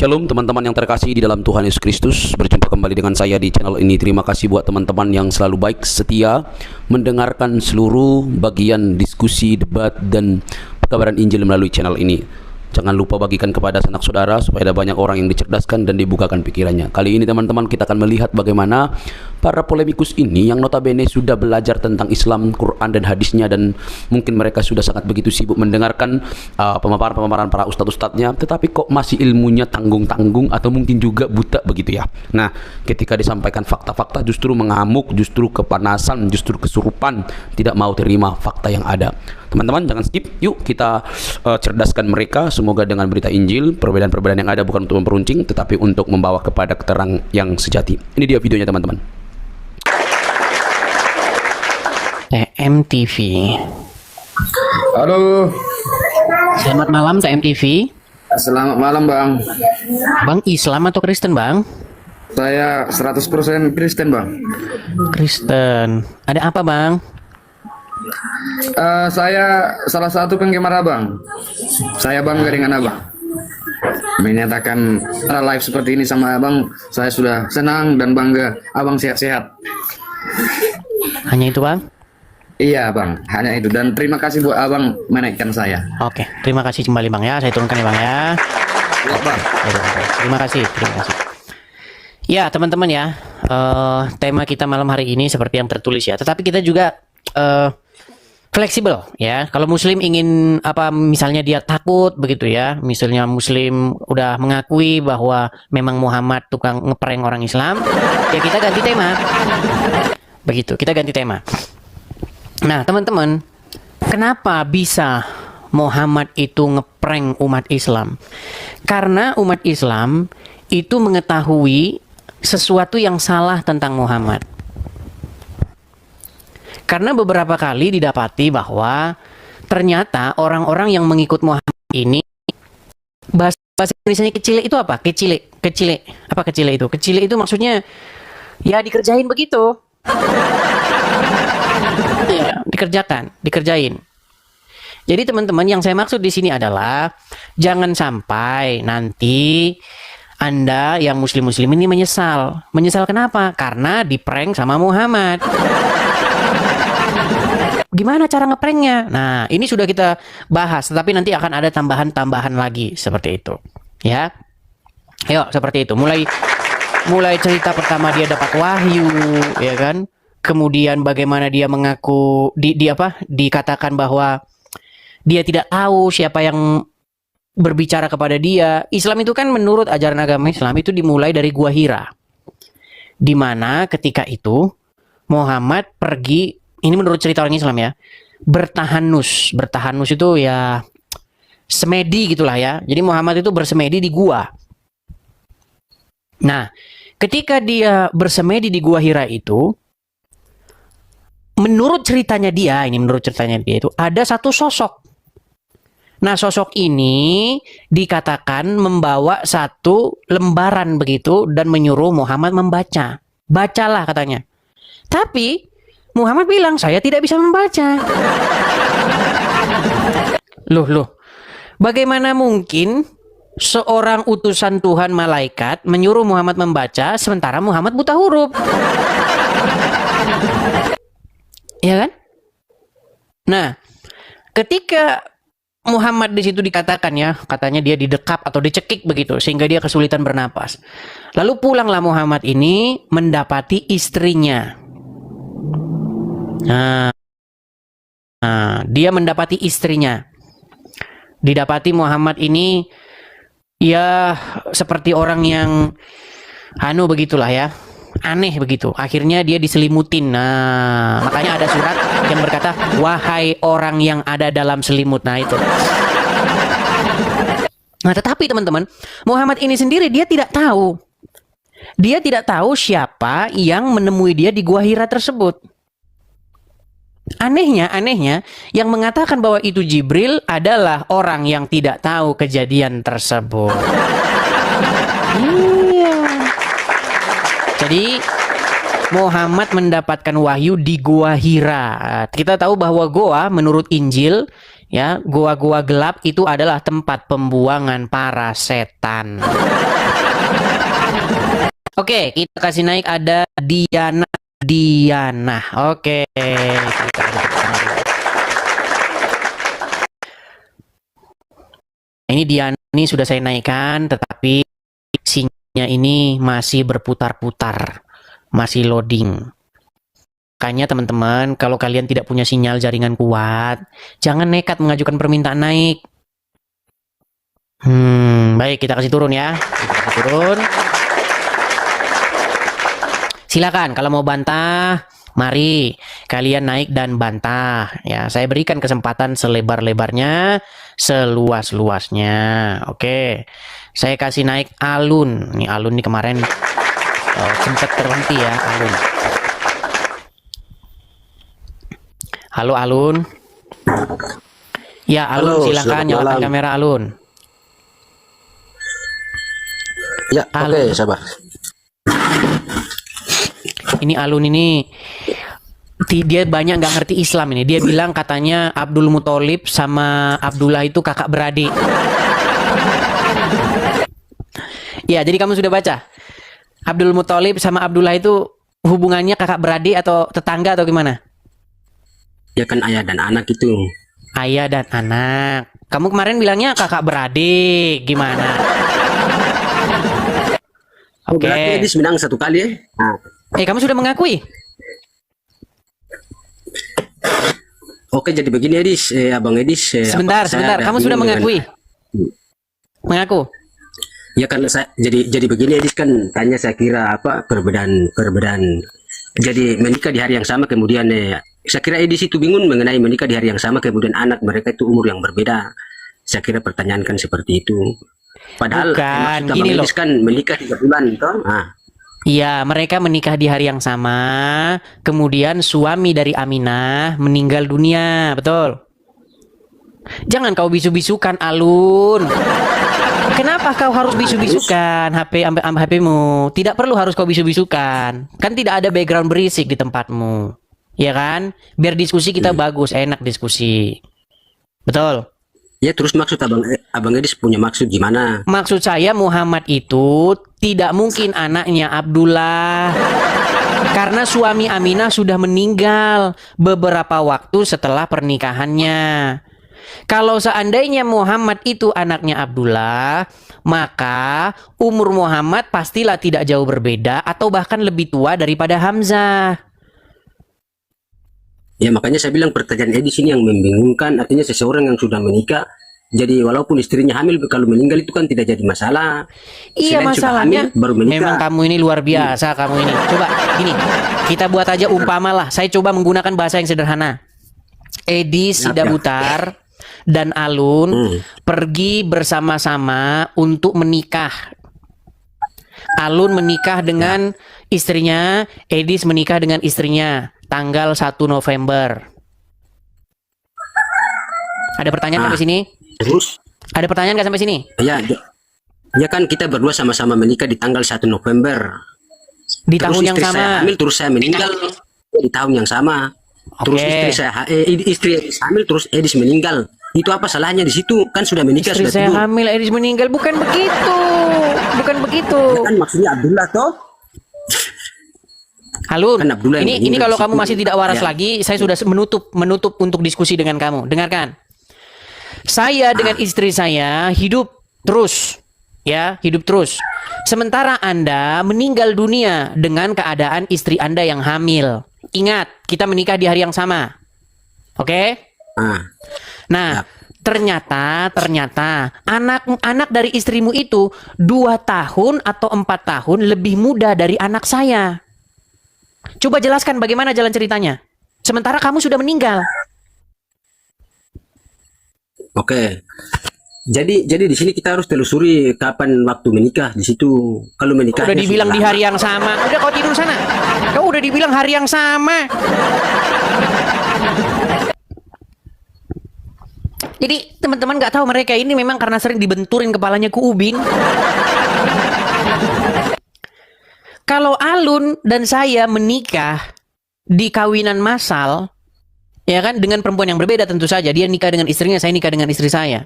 Shalom teman-teman yang terkasih di dalam Tuhan Yesus Kristus. Berjumpa kembali dengan saya di channel ini. Terima kasih buat teman-teman yang selalu baik setia mendengarkan seluruh bagian diskusi, debat, dan pekabaran Injil melalui channel ini. Jangan lupa bagikan kepada sanak saudara supaya ada banyak orang yang dicerdaskan dan dibukakan pikirannya. Kali ini teman-teman kita akan melihat bagaimana para polemikus ini yang notabene sudah belajar tentang Islam, Quran dan hadisnya, dan mungkin mereka sudah sangat begitu sibuk mendengarkan pemaparan-pemaparan para ustadz-ustadznya, tetapi kok masih ilmunya tanggung-tanggung atau mungkin juga buta begitu ya. Nah, ketika disampaikan fakta-fakta justru mengamuk, justru kepanasan, justru kesurupan, tidak mau terima fakta yang ada. Teman-teman jangan skip, yuk kita cerdaskan mereka. Semoga dengan berita Injil, perbedaan-perbedaan yang ada bukan untuk memperuncing, tetapi untuk membawa kepada keterang yang sejati. Ini dia videonya teman-teman. TMTV. Halo. Selamat malam TMTV. Selamat malam Bang. Bang Islam atau Kristen Bang? Saya 100% Kristen Bang. Kristen. Ada apa Bang? Saya salah satu penggemar Abang. Saya bangga dengan Abang. Menyatakan live seperti ini sama Abang, saya sudah senang dan bangga. Abang sehat-sehat. Hanya itu Bang? Iya Bang, hanya itu. Dan terima kasih buat Abang menaikkan saya. Oke, terima kasih kembali Bang ya. Saya turunkan ya Bang ya. Ya, Bang. Terima kasih. Ya teman-teman ya, tema kita malam hari ini seperti yang tertulis ya. Tetapi kita juga fleksibel ya. Kalau Muslim ingin misalnya dia takut begitu ya, misalnya Muslim udah mengakui bahwa memang Muhammad tukang ngeprank orang Islam, ya kita ganti tema. Begitu, kita ganti tema. Nah teman-teman, kenapa bisa Muhammad itu ngeprank umat Islam? Karena umat Islam itu mengetahui sesuatu yang salah tentang Muhammad. Karena beberapa kali didapati bahwa ternyata orang-orang yang mengikut Muhammad ini bahasa Indonesianya kecile itu apa? Kecile. Apa kecile itu? Kecile itu maksudnya ya dikerjain begitu. Ya, dikerjain. Jadi teman-teman, yang saya maksud di sini adalah jangan sampai nanti Anda yang muslim-muslim ini menyesal. Menyesal kenapa? Karena diprank sama Muhammad. Gimana cara ngepranknya? Nah, ini sudah kita bahas, tetapi nanti akan ada tambahan-tambahan lagi seperti itu. Ya. Ayo, seperti itu. Mulai cerita pertama dia dapat wahyu, ya kan? Kemudian bagaimana dia mengaku dikatakan bahwa dia tidak tahu siapa yang berbicara kepada dia. Islam itu kan menurut ajaran agama Islam itu dimulai dari Gua Hira. Di mana ketika itu Muhammad pergi, ini menurut cerita orang Islam ya, bertahanus. Bertahanus itu ya semedi gitulah ya. Jadi Muhammad itu bersemedi di gua. Nah, ketika dia bersemedi di Gua Hira itu, menurut ceritanya dia itu ada satu sosok. Nah, sosok ini dikatakan membawa satu lembaran begitu dan menyuruh Muhammad membaca. Bacalah katanya. Tapi Muhammad bilang, saya tidak bisa membaca. Loh. Bagaimana mungkin seorang utusan Tuhan malaikat menyuruh Muhammad membaca sementara Muhammad buta huruf? Ya kan? Nah, ketika Muhammad di situ dikatakan ya, katanya dia didekap atau dicekik begitu sehingga dia kesulitan bernapas. Lalu pulanglah Muhammad ini mendapati istrinya. Nah, dia mendapati istrinya. Didapati Muhammad ini ya seperti orang yang begitulah ya. Aneh begitu. Akhirnya dia diselimutin. Nah, makanya ada surat yang berkata, wahai orang yang ada dalam selimut. Nah, itu. Nah, tetapi teman-teman, Muhammad ini sendiri dia tidak tahu. Dia tidak tahu siapa yang menemui dia di Gua Hira tersebut. Anehnya, yang mengatakan bahwa itu Jibril adalah orang yang tidak tahu kejadian tersebut. Iya. Jadi Muhammad mendapatkan wahyu di Gua Hira. Kita tahu bahwa Goa menurut Injil, ya, goa-goa gelap itu adalah tempat pembuangan para setan. Oke, kita kasih naik ada Diana. Oke, kita ini Diana ini sudah saya naikkan, tetapi sinyalnya ini masih berputar-putar, masih loading. Makanya teman-teman, kalau kalian tidak punya sinyal jaringan kuat, jangan nekat mengajukan permintaan naik. Baik, kita kasih turun ya. Kita kasih turun. Silakan kalau mau bantah, mari kalian naik dan bantah. Ya, saya berikan kesempatan selebar-lebarnya, seluas-luasnya. Oke. Saya kasih naik Alun. Nih Alun nih kemarin sempat terhenti ya, Alun. Halo Alun. Ya, Alun, Halo, silakan selamat nyalakan malam. kamera Alun. Ya, oke, sabar. Ini Alun ini dia banyak nggak ngerti Islam ini. Dia bilang katanya Abdul Muthalib sama Abdullah itu kakak beradik. Ya, jadi kamu sudah baca? Abdul Muthalib sama Abdullah itu hubungannya kakak beradik atau tetangga atau gimana? Ya kan ayah dan anak itu. Ayah dan anak. Kamu kemarin bilangnya kakak beradik. Gimana? Oh, Oke. berarti Edis menang satu kali ya? Nah, Kamu sudah mengakui? oke, jadi begini Edis, Abang Edis. Sebentar. Kamu sudah mengakui? Mengaku? Ya kan jadi begini Edis, kan tanya saya kira apa perbedaan. Jadi menikah di hari yang sama kemudian saya kira Edis itu bingung mengenai menikah di hari yang sama kemudian anak mereka itu umur yang berbeda. Saya kira pertanyaan kan seperti itu. Padahal Bukan, maksud gini Abang loh. Edis kan menikah 3 bulan toh. Iya, mereka menikah di hari yang sama. Kemudian suami dari Aminah meninggal dunia, betul? Jangan kau bisu-bisukan, Alun. Kenapa kau harus bisu-bisukan HP-mu? Tidak perlu harus kau bisu-bisukan. Kan tidak ada background berisik di tempatmu. Ya kan? Biar diskusi kita bagus, enak diskusi. Betul? Ya terus maksud Abang Edis punya maksud gimana? Maksud saya Muhammad itu tidak mungkin anaknya Abdullah. Karena suami Aminah sudah meninggal beberapa waktu setelah pernikahannya. Kalau seandainya Muhammad itu anaknya Abdullah, maka umur Muhammad pastilah tidak jauh berbeda atau bahkan lebih tua daripada Hamzah. Ya makanya saya bilang pertanyaan Edis ini yang membingungkan. Artinya seseorang yang sudah menikah, jadi walaupun istrinya hamil, kalau meninggal itu kan tidak jadi masalah. Iya, Selain sudah masalahnya hamil, baru menikah. memang kamu ini luar biasa. Kamu ini coba gini, kita buat aja umpama lah. Saya coba menggunakan bahasa yang sederhana. Edis Sidabutar dan Alun pergi bersama-sama untuk menikah. Alun menikah dengan istrinya, Edis menikah dengan istrinya tanggal 1 November. Ada pertanyaan sampai sini? Terus? Ada pertanyaan nggak sampai sini? Ya kan kita berdua sama-sama menikah di tanggal 1 November. Di Terus tahun yang istri sama. saya hamil, terus saya meninggal di tahun yang sama. Terus istri Edis hamil, terus Edis meninggal. Itu apa salahnya di situ? Kan sudah menikah, Istri sudah saya tidur. hamil, Edis meninggal. Bukan begitu. Bukan begitu. Ya kan maksudnya Abdullah toh? Alun, Kan Abdullah yang ini meninggal kalau di kamu situ. masih tidak waras Ya. lagi, saya sudah menutup untuk diskusi dengan kamu. Dengarkan. Saya dengan istri saya hidup terus. Ya, hidup terus. Sementara Anda meninggal dunia dengan keadaan istri Anda yang hamil. Ingat, kita menikah di hari yang sama. Oke? Nah, ternyata anak dari istrimu itu 2 tahun atau 4 tahun lebih muda dari anak saya. Coba jelaskan bagaimana jalan ceritanya. Sementara kamu sudah meninggal. Oke. Jadi di sini kita harus telusuri kapan waktu menikah di situ. Kalau menikah Udah dibilang di hari yang sama. Udah kau tidur sana. Kau udah dibilang hari yang sama. Jadi teman-teman nggak tahu mereka ini memang karena sering dibenturin kepalanya ke ubin. Kalau Alun dan saya menikah di kawinan massal, ya kan, dengan perempuan yang berbeda tentu saja. Dia nikah dengan istrinya, saya nikah dengan istri saya.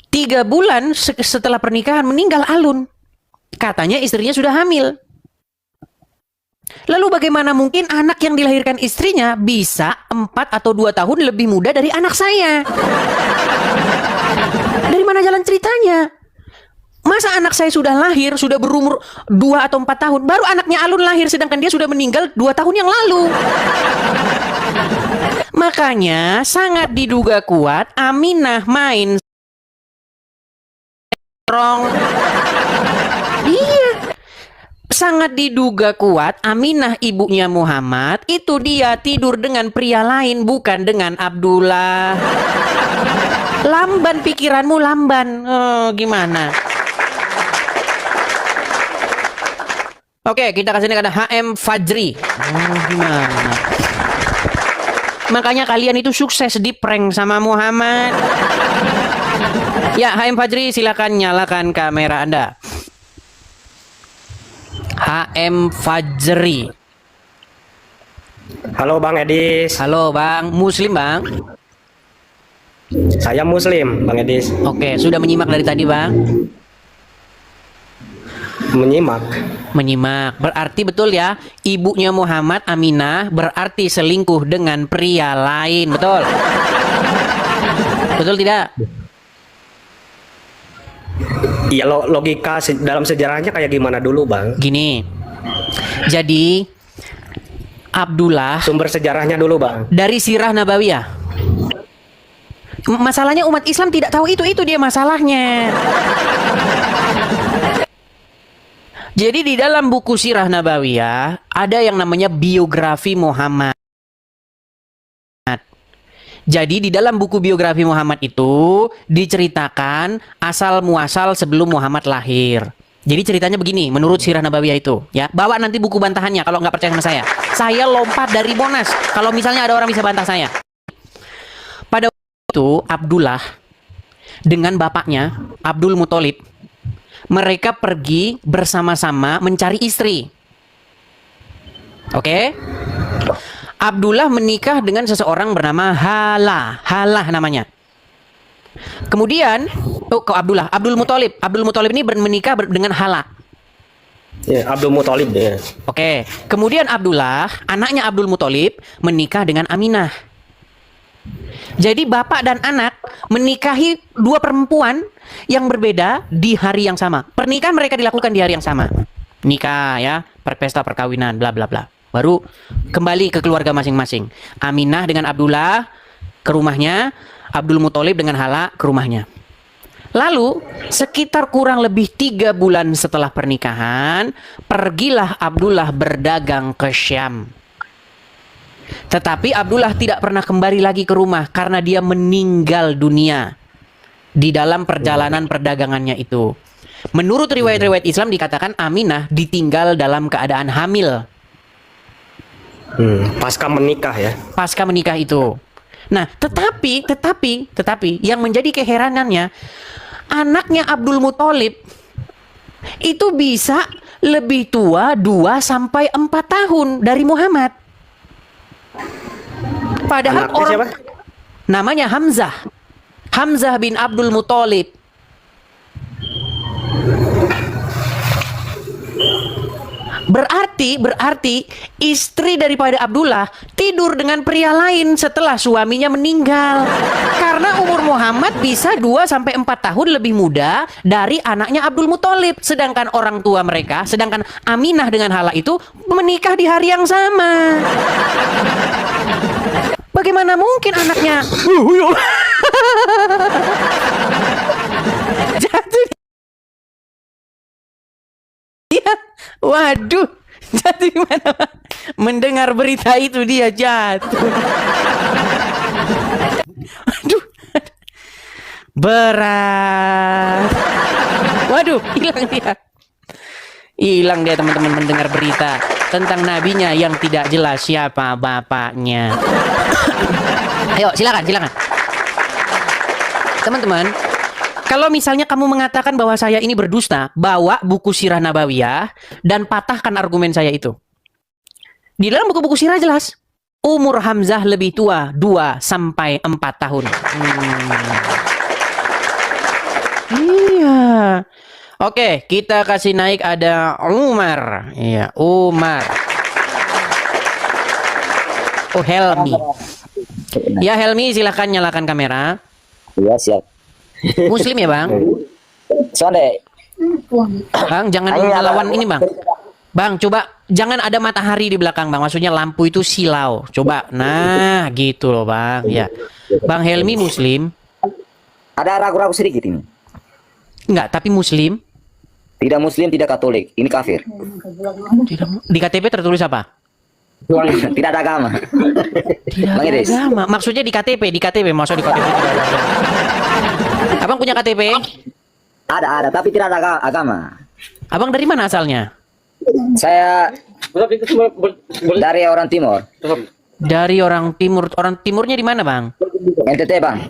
3 bulan setelah pernikahan meninggal Alun. Katanya istrinya sudah hamil. Lalu bagaimana mungkin anak yang dilahirkan istrinya bisa 4 atau 2 tahun lebih muda dari anak saya? Dari mana jalan ceritanya? Masa anak saya sudah lahir, sudah berumur 2 atau 4 tahun, baru anaknya Alun lahir, sedangkan dia sudah meninggal 2 tahun yang lalu. Makanya sangat diduga kuat Aminah main strong. Iya. Sangat diduga kuat Aminah ibunya Muhammad itu dia tidur dengan pria lain, bukan dengan Abdullah. Lamban pikiranmu, lamban. Oh, gimana? Oke, kita kasih ada HM Fajri. Oh, gimana? Makanya kalian itu sukses di prank sama Muhammad. Ya, HM Fajri, silakan nyalakan kamera Anda. HM Fajri. Halo Bang Edis. Halo Bang, Muslim Bang? Saya Muslim, Bang Edis. Oke, sudah menyimak dari tadi Bang? Menyimak. Menyimak, berarti betul ya, ibunya Muhammad Aminah berarti selingkuh dengan pria lain, betul? Betul tidak? Iya, logika dalam sejarahnya kayak gimana dulu Bang? Gini, jadi Abdullah Sumber sejarahnya dulu Bang. dari Sirah Nabawiyah. Masalahnya umat Islam tidak tahu itu dia masalahnya. Jadi di dalam buku Sirah Nabawiyah ada yang namanya biografi Muhammad. Jadi di dalam buku biografi Muhammad itu diceritakan asal muasal sebelum Muhammad lahir. Jadi ceritanya begini, menurut Sirah Nabawiyah itu, ya. Bawa nanti buku bantahannya kalau nggak percaya sama saya. Saya lompat dari Monas kalau misalnya ada orang bisa bantah saya. Pada waktu itu Abdullah dengan bapaknya Abdul Muthalib, mereka pergi bersama-sama mencari istri. Oke? Abdullah menikah dengan seseorang bernama Halah namanya. Kemudian, Abdul Muthalib ini menikah dengan Halah. Ya, Abdul Muthalib ya. Oke, kemudian Abdullah, anaknya Abdul Muthalib menikah dengan Aminah. Jadi bapak dan anak menikahi 2 perempuan yang berbeda di hari yang sama. Pernikahan mereka dilakukan di hari yang sama. Nikah ya, pesta perkawinan, bla bla bla. Baru kembali ke keluarga masing-masing. Aminah dengan Abdullah ke rumahnya, Abdul Muthalib dengan Halah ke rumahnya. Lalu sekitar kurang lebih 3 bulan setelah pernikahan, pergilah Abdullah berdagang ke Syam. Tetapi Abdullah tidak pernah kembali lagi ke rumah karena dia meninggal dunia di dalam perjalanan perdagangannya itu. Menurut riwayat-riwayat Islam dikatakan Aminah ditinggal dalam keadaan hamil. Pasca menikah ya. Pasca menikah itu. Nah, tetapi yang menjadi keheranannya, anaknya Abdul Muthalib itu bisa lebih tua 2 sampai 4 tahun dari Muhammad. Padahal Anaknya orang siapa? namanya Hamzah bin Abdul Muthalib. Berarti istri daripada Abdullah tidur dengan pria lain setelah suaminya meninggal. Karena umur Muhammad bisa 2 sampai 4 tahun lebih muda dari anaknya Abdul Muthalib. Sedangkan orang tua mereka, sedangkan Aminah dengan Halah itu menikah di hari yang sama. Bagaimana mungkin anaknya jatuh? Dia, waduh, jatuh gimana? Mendengar berita itu dia jatuh. Aduh, berat. Waduh, hilang dia. Hilang dia teman-teman mendengar berita tentang nabinya yang tidak jelas siapa bapaknya. Ayo silakan. Teman-teman, Kalau misalnya kamu mengatakan bahwa saya ini berdusta, bawa buku Sirah Nabawiyah dan patahkan argumen saya itu. Di dalam buku-buku sirah jelas, umur Hamzah lebih tua 2 sampai 4 tahun. Iya. Oke, kita kasih naik ada Umar. Iya, Umar. Oh, Helmi. Ya, Helmi, silahkan nyalakan kamera. Iya siap. Muslim ya, Bang? Soalnya Bang, jangan ngelawan ini, Bang. Bang, coba jangan ada matahari di belakang, Bang. Maksudnya lampu itu silau. Coba. Nah, gitu loh, Bang. Ya. Bang Helmi Muslim? ada ragu-ragu sedikit ini. Enggak, tapi Muslim. Tidak Muslim, tidak Katolik. Ini kafir. Di KTP tertulis apa? Tidak ada agama. Tidak Bang ada Idris. agama. Maksudnya di KTP, maksudnya di KTP tidak ada agama. Abang punya KTP? Ada, tapi tidak ada agama. Abang dari mana asalnya? Saya dari orang Timur. Dari orang Timur. Orang Timurnya di mana, Bang? NTT, Bang.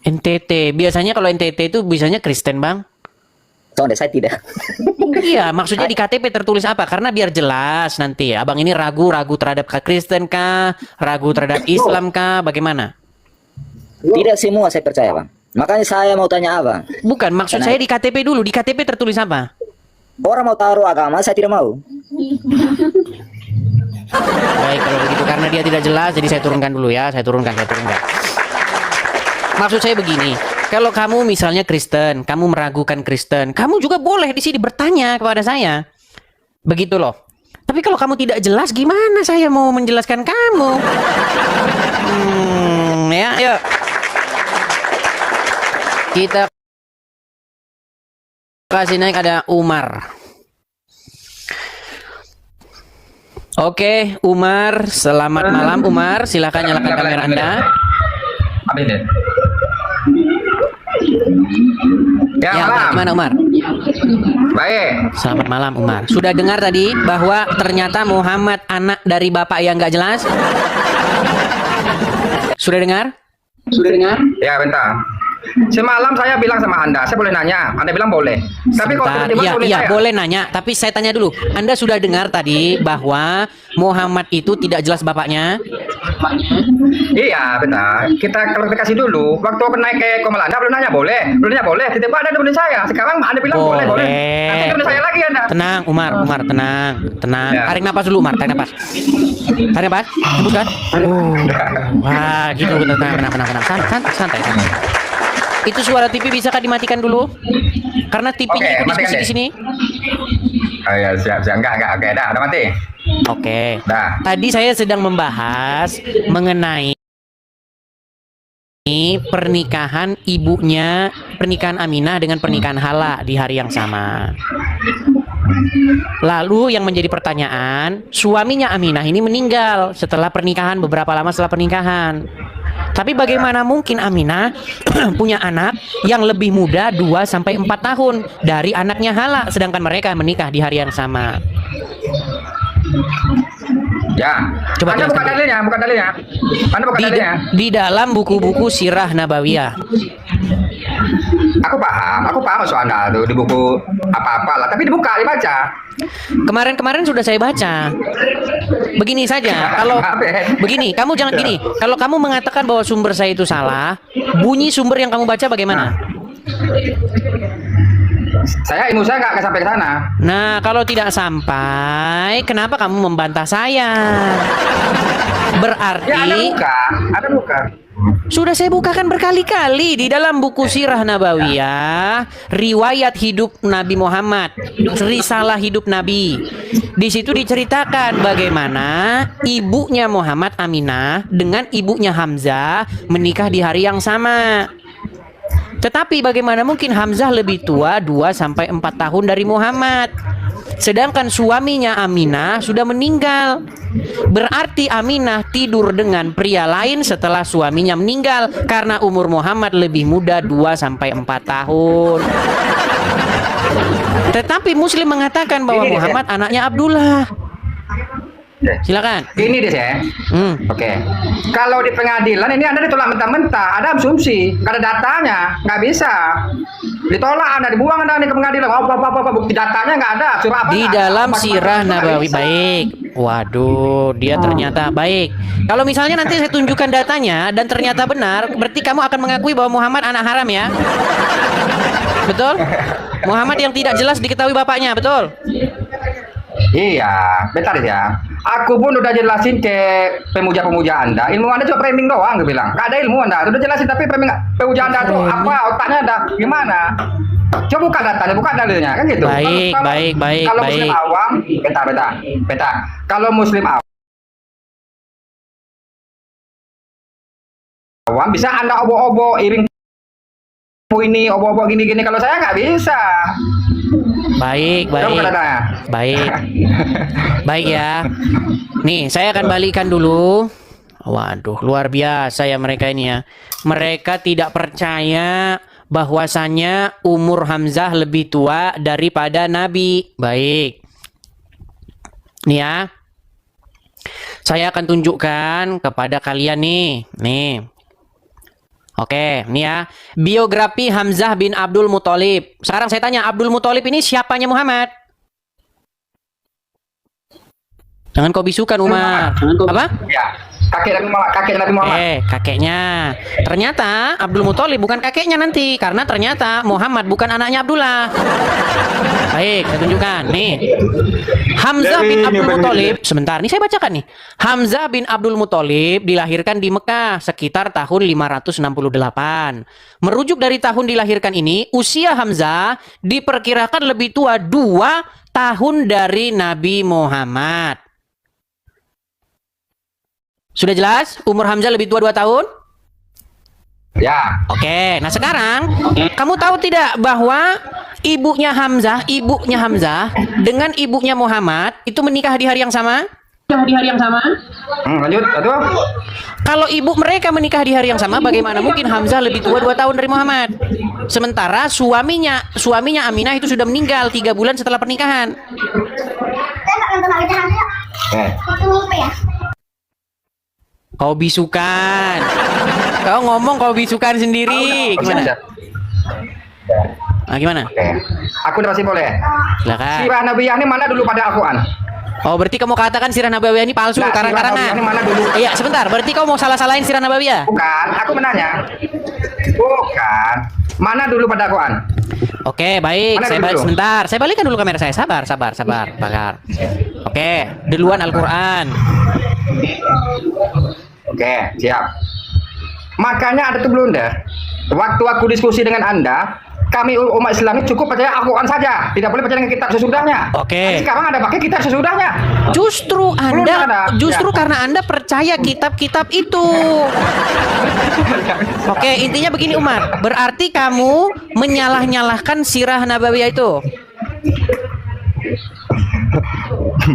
NTT. Biasanya kalau NTT itu biasanya Kristen, Bang. Soalnya saya tidak. Iya, maksudnya di KTP tertulis apa? Karena biar jelas nanti. Abang ini ragu terhadap Kristen kah? Ragu terhadap Islam kah? Bagaimana? Tidak semua saya percaya, Bang. Makanya saya mau tanya Abang. Bukan, maksud saya di KTP dulu. Di KTP tertulis apa? Orang mau taruh agama, saya tidak mau. Baik, kalau begitu karena dia tidak jelas, jadi saya turunkan dulu ya. Saya turunkan. Maksud saya begini, kalau kamu misalnya Kristen, kamu meragukan Kristen, kamu juga boleh di sini bertanya kepada saya. Begitu loh. Tapi kalau kamu tidak jelas, gimana saya mau menjelaskan kamu? Ya, yuk. Kita kasih naik ada Umar. Oke, Umar, selamat malam Umar. Silakan nyalakan kamera Anda. Ya, Ya, malam. gimana Umar? Baik. Selamat malam Umar. Sudah dengar tadi bahwa ternyata Muhammad anak dari bapak yang nggak jelas? Sudah dengar? Ya, bentar. Semalam saya bilang sama Anda, saya boleh nanya. Anda bilang boleh. Tapi kalau Bentar. tiba-tiba Iya, tulis iya, saya. boleh nanya. Tapi saya tanya dulu. Anda sudah dengar tadi bahwa Muhammad itu tidak jelas bapaknya? Iya, bentar. Kita klarifikasi dulu. Waktu aku naik ke Komal Anda belum nanya boleh. Tiba-tiba Anda tulis saya. Sekarang Anda bilang boleh. Nanti tulis saya lagi Anda. Tenang, Umar, tenang. Ya. Tarik napas dulu, Umar. Tarik napas. Hembuskan. Wah, gitu. Tenang. Santai. Itu suara TV bisakah dimatikan dulu? Karena TV-nya ikut Oke, diskusi matikan di sini. Oh ya, siap. Enggak. Oke, udah mati. Oke. Dah. Tadi saya sedang membahas mengenai pernikahan pernikahan Aminah dengan pernikahan Hala di hari yang sama. Lalu yang menjadi pertanyaan, suaminya Aminah ini meninggal setelah pernikahan, beberapa lama setelah pernikahan. Tapi bagaimana mungkin Aminah punya anak yang lebih muda 2 sampai 4 tahun dari anaknya Hala, sedangkan mereka menikah di hari yang sama. Ya. Coba Anda jelaskan. buka dalilnya. Anda buka dalilnya. Di dalam buku-buku Sirah Nabawiyah. Aku paham soal Anda tuh di buku apa-apalah, tapi dibuka, dibaca. Kemarin sudah saya baca. Begini saja, kalau begini, kamu jangan gini. Kalau kamu mengatakan bahwa sumber saya itu salah, bunyi sumber yang kamu baca bagaimana? Ilmu saya nggak sampai ke sana. Nah, kalau tidak sampai, kenapa kamu membantah saya? Berarti Ya, Anda buka. sudah saya bukakan berkali-kali di dalam buku Sirah Nabawiyah, riwayat hidup Nabi Muhammad, risalah hidup Nabi. Di situ diceritakan bagaimana ibunya Muhammad Aminah dengan ibunya Hamzah menikah di hari yang sama. Tetapi bagaimana mungkin Hamzah lebih tua 2 sampai 4 tahun dari Muhammad? Sedangkan suaminya Aminah sudah meninggal. Berarti Aminah tidur dengan pria lain setelah suaminya meninggal karena umur Muhammad lebih muda 2 sampai 4 tahun. Tetapi Muslim mengatakan bahwa Muhammad anaknya Abdullah. Silakan. Ini deh saya. Oke. Kalau di pengadilan ini Anda ditolak mentah-mentah, ada asumsi, nggak ada datanya, nggak bisa. Ditolak Anda, dibuang Anda nih ke pengadilan. Apa bukti datanya nggak ada. Surah apa? Di nggak ada. dalam Apa- sirah nggak Nabawi. bisa. Baik. Waduh, dia ternyata baik. Kalau misalnya nanti saya tunjukkan datanya dan ternyata benar, berarti kamu akan mengakui bahwa Muhammad anak haram ya? Betul? Muhammad yang tidak jelas diketahui bapaknya, betul? Iya, bentar ya. Aku pun udah jelasin ke pemuja-pemuja Anda. Ilmu Anda cuma framing doang, gue bilang. Nggak ada ilmu Anda. Udah jelasin, tapi framing pemuja Anda tuh apa? Otaknya ada gimana? Coba buka datanya, buka dalilnya, kan gitu. Baik, Kalau- baik, Kalau Muslim baik. awam, bentar. Kalau Muslim awam bisa Anda obo-obo iring ini, obo-obo gini-gini. Kalau saya nggak bisa. Baik, Coba buka baik. datanya. Baik. Baik ya. Nih, saya akan balikan dulu. Waduh, luar biasa ya mereka ini ya. Mereka tidak percaya bahwasannya umur Hamzah lebih tua daripada Nabi. Baik. Nih ya. Saya akan tunjukkan kepada kalian nih. Nih. Oke, nih ya. Biografi Hamzah bin Abdul Muthalib. Sekarang saya tanya, Abdul Muthalib ini siapanya Muhammad? Jangan kau bisukan, Umar. Apa? Ya, kakek Nabi Muhammad. Kakeknya. Ternyata Abdul Muthalib bukan kakeknya nanti. Karena ternyata Muhammad bukan anaknya Abdullah. Baik, saya tunjukkan. Nih. Hamzah bin Abdul Muthalib. Sebentar, nih saya bacakan nih. Hamzah bin Abdul Muthalib dilahirkan di Mekah sekitar tahun 568. Merujuk dari tahun dilahirkan ini, usia Hamzah diperkirakan lebih tua 2 tahun dari Nabi Muhammad. Sudah jelas? Umur Hamzah lebih tua 2 tahun? Ya. Oke, nah sekarang kamu tahu tidak bahwa ibunya Hamzah dengan ibunya Muhammad itu menikah di hari yang sama? Lanjut, aduh. Kalau ibu mereka menikah di hari yang sama, bagaimana mungkin Hamzah lebih tua 2 tahun dari Muhammad? Sementara suaminya Aminah itu sudah meninggal 3 bulan setelah pernikahan. Kau bisukan. Kau ngomong kau bisukan sendiri. Gimana? Nah, gimana? Oke. Aku udah masih boleh. Silakan. Sirah Nabiyah ini mana dulu pada Al-Quran? Oh, berarti kamu katakan Sirah Nabawiyah ini palsu, Nah, Sirah karang-karangan. Nabawiyah ini mana dulu? Iya, sebentar. Berarti kau mau salah-salahin Sirah Nabawiyah? Bukan, aku menanya. Bukan. Mana dulu pada Al-Quran? Oke, baik. Mana Saya dulu? balik sebentar. Saya balikan dulu kamera saya. Sabar. Bakar. Oke, duluan Al-Qur'an. Oke, siap. Makanya ada tuh blunder. Waktu aku diskusi dengan Anda, kami umat Islam ini cukup percaya Al-Quran saja, tidak boleh percaya dengan kitab sesudahnya. Oke. Tapi sekarang Anda pakai kitab sesudahnya. Justru ada. justru Ya. karena Anda percaya kitab-kitab itu. Oke, intinya begini Umar. Berarti kamu menyalah-nyalahkan Sirah Nabawiyah itu.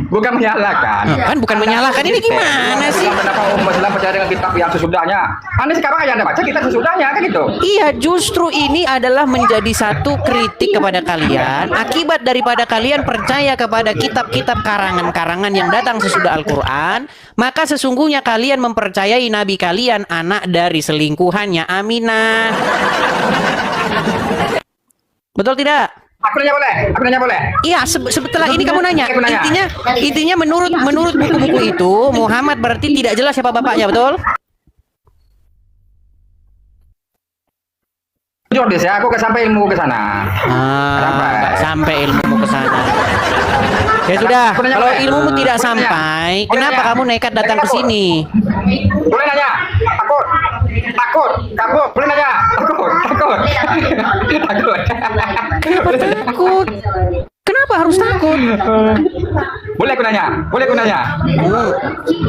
Bukan menyalahkan. Kan bukan menyalahkan, ini gimana sih? Kenapa umat Islam percaya dengan kitab yang sesudahnya? Anda sekarang aja Anda baca kitab sesudahnya, kan gitu. Iya, justru ini adalah menjadi satu kritik kepada kalian. Akibat daripada kalian percaya kepada kitab-kitab karangan-karangan yang datang sesudah Al-Quran, maka sesungguhnya kalian mempercayai Nabi kalian anak dari selingkuhannya Aminah. Betul tidak? Aku nanya boleh. Iya, setelah ini kamu nanya. Aku nanya. Intinya menurut buku-buku itu Muhammad berarti tidak jelas siapa bapaknya, betul? Jujur deh, aku ke sampai ilmu ke sana. Nggak sampai ilmumu ke sana. Ya sudah, Aku nanya kalau boleh? ilmumu tidak Boleh nanya? sampai, Boleh kenapa nanya? kamu nekat datang ke sini? Boleh nanya? Takut. Boleh nanya? Takut. Takut. Kenapa harus takut? Boleh aku nanya?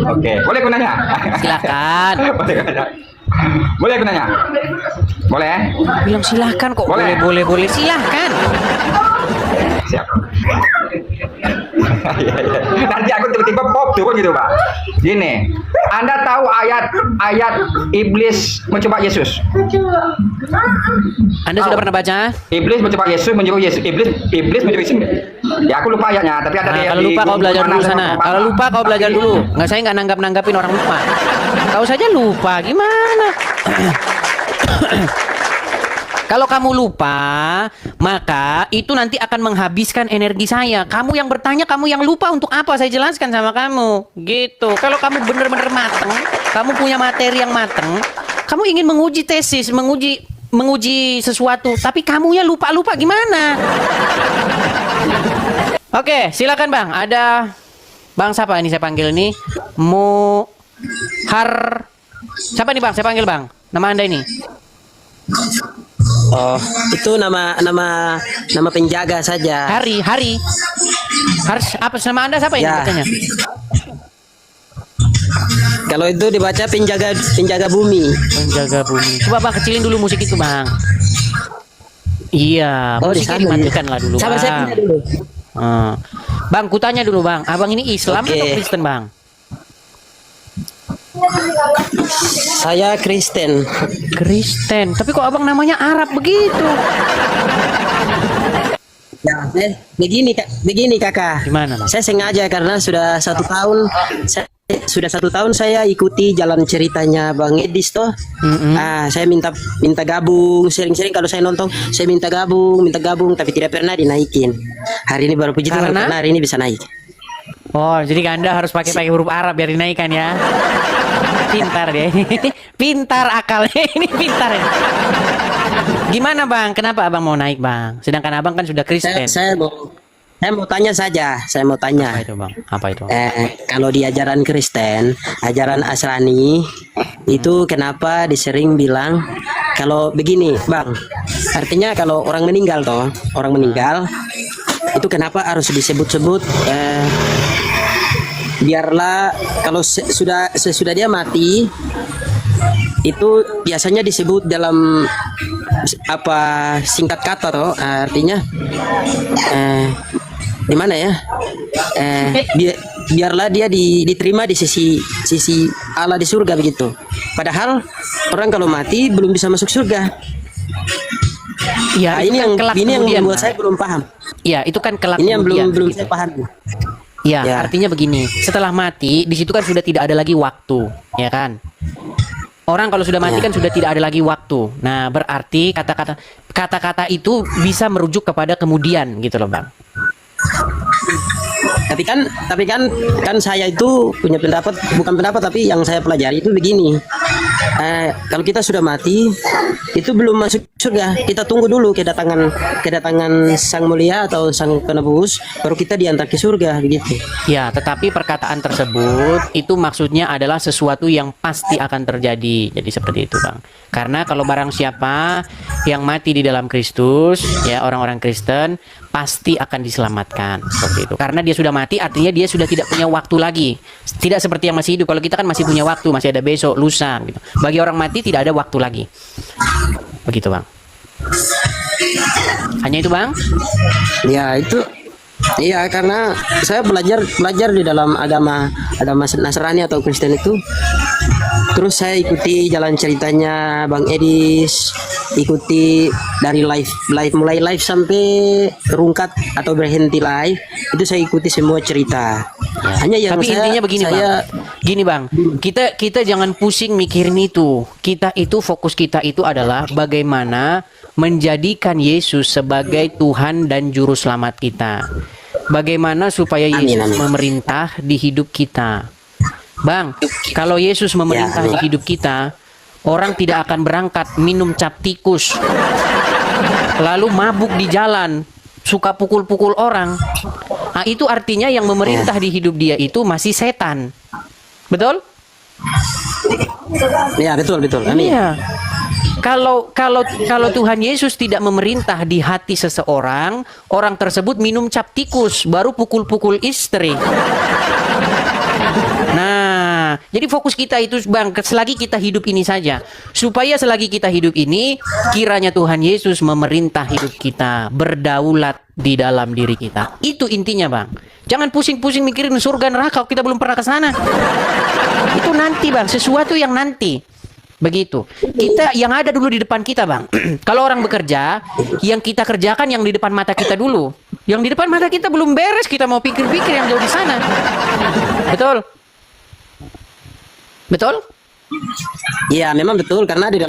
Oke, boleh aku nanya? Silakan. Boleh aku nanya? Boleh? Bilang silakan kok. Boleh. Boleh. Silakan. Siap. Nanti aku tiba-tiba pop turun gitu, Pak. Gini, Anda tahu ayat iblis mencoba Yesus? Anda sudah pernah baca? Iblis mencoba Yesus, iblis mencoba Yesus. Ya aku lupa ayatnya, tapi ada Nah, di kalau lupa kau belajar dulu mana sana. sama Kalau lupa kau belajar dulu. Nggak, saya nggak nanggapin orang lupa. Kau saja lupa, gimana? Kalau kamu lupa, maka itu nanti akan menghabiskan energi saya. Kamu yang bertanya, kamu yang lupa untuk apa? Saya jelaskan sama kamu. Gitu. Kalau kamu benar-benar mateng, kamu punya materi yang mateng, kamu ingin menguji tesis, menguji sesuatu, tapi kamunya lupa-lupa gimana? Oke, silakan Bang. Ada Bang siapa ini saya panggil ini? Siapa nih Bang? Saya panggil Bang. Nama Anda ini? Oh, itu nama penjaga saja. Hari. Harus apa nama Anda siapa ini Ya. bacanya? Kalau itu dibaca penjaga bumi. Penjaga bumi. Coba Bang kecilin dulu musik itu Bang. Iya, Oh, di musiknya sana, dimatikan ya. lah dulu Sabar, saya Bang. pindah dulu. Bang, kutanya dulu Bang. Abang ini Islam Oke. atau Kristen Bang? Saya Kristen. Kristen. Tapi kok abang namanya Arab begitu? Ya, begini kakak. Gimana Bang? Saya sengaja karena sudah 1 tahun saya ikuti jalan ceritanya Bang Edis toh. Saya minta gabung sering-sering kalau saya nonton saya minta gabung tapi tidak pernah dinaikin. Hari ini baru puji Tuhan Karena? karena hari ini bisa naik. Oh, jadi Anda harus pakai huruf Arab biar dinaikkan ya. Pintar dia ini. Pintar akalnya ini pintar ini. Gimana Bang? Kenapa Abang mau naik Bang? Sedangkan Abang kan sudah Kristen. Saya mau tanya saja. Saya mau tanya. Apa itu Bang? Apa itu? Kalau di ajaran Kristen, ajaran Asrani itu kenapa disering bilang kalau begini, Bang? Artinya kalau orang meninggal itu kenapa harus disebut-sebut biarlah kalau sesudah dia mati itu biasanya disebut dalam apa singkat kata toh artinya di mana ya biarlah dia diterima di sisi Allah di surga begitu. Padahal orang kalau mati belum bisa masuk surga. Iya, Nah, itu ini kan kelak yang kemudian, membuat Bang. saya belum paham. Iya, itu kan kelak Ini yang kemudian, belum begitu. saya paham. Iya, Ya. artinya begini. Setelah mati, di situ kan sudah tidak ada lagi waktu, ya kan? Orang kalau sudah mati Ya. kan sudah tidak ada lagi waktu. Nah, berarti kata-kata itu bisa merujuk kepada kemudian, gitu loh, Bang. Tapi kan saya itu punya pendapat, bukan pendapat tapi yang saya pelajari itu begini. Kalau kita sudah mati itu belum masuk surga, kita tunggu dulu kedatangan sang mulia atau sang penebus baru kita diantar ke surga begitu. Ya, tetapi perkataan tersebut itu maksudnya adalah sesuatu yang pasti akan terjadi. Jadi seperti itu, Bang. Karena kalau barang siapa yang mati di dalam Kristus, ya orang-orang Kristen pasti akan diselamatkan seperti itu. Karena dia sudah mati, artinya dia sudah tidak punya waktu lagi. Tidak seperti yang masih hidup. Kalau kita kan masih punya waktu, masih ada besok, lusa gitu. Bagi orang mati tidak ada waktu lagi. Begitu, Bang. Hanya itu, Bang? Ya itu, iya karena saya belajar di dalam agama Nasrani atau Kristen itu. Terus saya ikuti jalan ceritanya Bang Edis, ikuti dari mulai live sampai terungkat atau berhenti live, itu saya ikuti semua cerita. Hanya yang Tapi intinya begini, Bang. Gini, Bang. Kita jangan pusing mikirin itu. Fokus kita itu adalah bagaimana menjadikan Yesus sebagai Tuhan dan juru selamat kita. Bagaimana supaya Yesus Amin. memerintah di hidup kita. Bang, kalau Yesus memerintah di hidup kita, orang tidak akan berangkat minum cap tikus, lalu mabuk di jalan, suka pukul-pukul orang. Nah, itu artinya yang memerintah di hidup dia itu masih setan. Betul? Ya betul. Amin. Iya. Kalau Tuhan Yesus tidak memerintah di hati seseorang, orang tersebut minum cap tikus, baru pukul-pukul istri. Nah, jadi fokus kita itu, Bang, selagi kita hidup ini saja. Supaya selagi kita hidup ini, kiranya Tuhan Yesus memerintah hidup kita, berdaulat di dalam diri kita. Itu intinya, Bang. Jangan pusing-pusing mikirin surga neraka, kita belum pernah ke sana. Itu nanti, Bang, sesuatu yang nanti. Begitu. Kita yang ada dulu di depan kita, Bang. Kalau orang bekerja, yang kita kerjakan yang di depan mata kita dulu. Yang di depan mata kita belum beres, kita mau pikir-pikir yang jauh di sana. Betul? Betul? Iya, memang betul karena di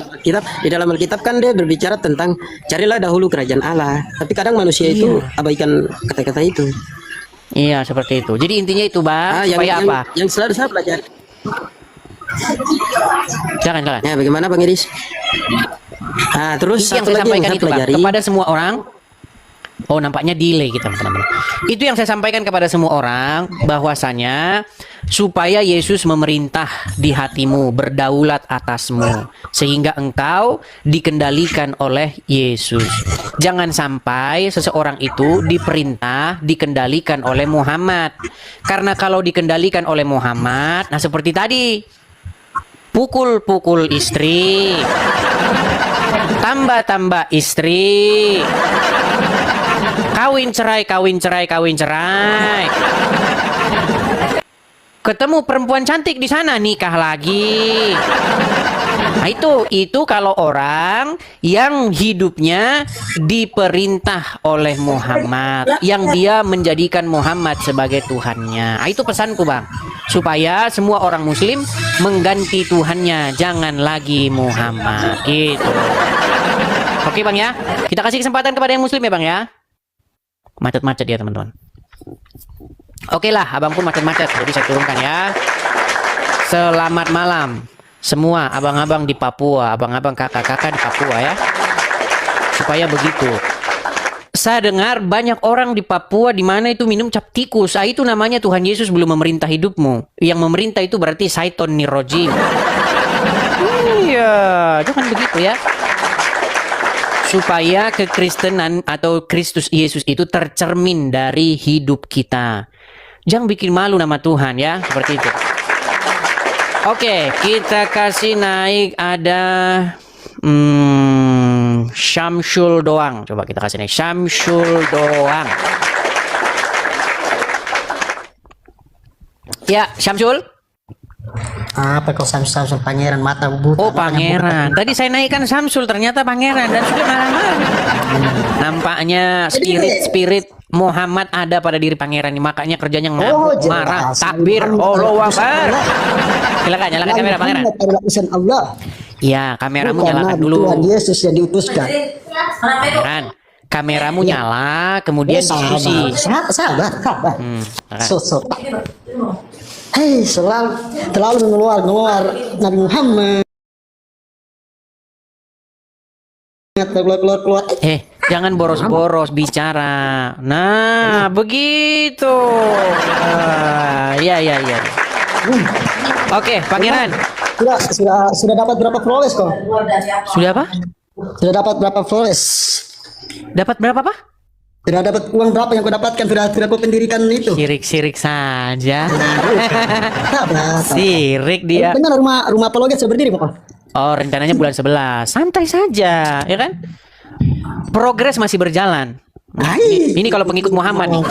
dalam Alkitab kan dia berbicara tentang carilah dahulu kerajaan Allah. Tapi kadang manusia itu abaikan kata-kata itu. Iya, seperti itu. Jadi intinya itu, Bang, supaya apa? Yang selalu saya belajar. Jangan. Ya, bagaimana Bang Iris? Nah, terus Itu yang satu saya lagi sampaikan yang saya itu, Bang, pelajari. kepada semua orang. Oh, nampaknya delay kita, teman-teman. Itu yang saya sampaikan kepada semua orang, bahwasanya supaya Yesus memerintah di hatimu, berdaulat atasmu, sehingga engkau dikendalikan oleh Yesus. Jangan sampai seseorang itu diperintah, dikendalikan oleh Muhammad. Karena kalau dikendalikan oleh Muhammad, nah seperti tadi, pukul-pukul istri, tambah-tambah istri, kawin cerai. Ketemu perempuan cantik di sana, nikah lagi. Nah, itu kalau orang yang hidupnya diperintah oleh Muhammad, yang dia menjadikan Muhammad sebagai Tuhannya. Nah, itu pesanku, Bang. Supaya semua orang muslim mengganti Tuhannya, jangan lagi Muhammad. Gitu. Oke, Bang ya. Kita kasih kesempatan kepada yang muslim ya, Bang ya. Macet-macet ya, teman-teman. Oke lah, abang pun macet-macet, jadi saya turunkan ya. Selamat malam semua abang-abang di Papua, abang-abang kakak-kakak di Papua ya. Supaya begitu. Saya dengar banyak orang di Papua di mana itu minum cap tikus. Ah, itu namanya Tuhan Yesus belum memerintah hidupmu. Yang memerintah itu berarti Syaiton Nirojim. Iya, jangan begitu ya. Supaya kekristenan atau Kristus Yesus itu tercermin dari hidup kita. Jangan bikin malu nama Tuhan ya, seperti itu. Oke, kita kasih naik ada Syamsul doang. Coba kita kasih naik Syamsul doang. Ya, Syamsul. Apa kau Samsul pangeran mata buta? Oh, pangeran. Tadi saya naikkan Samsul, ternyata pangeran dan sudah marah-marah. Nampaknya spirit Muhammad ada pada diri pangeran ini, makanya kerjanya ngamuk, marah, takbir, Allahu Akbar. Silakan nyalakan kamera pangeran. Urusan Allah. Iya, kameramu nyalakan dulu. Tuhan Yesus yang diutuskan. Pangeran, kameramu nyala, kemudian diskusi. Sabar. Silakan. Hei, terlalu ngeluar Nabi Muhammad. Keluar. Jangan boros-boros bicara. Nah, begitu. Ya. Oke, pangeran. Sudah dapat berapa flores kok? Sudah apa? Sudah dapat berapa flores? Dapat berapa, Pak? Sudah dapat uang berapa yang kau dapatkan? Sudah kau pendirikan itu? Sirik saja. Sabar. Sirik dia. Benar rumah apologet sudah berdiri, Pak. Oh, rencananya bulan 11. Santai saja, ya kan? Progres masih berjalan. Ini kalau pengikut Muhammad nih.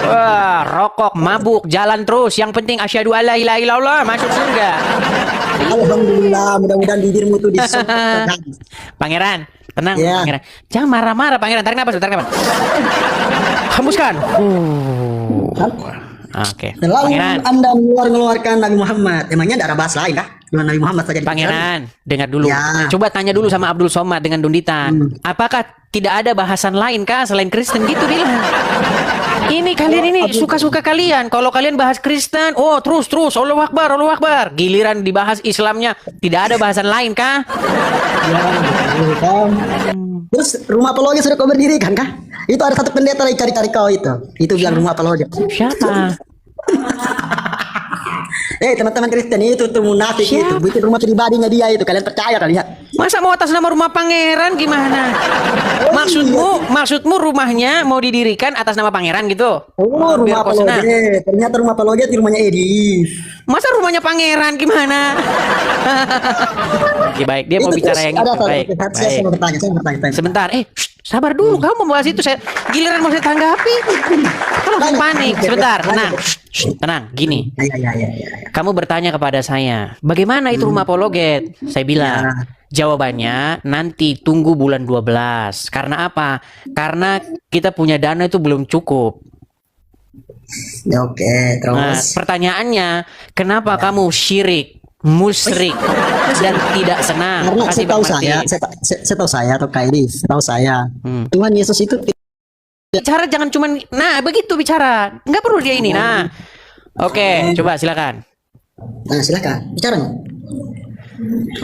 Wah, rokok, mabuk, jalan terus. Yang penting asyhadu alla ilaha illallah, masuk surga. Alhamdulillah, mudah-mudahan bibirmu tuh Pangeran, tenang, Ya. Pangeran. Jangan marah-marah, Pangeran. Tarik nafas, hembuskan. Oke. Selalu Pangeran. Anda mengeluarkan Nabi Muhammad. Emangnya ada bahasa lain kah? Dengan Nabi Muhammad saja. Pangeran, dengar dulu. Ya. Coba tanya dulu sama Abdul Somad dengan Dunditan. Apakah tidak ada bahasan lain kah selain Kristen gitu bilang? Ini kalian ini suka-suka kalian. Kalau kalian bahas Kristen, oh terus Allahu Akbar, Allahu Akbar. Giliran dibahas Islamnya, tidak ada bahasan lain kah? Ya, betul, kan. Terus rumah apologet sudah kau berdirikan kah? Itu ada satu pendeta lagi cari-cari kau itu. Itu bilang rumah apologet. Siapa? Teman-teman Kristen itu tuh munafik itu. Bikin rumah pribadinya dia itu. Kalian percaya kali ya? Masa mau atas nama rumah pangeran gimana? Maksudmu rumahnya mau didirikan atas nama pangeran gitu? Oh, rumah apologet. Ternyata rumah apologet di rumahnya Edi. Masa rumahnya pangeran gimana? Oke, baik, dia mau Itu bicara terus yang ada itu. Baik. Saya mau bertanya. Sebentar, sabar dulu, kamu membahas itu. Giliran mau saya tanggapi. Kamu langsung panik. Sebentar, tenang. Gini. Ya. Kamu bertanya kepada saya, bagaimana itu rumah apologet? Saya bilang, jawabannya nanti tunggu bulan 12. Karena apa? Karena kita punya dana itu belum cukup. Oke, Nah, terus. pertanyaannya, kenapa kamu syirik musyrik dan tidak senang. Karena Kasih setahu Bang saya, Martin. setahu saya atau Kak Edi, setahu saya, Tuhan Yesus itu Bicara jangan cuman, nah begitu bicara, nggak perlu dia ini. Nah, oke, coba silakan. Nah, silakan bicara nih.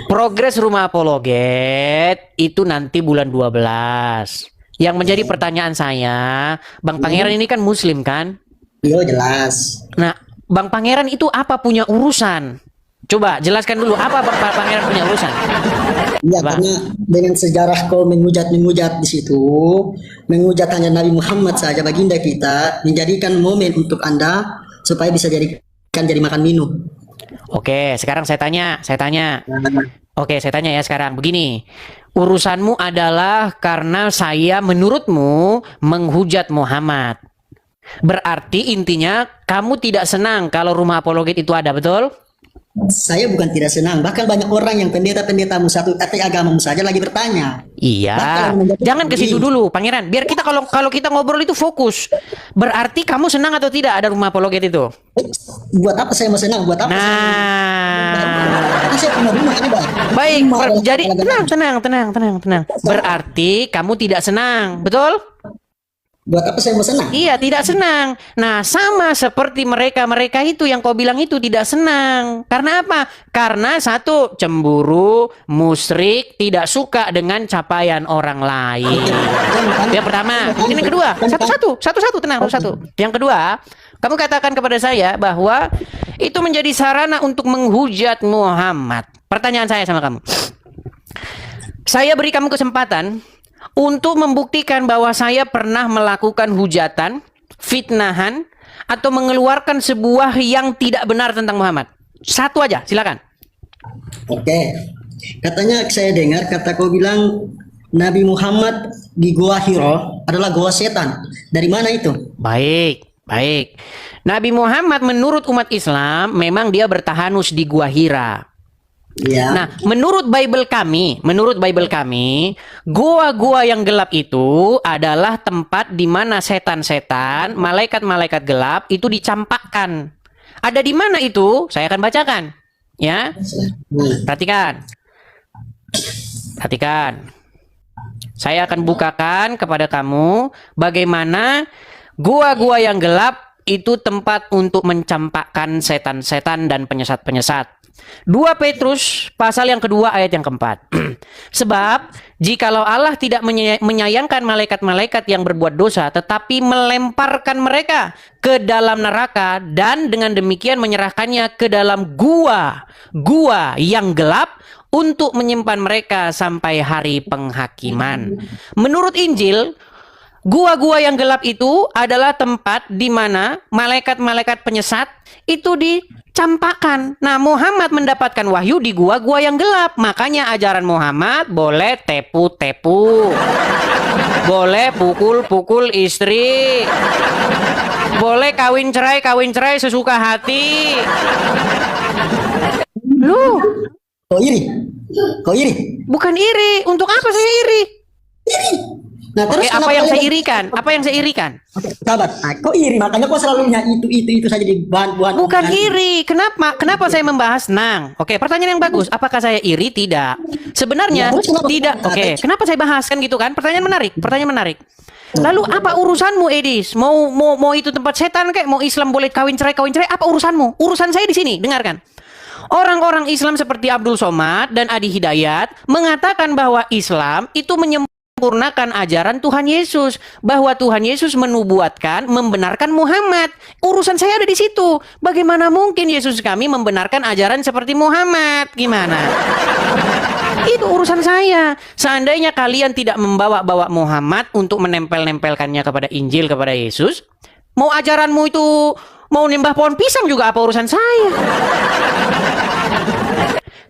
Progres Rumah Apologet itu nanti bulan 12. Yang menjadi pertanyaan saya, Bang Pangeran ini kan Muslim kan? Yo, jelas. Nah, Bang Pangeran itu apa punya urusan? Coba jelaskan dulu apa Bang Pangeran punya urusan? Ya, Coba. karena dengan sejarah kau menghujat di situ, menghujat hanya Nabi Muhammad saja, baginda kita, menjadikan momen untuk Anda supaya bisa jadikan jadi makan minum. Oke, sekarang saya tanya. Oke, saya tanya ya sekarang. Begini, urusanmu adalah karena saya menurutmu menghujat Muhammad. Berarti intinya kamu tidak senang kalau Rumah Apologet itu ada, betul? Saya bukan tidak senang, bahkan banyak orang yang pendeta-pendetamu satu agamamu saja lagi bertanya. Iya. Bahkan menjadi Jangan ke situ begini. dulu, Pangeran. Biar kita kalau kita ngobrol itu fokus. Berarti kamu senang atau tidak ada Rumah Apologet itu? Buat apa saya mau senang? Buat apa? Nah. Kan saya punya rumah ini, Bang. Baik, Rumah adalah jadi segala-galanya. tenang. Berarti kamu tidak senang, betul? Buat apa saya mau senang? Iya, tidak senang. Nah, sama seperti mereka itu yang kau bilang itu tidak senang. Karena apa? Karena satu, cemburu, musyrik, tidak suka dengan capaian orang lain. Yang pertama, ini yang kedua. Satu, tenang, satu. Yang kedua, kamu katakan kepada saya bahwa itu menjadi sarana untuk menghujat Muhammad. Pertanyaan saya sama kamu. Saya beri kamu kesempatan untuk membuktikan bahwa saya pernah melakukan hujatan, fitnahan, atau mengeluarkan sebuah yang tidak benar tentang Muhammad. Satu aja, silakan. Oke. Katanya saya dengar kata kau bilang Nabi Muhammad di Gua Hiro adalah gua setan. Dari mana itu? Baik. Nabi Muhammad menurut umat Islam memang dia bertahanus di Gua Hira. Ya. Nah, menurut Bible kami, gua-gua yang gelap itu adalah tempat di mana setan-setan, malaikat-malaikat gelap itu dicampakkan. Ada di mana itu? Saya akan bacakan. Ya. Perhatikan. Saya akan bukakan kepada kamu bagaimana gua-gua yang gelap itu tempat untuk mencampakkan setan-setan dan penyesat-penyesat. 2 Petrus pasal yang kedua ayat yang keempat. Sebab jikalau Allah tidak menyayangkan malaikat-malaikat yang berbuat dosa, tetapi melemparkan mereka ke dalam neraka dan dengan demikian menyerahkannya ke dalam gua yang gelap untuk menyimpan mereka sampai hari penghakiman. Menurut Injil, gua-gua yang gelap itu adalah tempat di mana malaikat-malaikat penyesat itu dicampakkan. Nah, Muhammad mendapatkan wahyu di gua-gua yang gelap. Makanya ajaran Muhammad boleh tepu-tepu. Boleh pukul-pukul istri. Boleh kawin cerai sesuka hati. Lu, Kau iri? bukan iri. Untuk apa saya iri? Nah, Oke, apa kenapa yang saya kalian- irikan? Apa yang saya irikan? Oke, sahabat, kau iri, makanya kau selalu itu saja di bahan-bahan. Bukan iri. Kenapa saya membahas senang? Oke, pertanyaan yang bagus. Apakah saya iri? Tidak. Sebenarnya Ya, terus kenapa? tidak. Oke, kenapa saya bahas kan gitu kan? Pertanyaan menarik. Lalu apa urusanmu, Edis? Mau itu tempat setan kayak mau Islam boleh kawin cerai, apa urusanmu? Urusan saya di sini, dengarkan. Orang-orang Islam seperti Abdul Somad dan Adi Hidayat mengatakan bahwa Islam itu menyempurnakan ajaran Tuhan Yesus, bahwa Tuhan Yesus menubuatkan, membenarkan Muhammad. Urusan saya ada di situ. Bagaimana mungkin Yesus kami membenarkan ajaran seperti Muhammad? Gimana? Itu urusan saya. Seandainya kalian tidak membawa-bawa Muhammad untuk menempel-nempelkannya kepada Injil, kepada Yesus, mau ajaranmu itu mau nimbah pohon pisang juga apa urusan saya?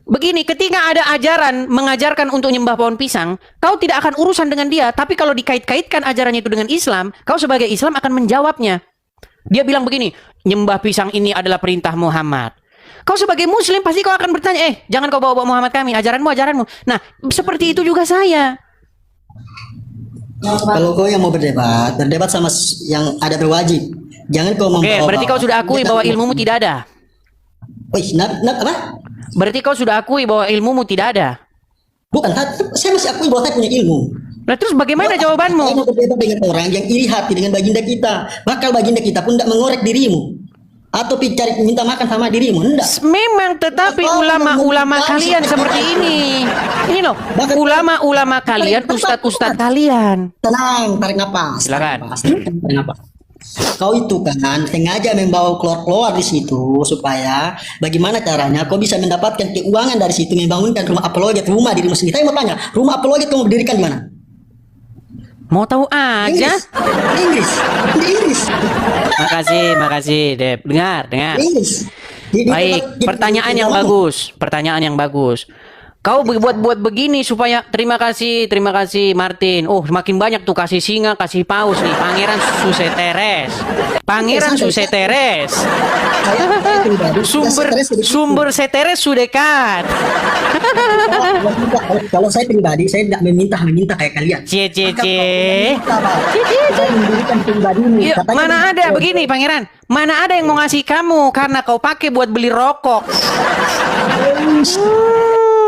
Begini, ketika ada ajaran mengajarkan untuk nyembah pohon pisang, kau tidak akan urusan dengan dia. Tapi kalau dikait-kaitkan ajarannya itu dengan Islam, kau sebagai Islam akan menjawabnya. Dia bilang begini, nyembah pisang ini adalah perintah Muhammad. Kau sebagai Muslim pasti kau akan bertanya, jangan kau bawa-bawa Muhammad kami, ajaranmu. Nah, seperti itu juga saya. Kalau kau yang mau berdebat sama yang ada berwajib. Jangan kau Oke, membawa. berarti kau sudah akui bahwa ilmumu tidak ada. Wih, apa? Berarti kau sudah akui bahwa ilmumu tidak ada. Bukan, saya masih akui bahwa saya punya ilmu. Nah terus bagaimana jawabanmu? Saya berbeda dengan orang yang iri hati dengan baginda kita. Bakal baginda kita pun tidak mengorek dirimu. Atau cari minta makan sama dirimu. Enggak. Memang, tetapi ulama-ulama kalian seperti ini. Ini loh, ulama-ulama kalian, ustadz-ustadz kalian. Tenang, tarik napas. Silakan. Tarik napas. Kau itu kan sengaja membawa keluar di situ supaya bagaimana caranya kau bisa mendapatkan keuangan dari situ, membangunkan rumah apologet, rumah dirimu sendiri. Saya mau tanya, rumah apologet kamu berdirikan di mana? Mau tahu aja? Inggris. Di Inggris. Makasih, Dep. Dengar. Inggris. Baik, pertanyaan yang bagus. Kau buat begini supaya terima kasih Martin. Oh, semakin banyak tuh kasih singa, kasih paus nih. Pangeran Suseteres. Sumber seteres sudah dekat. Kalau saya pribadi, saya tidak meminta kayak kalian. Cie. Saya mendirikan pribadi ini. Yuk, mana ada begini, Pangeran? Mana ada yang mau ngasih kamu karena kau pakai buat beli rokok?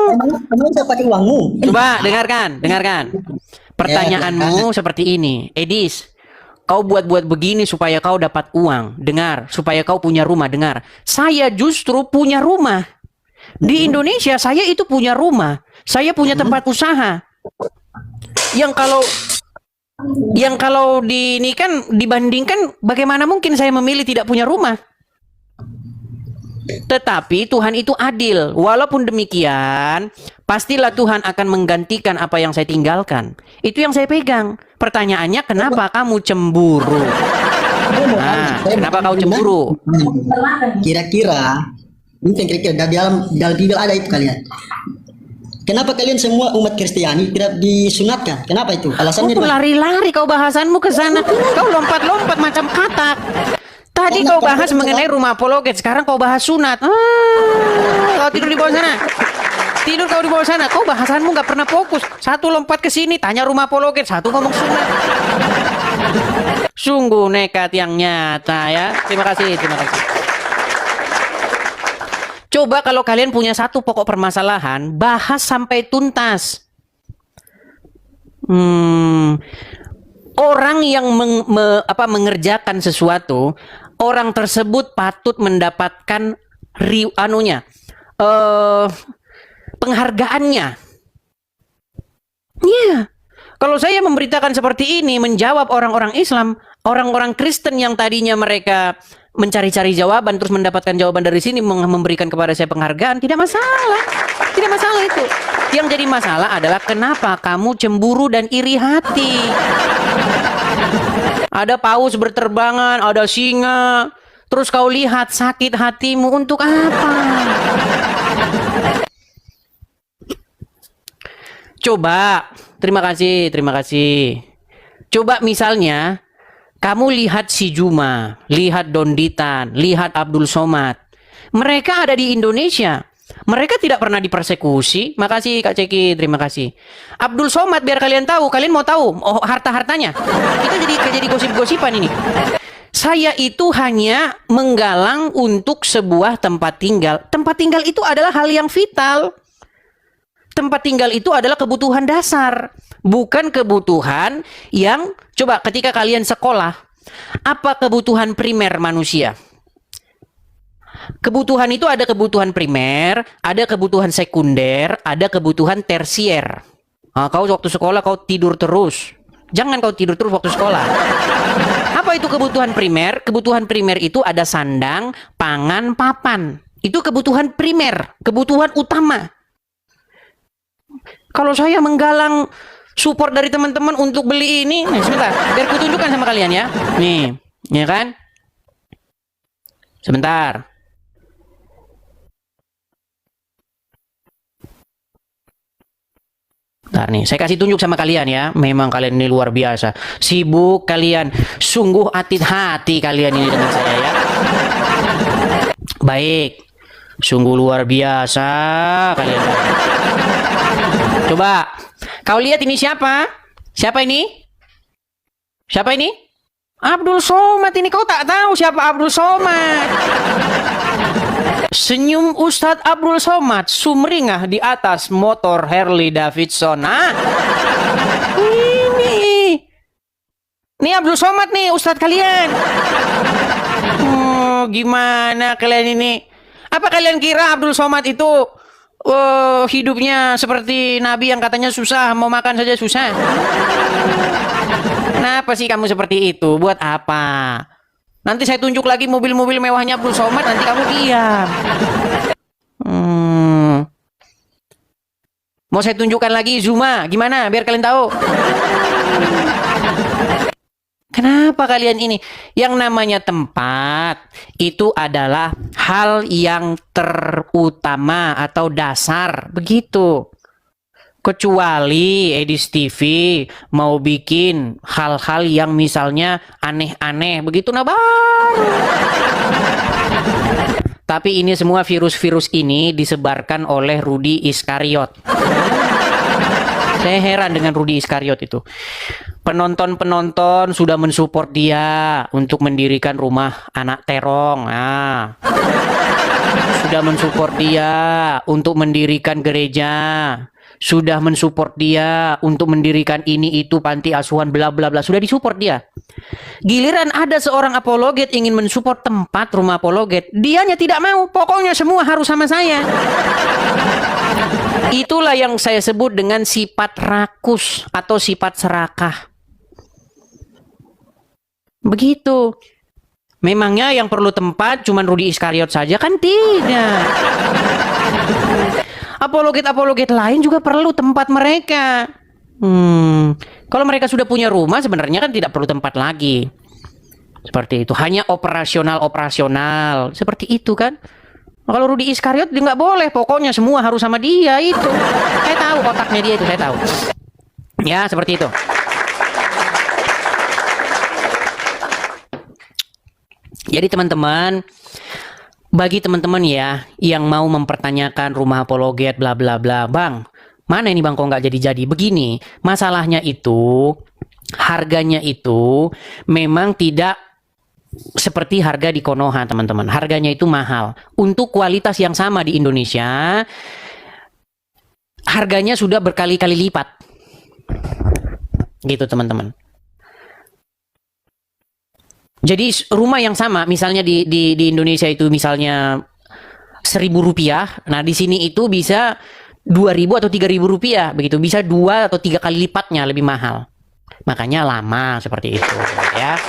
Emang saya pakai uangmu? Coba dengarkan. Pertanyaanmu seperti ini, Edis. Kau buat begini supaya kau dapat uang. Dengar, supaya kau punya rumah. Dengar, saya justru punya rumah. Di Indonesia saya itu punya rumah. Saya punya tempat usaha. Yang kalau dibandingkan, bagaimana mungkin saya memilih tidak punya rumah? Tetapi Tuhan itu adil. Walaupun demikian, pastilah Tuhan akan menggantikan apa yang saya tinggalkan. Itu yang saya pegang. Pertanyaannya, kenapa kamu cemburu? Nah, kenapa kau cemburu? Kira-kira dalam Bible ada itu kalian. Kenapa kalian semua umat Kristiani tidak disunatkan? Kenapa itu? Alasannya Kau lari-lari kau bahasanmu ke sana. Kau lompat-lompat macam katak. Tadi kau bahas mengenai rumah apologet, sekarang kau bahas sunat. Kau tidur di bawah sana. Kau di bawah sana. Kau bahasanmu nggak pernah fokus. Satu lompat ke sini, tanya rumah apologet, satu ngomong sunat. Sungguh nekat yang nyata ya. Terima kasih. Coba kalau kalian punya satu pokok permasalahan, bahas sampai tuntas. Orang yang mengerjakan sesuatu, orang tersebut patut mendapatkan penghargaannya. Iya. Kalau saya memberitakan seperti ini, menjawab orang-orang Islam, orang-orang Kristen yang tadinya mereka mencari-cari jawaban terus mendapatkan jawaban dari sini, memberikan kepada saya penghargaan, tidak masalah. Tidak masalah itu. Yang jadi masalah adalah kenapa kamu cemburu dan iri hati. Ada paus berterbangan, ada singa, terus kau lihat sakit hatimu untuk apa? Coba, terima kasih. Coba misalnya kamu lihat si Juma, lihat Donditan, lihat Abdul Somad. Mereka ada di Indonesia. Mereka tidak pernah dipersekusi. Makasih Kak Ceki, terima kasih. Abdul Somad, biar kalian tahu, kalian mau tahu harta-hartanya. Kita jadi gosip-gosipan ini. Saya itu hanya menggalang untuk sebuah tempat tinggal. Tempat tinggal itu adalah hal yang vital. Tempat tinggal itu adalah kebutuhan dasar, bukan kebutuhan yang, coba ketika kalian sekolah, apa kebutuhan primer manusia? Kebutuhan itu ada kebutuhan primer, ada kebutuhan sekunder, ada kebutuhan tersier. Nah, kau waktu sekolah kau tidur terus. Jangan kau tidur terus waktu sekolah. Apa itu kebutuhan primer? Kebutuhan primer itu ada sandang, pangan, papan. Itu kebutuhan primer, kebutuhan utama. Kalau saya menggalang support dari teman-teman untuk beli ini, nih sebentar, biar kutunjukkan sama kalian ya. Nih, ya kan? Sebentar. Bentar nih, saya kasih tunjuk sama kalian ya. Memang kalian ini luar biasa. Sibuk kalian, sungguh atit hati kalian ini dengan saya ya. Baik. Sungguh luar biasa kalian. Coba, kau lihat ini siapa? Siapa ini? Siapa ini? Abdul Somad ini. Kau tak tahu siapa Abdul Somad? Senyum Ustadz Abdul Somad sumringah di atas motor Harley Davidson. Ah, ini Abdul Somad nih Ustadz kalian. Gimana kalian ini? Apa kalian kira Abdul Somad itu hidupnya seperti Nabi yang katanya susah, mau makan saja susah? Kenapa sih kamu seperti itu? Buat apa? Nanti saya tunjuk lagi mobil-mobil mewahnya Abdul Somad, nanti kamu diam. Mau saya tunjukkan lagi Zuma, gimana? Biar kalian tahu. Kenapa kalian ini? Yang namanya tempat itu adalah hal yang terutama atau dasar, begitu. Kecuali Edis TV mau bikin hal-hal yang misalnya aneh-aneh, begitu nah baru. Tapi ini semua virus-virus ini disebarkan oleh Rudy Iskariot. Saya heran dengan Rudy Iskariot itu. Penonton-penonton sudah mensupport dia untuk mendirikan rumah anak terong. Nah, sudah mensupport dia untuk mendirikan gereja. Sudah mensupport dia untuk mendirikan ini itu panti asuhan bla bla bla. Sudah disupport dia. Giliran ada seorang apologet ingin mensupport tempat rumah apologet, dianya tidak mau. Pokoknya semua harus sama saya. Itulah yang saya sebut dengan sifat rakus atau sifat serakah. Begitu. Memangnya yang perlu tempat cuma Rudy Iskariot saja kan? Tidak. Apologet-apologet lain juga perlu tempat mereka. Kalau mereka sudah punya rumah sebenarnya kan tidak perlu tempat lagi. Seperti itu. Hanya operasional. Seperti itu kan. Kalau Rudy Iskariot dia nggak boleh. Pokoknya semua harus sama dia itu. Saya tahu otaknya dia itu. Saya tahu. Ya seperti itu. Jadi teman-teman, bagi teman-teman ya yang mau mempertanyakan rumah apologet bla bla bla, Bang, mana ini Bang kok nggak jadi-jadi? Begini, masalahnya itu harganya itu memang tidak seperti harga di Konoha, teman-teman. Harganya itu mahal. Untuk kualitas yang sama di Indonesia, harganya sudah berkali-kali lipat. Gitu, teman-teman. Jadi rumah yang sama, misalnya di Indonesia itu misalnya Rp1.000, nah di sini itu bisa Rp2.000 atau Rp3.000, begitu. Bisa 2 atau 3 kali lipatnya lebih mahal. Makanya lama seperti itu, ya.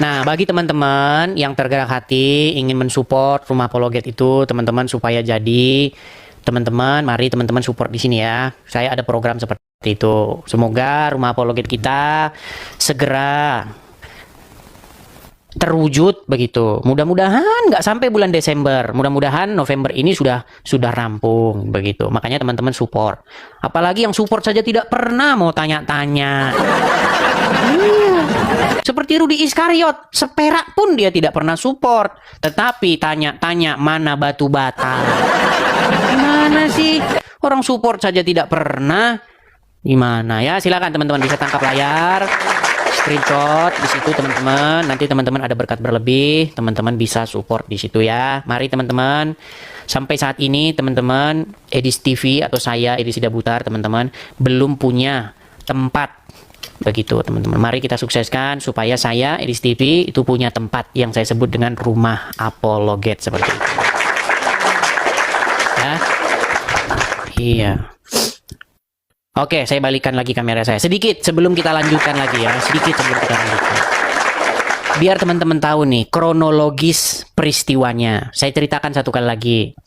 Nah, bagi teman-teman yang tergerak hati ingin mensupport rumah apologet itu, teman-teman supaya jadi, teman-teman, mari teman-teman support di sini ya. Saya ada program seperti itu. Semoga rumah apologet kita segera terwujud begitu. Mudah-mudahan nggak sampai bulan Desember. Mudah-mudahan November ini sudah rampung begitu. Makanya teman-teman support. Apalagi yang support saja tidak pernah mau tanya-tanya. Seperti Rudy Iskariot, seperak pun dia tidak pernah support. Tetapi tanya-tanya mana batu bata. Gimana sih? Orang support saja tidak pernah. Gimana ya? Silakan teman-teman bisa tangkap layar, screenshot di situ teman-teman. Nanti teman-teman ada berkat berlebih, teman-teman bisa support di situ ya. Mari teman-teman. Sampai saat ini teman-teman Edis TV atau saya Edis Sidabutar teman-teman belum punya tempat. Begitu teman-teman. Mari kita sukseskan supaya saya Edis TV itu punya tempat yang saya sebut dengan rumah apologet seperti itu. Ya. Iya. Oke, saya balikan lagi kamera saya. Sedikit sebelum kita lanjutkan lagi ya. Sedikit sebelum kita lanjutkan. Biar teman-teman tahu nih kronologis peristiwanya. Saya ceritakan satu kali lagi.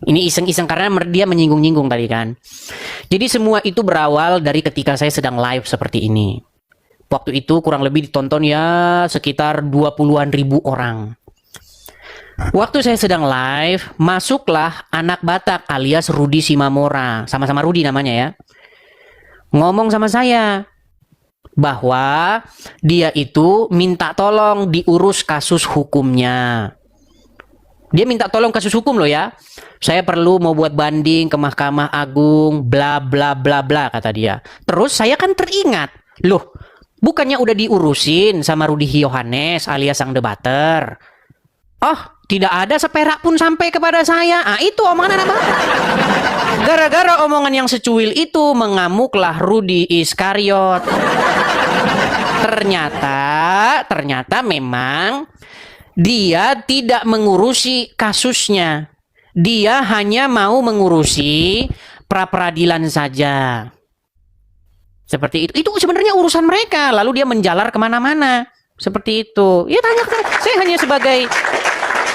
Ini iseng-iseng karena dia menyinggung-nyinggung tadi kan. Jadi semua itu berawal dari ketika saya sedang live seperti ini. Waktu itu kurang lebih ditonton ya sekitar 20-an ribu orang. Waktu saya sedang live, masuklah anak Batak alias Rudy Simamora. Sama-sama Rudy namanya ya. Ngomong sama saya bahwa dia itu minta tolong diurus kasus hukumnya. Dia minta tolong kasus hukum loh ya. Saya perlu mau buat banding ke Mahkamah Agung, bla bla bla bla kata dia. Terus saya kan teringat, loh, bukannya udah diurusin sama Rudy Yohanes alias sang debater? Oh, Tidak ada seperak pun sampai kepada saya. Ah, itu omongan anak bapak. Gara-gara omongan yang secuil itu mengamuklah Rudi Iskariot. Ternyata memang dia tidak mengurusi kasusnya. Dia hanya mau mengurusi pra-peradilan saja. Seperti itu. Itu sebenarnya urusan mereka. Lalu dia menjalar kemana-mana. Seperti itu. Ya tanya. Saya hanya sebagai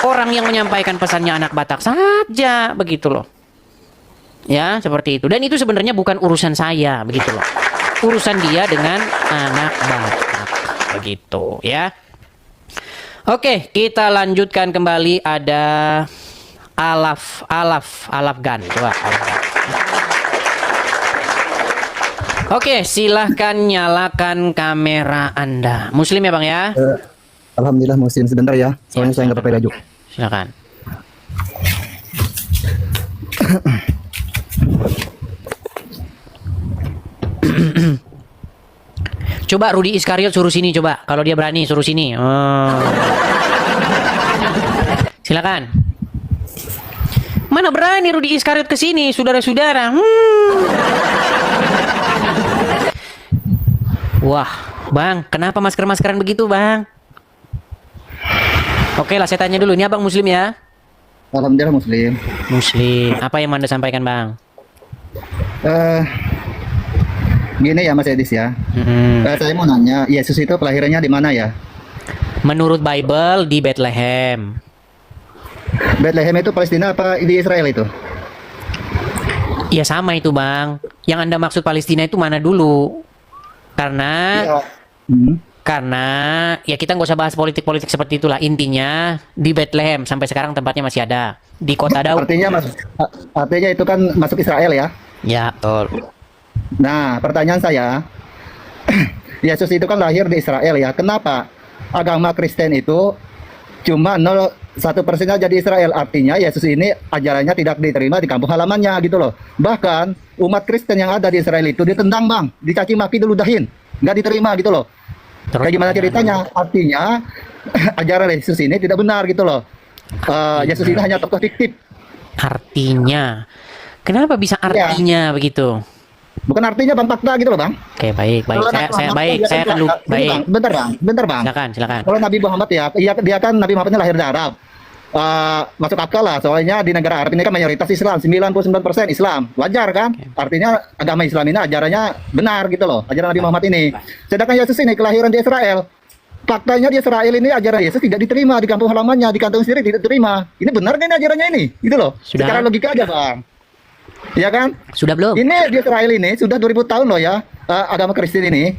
orang yang menyampaikan pesannya anak Batak saja. Begitu loh. Ya, seperti itu. Dan itu sebenarnya bukan urusan saya. Begitu loh. Urusan dia dengan anak Batak. Begitu ya. Oke, kita lanjutkan kembali. Ada Alafgan. Coba Alafgan. Oke, silahkan nyalakan kamera Anda. Muslim ya Bang ya? Alhamdulillah Muslim. Sebentar ya, soalnya saya nggak pakai baju. Silakan. Coba Rudi Iskariot suruh sini coba. Kalau dia berani suruh sini. Silakan. Mana berani Rudi Iskariot ke sini, saudara-saudara? Wah, Bang, kenapa masker-maskeran begitu, Bang? Oke lah, saya tanya dulu. Ini Abang Muslim ya? Alhamdulillah Muslim. Muslim. Apa yang Anda sampaikan, Bang? Gini ya Mas Edis ya. Saya mau nanya, Yesus itu kelahirannya di mana ya? Menurut Bible di Bethlehem. Bethlehem itu Palestina apa di Israel itu? Ya sama itu Bang. Yang Anda maksud Palestina itu mana dulu? Karena karena ya kita nggak usah bahas politik-politik seperti itulah. Intinya di Bethlehem sampai sekarang tempatnya masih ada di kota Daud. Artinya itu kan masuk Israel ya? Ya betul. Nah pertanyaan saya, Yesus itu kan lahir di Israel ya. Kenapa agama Kristen itu cuma 1% aja di Israel? Artinya Yesus ini ajarannya tidak diterima di kampung halamannya gitu loh. Bahkan umat Kristen yang ada di Israel itu ditendang Bang, dicaci maki diludahin, nggak diterima gitu loh. Terus, kayak gimana ceritanya? Artinya ajaran Yesus ini tidak benar gitu loh. Yesus ini hanya tokoh fiktif. Artinya, kenapa bisa artinya begitu? Bukan artinya Bang, fakta gitu loh Bang. Oke baik. Saya akan lupa. Baik. Bentar bang. Silakan. Kalau Nabi Muhammad ya, dia kan Nabi Muhammadnya lahir di Arab. Masuk akal lah, soalnya di negara Arab ini kan mayoritas Islam, 99% Islam, wajar kan? Artinya agama Islam ini ajarannya benar gitu loh, ajaran Nabi Muhammad ini. Sedangkan Yesus ini kelahiran di Israel. Faktanya di Israel ini ajaran Yesus tidak diterima di kampung halamannya, di kantong sendiri tidak diterima. Ini benar kan ajarannya ini? Gitu loh. Sudah. Secara logika aja Bang. Ya kan? Sudah belum? Ini di Israel ini sudah 2000 tahun loh ya, agama Kristen ini.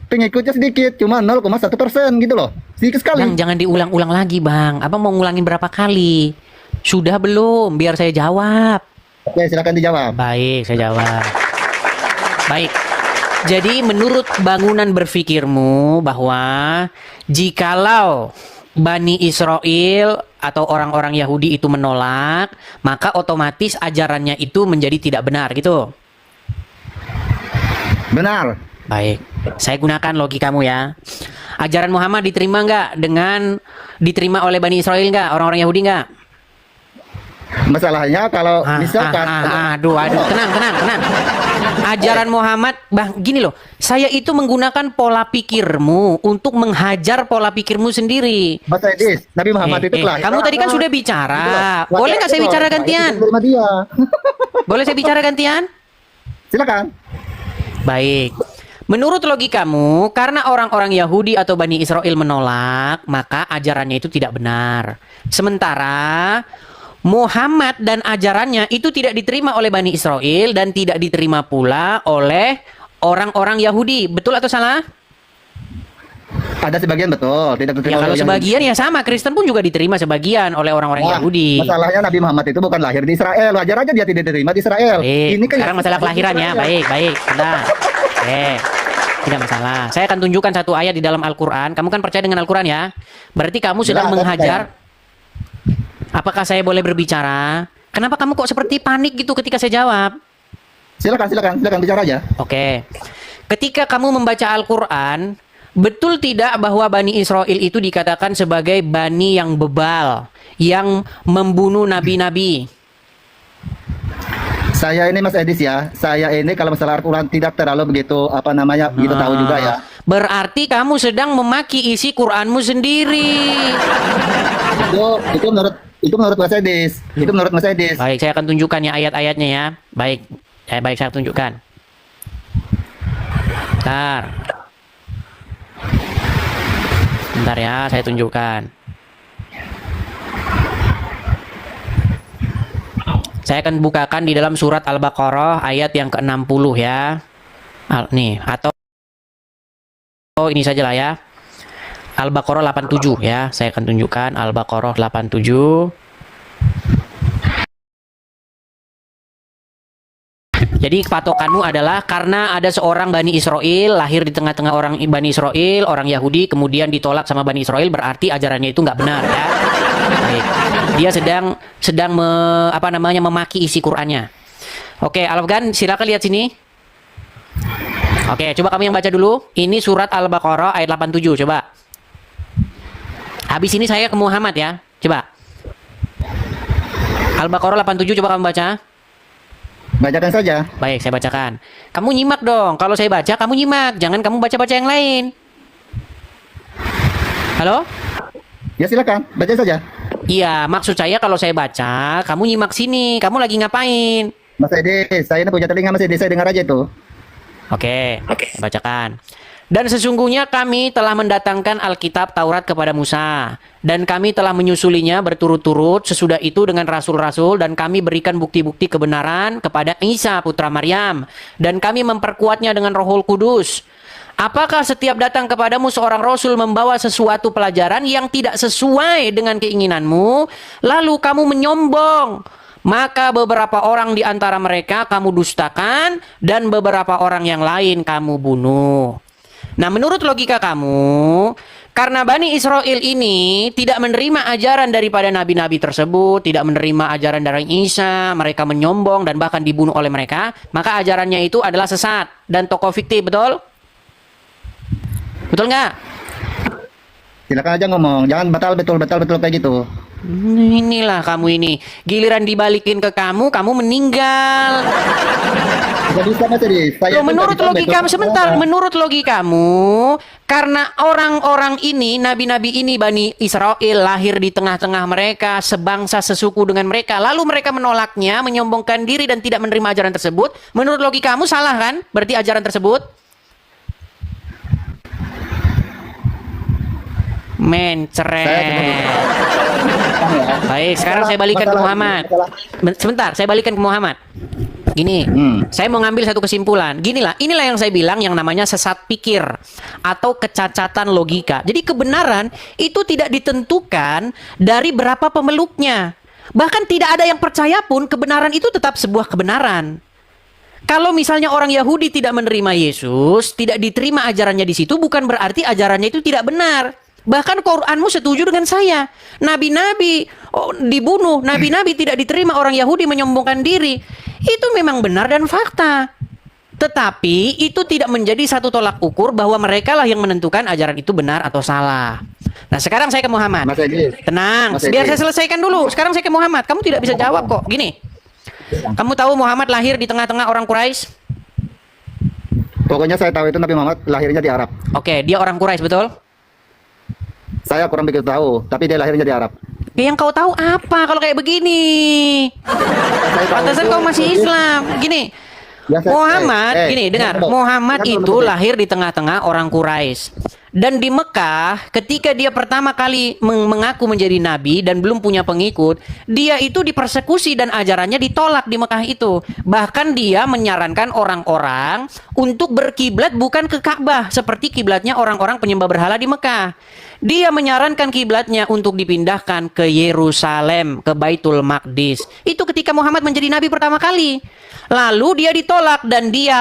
Pengikutnya sedikit, cuma 0,1% gitu loh. Sedikit sekali. Bang, jangan diulang-ulang lagi, Bang. Abang mau ngulangin berapa kali? Sudah belum? Biar saya jawab. Oke, silakan dijawab. Baik, saya jawab. Baik. Jadi menurut bangunan berpikirmu bahwa jikalau Bani Israel atau orang-orang Yahudi itu menolak, maka otomatis ajarannya itu menjadi tidak benar gitu. Benar. Baik, saya gunakan logikamu ya. Ajaran Muhammad diterima nggak diterima oleh Bani Israel nggak, orang-orang Yahudi nggak? Masalahnya kalau misalkan aduh, tenang. Ajaran Muhammad, Bang, gini loh. Saya itu menggunakan pola pikirmu untuk menghajar pola pikirmu sendiri. Mas Edis, Nabi Muhammad itu kelahiran. Kamu tadi kan sudah bicara. Boleh nggak saya bicara gantian? Boleh saya bicara gantian? Silakan. Baik. Menurut logikamu, karena orang-orang Yahudi atau Bani Israel menolak, maka ajarannya itu tidak benar. Sementara Muhammad dan ajarannya itu tidak diterima oleh Bani Israel dan tidak diterima pula oleh orang-orang Yahudi. Betul atau salah? Ada sebagian betul, tidak diterima. Ya kalau sebagian ya sama, Kristen pun juga diterima sebagian oleh orang-orang Yahudi. Masalahnya Nabi Muhammad itu bukan lahir di Israel, wajar aja dia tidak diterima di Israel. Baik. Ini kan sekarang masalah kelahiran ya. Baik. Bentar. Tidak masalah. Saya akan tunjukkan satu ayat di dalam Al-Quran. Kamu kan percaya dengan Al-Quran ya? Berarti kamu sedang menghajar. Apakah saya boleh berbicara? Kenapa kamu kok seperti panik gitu ketika saya jawab? Silakan bicara aja. Oke. Ketika kamu membaca Al-Quran, betul tidak bahwa Bani Israel itu dikatakan sebagai bani yang bebal, yang membunuh nabi-nabi? Saya ini Mas Edis ya, saya ini kalau masalah Al-Quran tidak terlalu begitu begitu tahu juga ya. Berarti kamu sedang memaki isi Quranmu sendiri. Itu menurut Mas Edis. Itu menurut Mas Edis. Baik, saya akan tunjukkan ya ayat-ayatnya ya. Baik, saya tunjukkan. Bentar ya, saya tunjukkan. Saya akan bukakan di dalam surat Al-Baqarah ayat yang ke-60 ya. Nih, atau ini sajalah ya. Al-Baqarah 87 ya. Saya akan tunjukkan Al-Baqarah 87. Jadi patokanmu adalah karena ada seorang Bani Israel lahir di tengah-tengah orang Bani Israel, orang Yahudi, kemudian ditolak sama Bani Israel, berarti ajarannya itu nggak benar ya. Baik. Dia sedang memaki isi Qur'annya. Oke, Al-Afgan, silakan lihat sini. Oke, coba kamu yang baca dulu. Ini surat Al-Baqarah ayat 87, coba. Habis ini saya ke Muhammad ya. Coba. Al-Baqarah 87, coba kamu baca. Bacakan saja. Baik, saya bacakan. Kamu nyimak dong. Kalau saya baca, kamu nyimak. Jangan kamu baca-baca yang lain. Halo? Ya silakan, baca saja. Iya, maksud saya kalau saya baca, kamu nyimak sini. Kamu lagi ngapain? Mas Edis, saya ini punya telinga Mas Edis, saya dengar aja itu. Oke, bacakan. Dan sesungguhnya kami telah mendatangkan Alkitab Taurat kepada Musa. Dan kami telah menyusulinya berturut-turut sesudah itu dengan rasul-rasul. Dan kami berikan bukti-bukti kebenaran kepada Isa putra Maryam. Dan kami memperkuatnya dengan Rohul Kudus. Apakah setiap datang kepadamu seorang rasul membawa sesuatu pelajaran yang tidak sesuai dengan keinginanmu, lalu kamu menyombong? Maka beberapa orang di antara mereka kamu dustakan, dan beberapa orang yang lain kamu bunuh. Nah, menurut logika kamu, karena Bani Israel ini tidak menerima ajaran daripada nabi-nabi tersebut, tidak menerima ajaran dari Isa, mereka menyombong dan bahkan dibunuh oleh mereka, maka ajarannya itu adalah sesat dan tokoh fiktif, betul? Betul nggak? Silakan aja ngomong, jangan betul kayak gitu. Inilah kamu ini, giliran dibalikin ke kamu meninggal. Loh, menurut logikamu, sebentar, menurut logikamu, karena orang-orang ini, nabi-nabi ini, Bani Israel, lahir di tengah-tengah mereka, sebangsa sesuku dengan mereka, lalu mereka menolaknya, menyombongkan diri dan tidak menerima ajaran tersebut, menurut logikamu salah kan? Berarti ajaran tersebut? Mencret. Baik, sekarang saya balikan ke Muhammad. Sebentar, saya balikan ke Muhammad. Gini, saya mau ngambil satu kesimpulan. Inilah yang saya bilang yang namanya sesat pikir atau kecacatan logika. Jadi kebenaran itu tidak ditentukan dari berapa pemeluknya. Bahkan tidak ada yang percaya pun kebenaran itu tetap sebuah kebenaran. Kalau misalnya orang Yahudi tidak menerima Yesus, tidak diterima ajarannya di situ, bukan berarti ajarannya itu tidak benar. Bahkan Quranmu setuju dengan saya. Nabi-nabi dibunuh, nabi-nabi tidak diterima, orang Yahudi menyombongkan diri. Itu memang benar dan fakta. Tetapi itu tidak menjadi satu tolak ukur bahwa mereka lah yang menentukan ajaran itu benar atau salah. Nah, sekarang saya ke Muhammad. Tenang, biar saya selesaikan dulu. Sekarang saya ke Muhammad. Kamu tidak bisa jawab kok. Gini, kamu tahu Muhammad lahir di tengah-tengah orang Quraisy? Pokoknya saya tahu itu Nabi Muhammad lahirnya di Arab. Oke, dia orang Quraisy, betul? Saya kurang begitu tahu, tapi dia lahirnya di Arab. Yang kau tahu apa kalau kayak begini? Pantasan kau masih Islam. Gini, Muhammad, gini, dengar. Muhammad itu lahir di tengah-tengah orang Quraisy. Dan di Mekah, ketika dia pertama kali mengaku menjadi nabi dan belum punya pengikut, dia itu dipersekusi dan ajarannya ditolak di Mekah itu. Bahkan dia menyarankan orang-orang untuk berkiblat bukan ke Ka'bah, seperti kiblatnya orang-orang penyembah berhala di Mekah. Dia menyarankan kiblatnya untuk dipindahkan ke Yerusalem, ke Baitul Maqdis. Itu ketika Muhammad menjadi nabi pertama kali. Lalu dia ditolak dan dia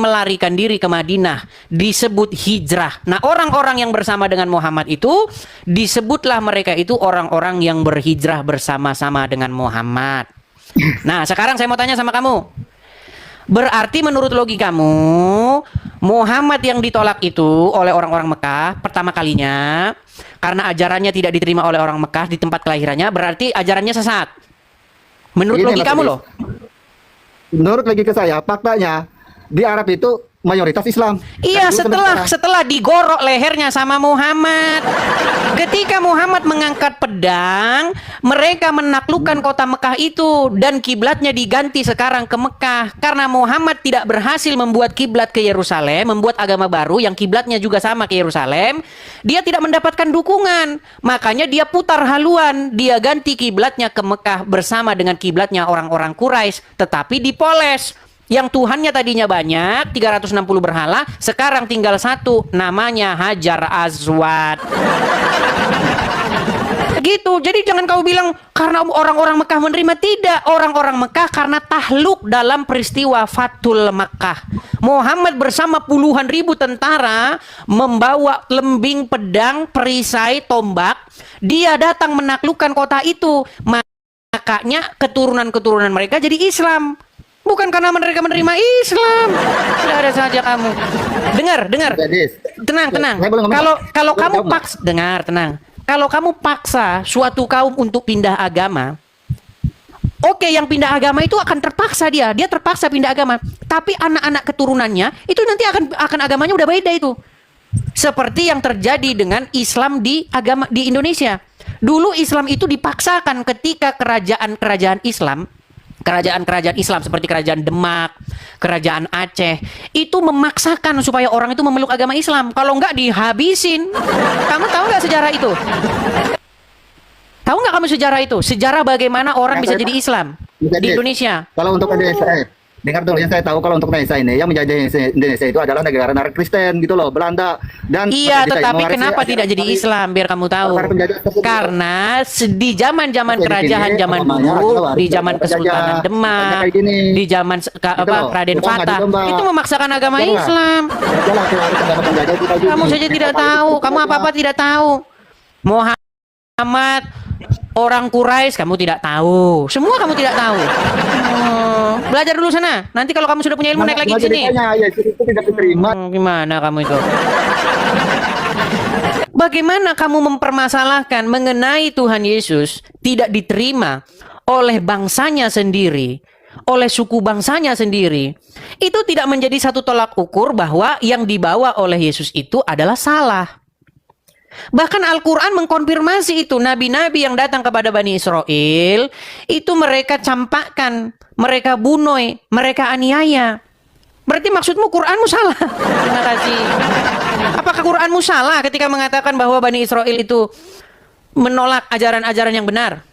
melarikan diri ke Madinah. Disebut hijrah. Nah, orang-orang yang bersama dengan Muhammad itu disebutlah mereka itu orang-orang yang berhijrah bersama-sama dengan Muhammad. Nah, sekarang saya mau tanya sama kamu. Berarti menurut logikamu, Muhammad yang ditolak itu oleh orang-orang Mekah pertama kalinya karena ajarannya tidak diterima oleh orang Mekah di tempat kelahirannya, berarti ajarannya sesat. Menurut Ini logikamu Mas loh. Menurut logika saya, faktanya di Arab itu mayoritas Islam. Iya, Dari dulu sampai sekarang. setelah digorok lehernya sama Muhammad. Ketika Muhammad mengangkat pedang, mereka menaklukkan kota Mekah itu dan kiblatnya diganti sekarang ke Mekah karena Muhammad tidak berhasil membuat kiblat ke Yerusalem, membuat agama baru yang kiblatnya juga sama ke Yerusalem. Dia tidak mendapatkan dukungan. Makanya dia putar haluan, dia ganti kiblatnya ke Mekah bersama dengan kiblatnya orang-orang Quraisy, tetapi dipoles. Yang Tuhannya tadinya banyak, 360 berhala, sekarang tinggal satu, namanya Hajar Aswad. Gitu. Jadi jangan kau bilang karena orang-orang Mekah menerima. Tidak. Orang-orang Mekah karena tahluk dalam peristiwa Fathul Mekah. Muhammad bersama puluhan ribu tentara membawa lembing, pedang, perisai, tombak. Dia datang menaklukkan kota itu. Makanya keturunan-keturunan mereka jadi Islam. Bukan karena mereka menerima Islam. Tidak ada saja kamu. Dengar. Tenang. Kalau kamu paksa, dengar, tenang. Kalau kamu paksa suatu kaum untuk pindah agama, oke, yang pindah agama itu akan terpaksa dia terpaksa pindah agama. Tapi anak-anak keturunannya itu nanti akan agamanya udah beda itu. Seperti yang terjadi dengan Islam di Indonesia. Dulu Islam itu dipaksakan ketika kerajaan Islam seperti kerajaan Demak, kerajaan Aceh itu memaksakan supaya orang itu memeluk agama Islam. Kalau enggak dihabisin. Kamu tahu nggak sejarah itu? Tahu nggak kamu sejarah itu? Sejarah bagaimana orang bisa jadi Islam di Indonesia? Kalau untuk Indonesia, dengar dulu, yang saya tahu kalau untuk Indonesia ini yang menjajah Indonesia itu adalah negara-negara Kristen gitu loh, Belanda dan iya, tetapi kenapa tidak jadi Islam biar kamu tahu? Karena di zaman-zaman kerajaan zaman dulu, di zaman Kesultanan Demak, di zaman Raden Fatah, itu memaksakan agama Islam. Kamu saja tidak tahu, kamu apa-apa tidak tahu. Muhammad, orang Quraisy kamu tidak tahu, semua kamu tidak tahu. Belajar dulu sana. Nanti kalau kamu sudah punya ilmu naik lagi ke sini. Gimana kamu itu? Bagaimana kamu mempermasalahkan mengenai Tuhan Yesus tidak diterima oleh bangsanya sendiri, oleh suku bangsanya sendiri? Itu tidak menjadi satu tolak ukur bahwa yang dibawa oleh Yesus itu adalah salah. Bahkan Al-Quran mengkonfirmasi itu. Nabi-nabi yang datang kepada Bani Israel itu mereka campakkan, mereka bunuh, mereka aniaya. Berarti maksudmu Quranmu salah. Terima kasih. Apakah Quranmu salah ketika mengatakan bahwa Bani Israel itu menolak ajaran-ajaran yang benar?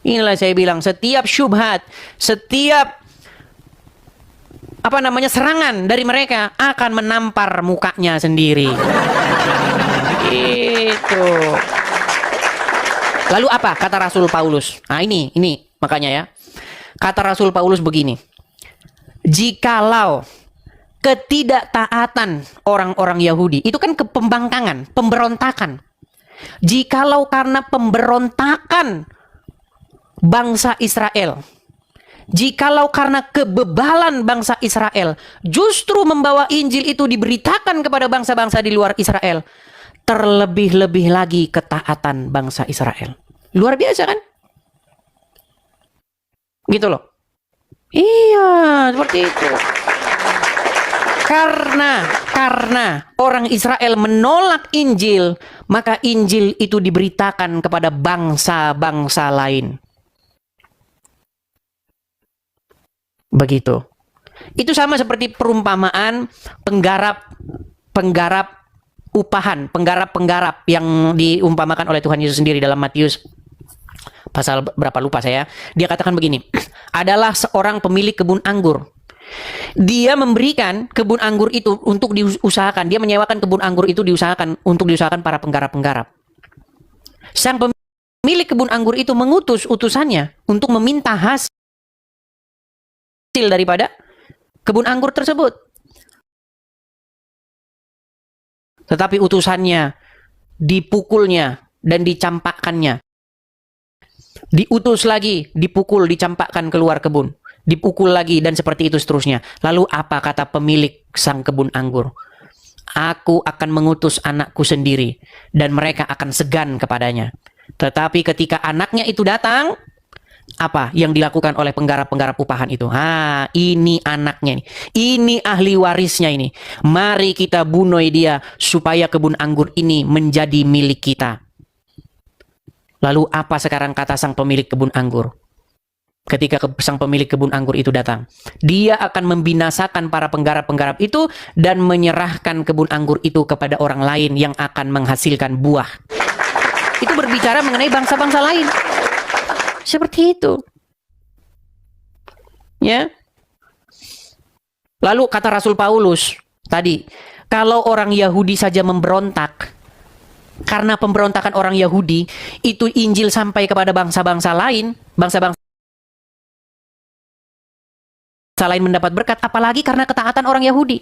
Inilah saya bilang, setiap syubhat, setiap serangan dari mereka akan menampar mukanya sendiri. Itu. Lalu apa kata Rasul Paulus? Nah ini makanya ya. Kata Rasul Paulus begini. Jikalau ketidaktaatan orang-orang Yahudi, itu kan pembangkangan, pemberontakan. Jikalau karena pemberontakan bangsa Israel, jikalau karena kebebalan bangsa Israel justru membawa Injil itu diberitakan kepada bangsa-bangsa di luar Israel, terlebih-lebih lagi ketaatan bangsa Israel. Luar biasa kan? Gitu loh. Iya, seperti itu. Karena orang Israel menolak Injil, maka Injil itu diberitakan kepada bangsa-bangsa lain. Begitu. Itu sama seperti perumpamaan penggarap upahan, penggarap yang diumpamakan oleh Tuhan Yesus sendiri dalam Matius pasal berapa lupa saya. Dia katakan begini, adalah seorang pemilik kebun anggur. Dia memberikan kebun anggur itu untuk diusahakan. Dia menyewakan kebun anggur itu untuk diusahakan para penggarap-penggarap. Sang pemilik kebun anggur itu mengutus utusannya untuk meminta hasil daripada kebun anggur tersebut. Tetapi utusannya dipukulnya dan dicampakkannya. Diutus lagi, dipukul, dicampakkan keluar kebun. dipukul lagi, dan seperti itu seterusnya. Lalu apa kata pemilik sang kebun anggur? Aku akan mengutus anakku sendiri dan mereka akan segan kepadanya. Tetapi ketika anaknya itu datang, apa yang dilakukan oleh penggarap-penggarap upahan itu? Ini anaknya nih. Ini ahli warisnya ini. Mari kita bunuh dia supaya kebun anggur ini menjadi milik kita. Lalu apa sekarang kata sang pemilik kebun anggur? Ketika sang pemilik kebun anggur itu datang, dia akan membinasakan para penggarap-penggarap itu dan menyerahkan kebun anggur itu kepada orang lain yang akan menghasilkan buah. Itu berbicara mengenai bangsa-bangsa lain. Seperti itu. Ya. Lalu kata Rasul Paulus tadi, kalau orang Yahudi saja memberontak, karena pemberontakan orang Yahudi, itu Injil sampai kepada bangsa-bangsa lain, bangsa-bangsa lain mendapat berkat, apalagi karena ketaatan orang Yahudi.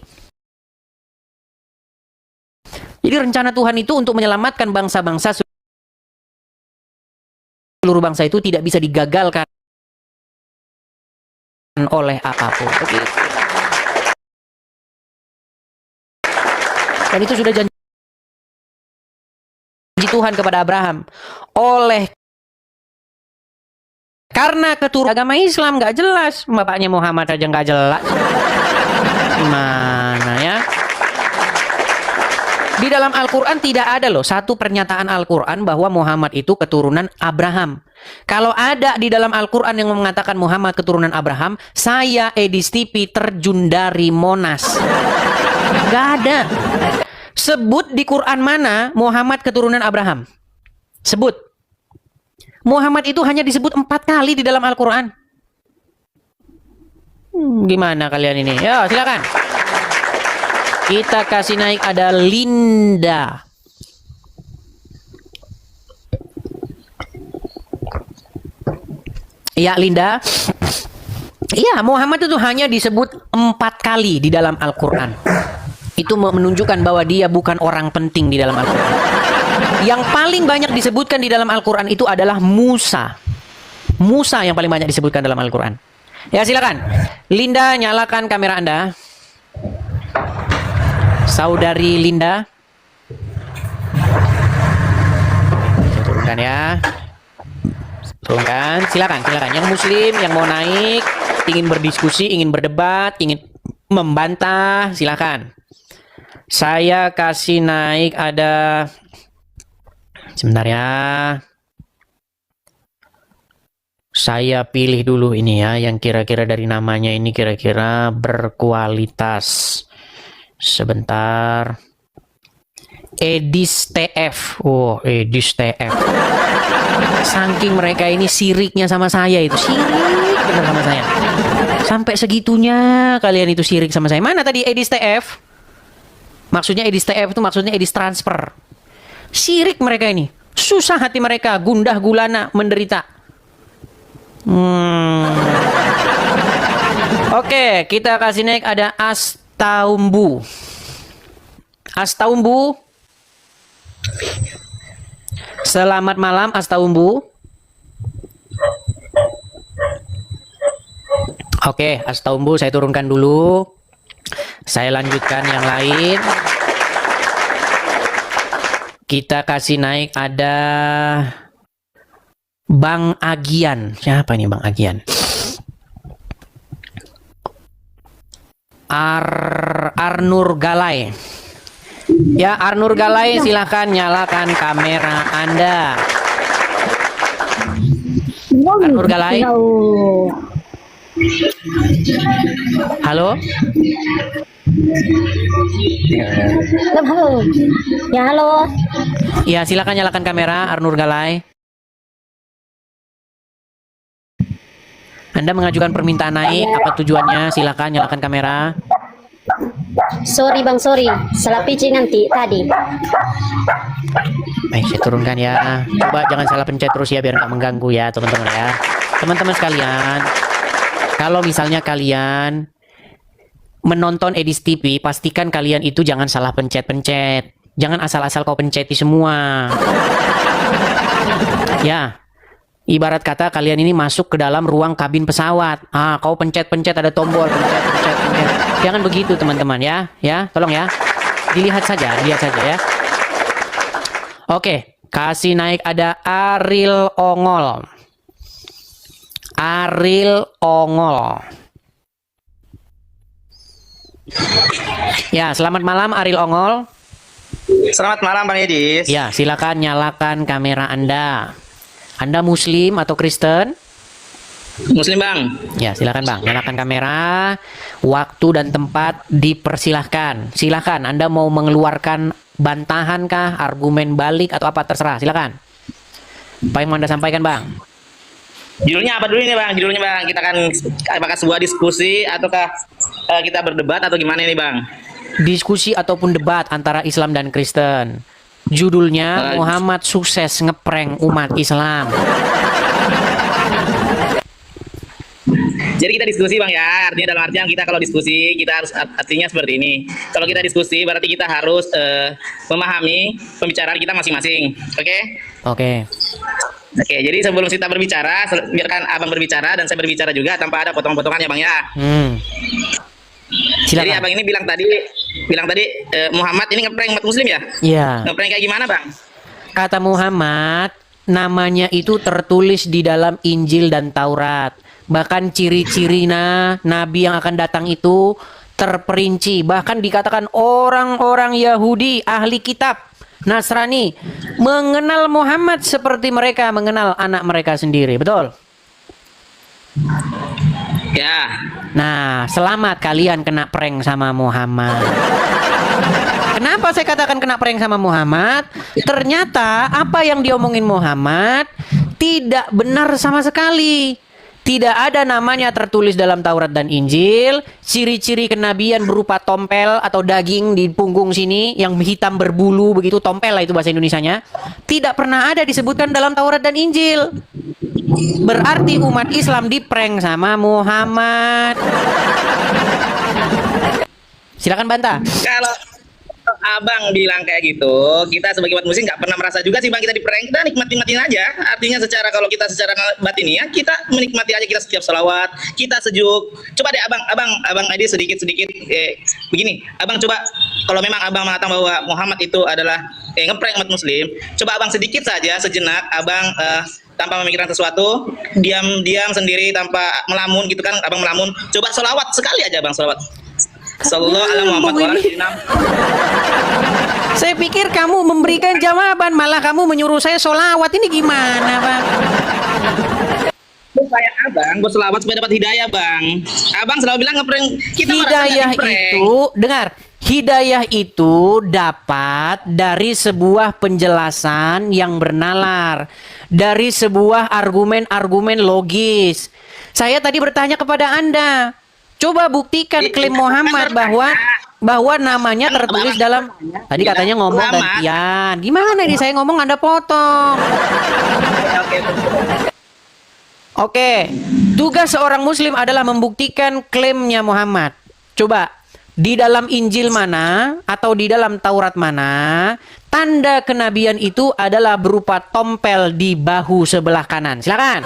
Jadi rencana Tuhan itu untuk menyelamatkan bangsa-bangsa, seluruh bangsa itu tidak bisa digagalkan oleh apapun. Begitu. Dan itu sudah janji Tuhan kepada Abraham. Karena keturunan agama Islam nggak jelas, bapaknya Muhammad aja nggak jelas. Mana ya? Di dalam Al-Quran tidak ada loh satu pernyataan Al-Quran bahwa Muhammad itu keturunan Abraham. Kalau ada di dalam Al-Quran yang mengatakan Muhammad keturunan Abraham, saya Edis TV terjun dari Monas. Nggak ada. Sebut di Quran mana Muhammad keturunan Abraham. Sebut. Muhammad itu hanya disebut 4 kali di dalam Al-Quran. Gimana kalian ini? Ya, silakan. Kita kasih naik, ada Linda. Ya, Linda. Iya, Muhammad itu hanya disebut 4 kali di dalam Al-Quran. Itu menunjukkan bahwa dia bukan orang penting di dalam Al-Quran. Yang paling banyak disebutkan di dalam Al-Quran itu adalah Musa. Musa yang paling banyak disebutkan dalam Al-Quran. Ya, silakan. Linda, nyalakan kamera Anda. Saudari Linda. Saya turunkan ya. Turunkan. Silakan. Yang Muslim, yang mau naik, ingin berdiskusi, ingin berdebat, ingin membantah, silakan. Saya kasih naik, ada... Sebentar ya. Saya pilih dulu ini ya, yang kira-kira dari namanya ini kira-kira berkualitas. Sebentar. Edis TF. Oh, Edis TF. Saking mereka ini siriknya sama saya itu. Sirik bener sama saya. Sampai segitunya kalian itu sirik sama saya. Mana tadi Edis TF? Maksudnya Edis TF itu maksudnya Edis transfer. Sirik mereka ini. Susah hati mereka, gundah gulana, menderita. Oke, kita kasih naik, ada Astaumbu. Astaumbu. Selamat malam Astaumbu. Oke, Astaumbu saya turunkan dulu. Saya lanjutkan yang lain. Kita kasih naik, ada Bang Agian. Siapa ini Bang Agian? Arnur Galai. Ya, Arnur Galai, silahkan nyalakan kamera Anda. Arnur Galai. Halo? Ya, halo. Ya, silakan nyalakan kamera Arnur Galai. Anda mengajukan permintaan naik, apa tujuannya? Silakan nyalakan kamera. Sorry Bang, sorry. Salah pitching nanti tadi. Baik, saya turunkan ya. Coba jangan salah pencet terus ya, biar nggak mengganggu ya teman-teman ya. Teman-teman sekalian, kalau misalnya kalian menonton Edis TV, pastikan kalian itu jangan salah pencet-pencet. Jangan asal-asal kau penceti semua. Ya. Ibarat kata kalian ini masuk ke dalam ruang kabin pesawat. Kau pencet-pencet ada tombol, pencet. Jangan begitu teman-teman ya. Ya, tolong ya. Dilihat saja ya. Oke, kasih naik ada Ariel Ongol. Ya, selamat malam Ariel Ongol. Selamat malam Bang Edis. Ya, silakan nyalakan kamera Anda. Anda Muslim atau Kristen? Muslim Bang. Ya, silakan Bang, nyalakan kamera. Waktu dan tempat dipersilahkan. Silakan, Anda mau mengeluarkan bantahan kah, argumen balik atau apa terserah, silakan. Apa yang mau Anda sampaikan Bang? Judulnya apa dulu ini Bang? Judulnya Bang, kita akan apakah sebuah diskusi ataukah kita berdebat atau gimana ini Bang? Diskusi ataupun debat antara Islam dan Kristen. Judulnya Muhammad sukses ngeprank umat Islam. Jadi kita diskusi Bang ya, artinya dalam artian kita kalau diskusi kita harus artinya seperti ini. Kalau kita diskusi berarti kita harus memahami pembicaraan kita masing-masing. Oke, jadi sebelum kita berbicara, biarkan Abang berbicara dan saya berbicara juga tanpa ada potong-potongannya Bang ya. Silakan. Jadi Abang ini bilang tadi Muhammad ini ngeprank umat Muslim ya? Iya. Ngeprank kayak gimana Bang? Kata Muhammad, namanya itu tertulis di dalam Injil dan Taurat. Bahkan ciri-ciri Nabi yang akan datang itu terperinci. Bahkan dikatakan orang-orang Yahudi, ahli kitab, Nasrani, mengenal Muhammad seperti mereka mengenal anak mereka sendiri. Betul? Ya. Nah, selamat kalian kena prank sama Muhammad. Kenapa saya katakan kena prank sama Muhammad? Ternyata apa yang diomongin Muhammad tidak benar sama sekali. Tidak ada namanya tertulis dalam Taurat dan Injil. Ciri-ciri kenabian berupa tompel atau daging di punggung sini yang hitam berbulu begitu, tompel lah itu bahasa Indonesianya. Tidak pernah ada disebutkan dalam Taurat dan Injil. Berarti umat Islam diprank sama Muhammad. Silakan bantah. Kalau Abang bilang kayak gitu, kita sebagai umat muslim nggak pernah merasa juga sih Bang kita diprank, kita nikmatin aja. Artinya kalau kita secara batin ya, kita menikmati aja, kita setiap salawat, kita sejuk. Coba deh Abang Adi sedikit begini. Abang coba kalau memang Abang mengatakan bahwa Muhammad itu adalah ngeprank umat muslim, coba Abang sedikit saja sejenak Abang tanpa memikirkan sesuatu, diam sendiri tanpa melamun gitu kan, Abang melamun. Coba salawat sekali aja Bang, salawat. Sallallahu alaihi Muhammad. Saya pikir kamu memberikan jawaban, malah kamu menyuruh saya sholawat. Ini gimana Bang? Supaya Abang berselawat supaya dapat hidayah Bang. Abang selalu bilang ngeprank kita. Hidayah itu, dengar, hidayah itu dapat dari sebuah penjelasan yang bernalar, dari sebuah argumen-argumen logis. Saya tadi bertanya kepada Anda, coba buktikan klaim Muhammad bahwa namanya tertulis dalam, tadi katanya ngomong gantian. Gimana ini saya ngomong Anda potong. Oke, tugas seorang muslim adalah membuktikan klaimnya Muhammad. Coba di dalam Injil mana atau di dalam Taurat mana tanda kenabian itu adalah berupa tompel di bahu sebelah kanan. Silakan.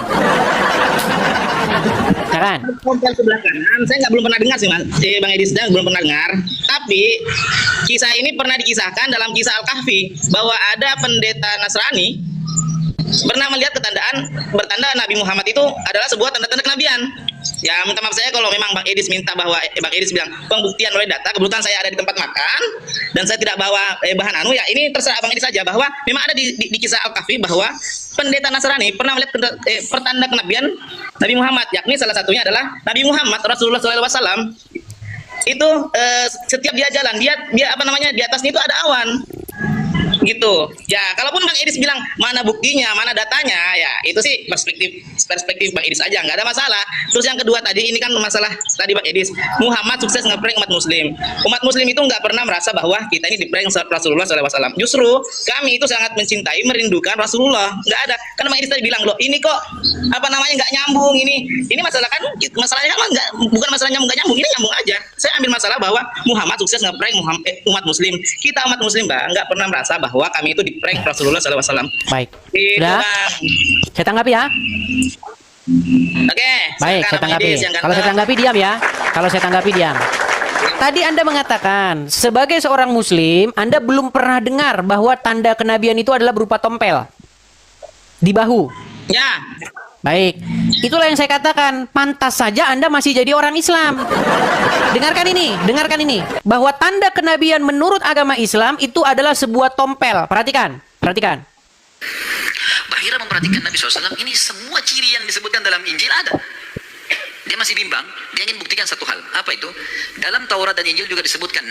Tompel sebelah kanan, saya belum pernah dengar sih Mas, Bang Edi sedang belum pernah dengar. Tapi kisah ini pernah dikisahkan dalam kisah Al-Kahfi bahwa ada pendeta Nasrani pernah melihat bertanda Nabi Muhammad itu adalah sebuah tanda-tanda kenabian. Ya minta maaf saya kalau memang Bang Edis minta bahwa Bang Edis bilang pembuktian oleh data, kebetulan saya ada di tempat makan dan saya tidak bawa bahan ya ini terserah Bang Edis saja bahwa memang ada di kisah Al-Kahfi bahwa pendeta Nasrani pernah melihat pertanda kenabian Nabi Muhammad, yakni salah satunya adalah Nabi Muhammad Rasulullah SAW itu setiap dia jalan dia di atasnya itu ada awan gitu. Ya kalaupun Bang Edis bilang mana buktinya, mana datanya, ya itu sih perspektif Bang Edis aja, nggak ada masalah. Terus yang kedua tadi ini kan masalah tadi Bang Edis, Muhammad sukses ngeprank umat muslim. Umat muslim itu nggak pernah merasa bahwa kita ini diprank Rasulullah SAW. Justru kami itu sangat mencintai, merindukan Rasulullah. Nggak ada, karena Bang Edis tadi bilang loh ini kok nggak nyambung, ini masalah kan, masalahnya kan bukan masalah nyambung nggak nyambung, ini nyambung aja. Saya ambil masalah bahwa Muhammad sukses ngeprank umat muslim. Kita umat muslim Bang nggak pernah merasa bahwa bahwa kami itu di-prank Rasulullah SAW. Baik. Itu, Sudah? Bang. Saya tanggapi ya. Oke. Baik, silakan saya Bang tanggapi. Edis yang Kalau saya ganteng. tanggapi diam ya. Kalau saya tanggapi diam. Tadi Anda mengatakan, sebagai seorang muslim, Anda belum pernah dengar bahwa tanda kenabian itu adalah berupa tompel di bahu. Ya. Baik, itulah yang saya katakan. Pantas saja Anda masih jadi orang Islam. Dengarkan ini, bahwa tanda kenabian menurut agama Islam itu adalah sebuah tompel. Perhatikan. Bahira memperhatikan Nabi SAW, ini semua ciri yang disebutkan dalam Injil ada. Dia masih bimbang, dia ingin buktikan satu hal. Apa itu? Dalam Taurat dan Injil juga disebutkan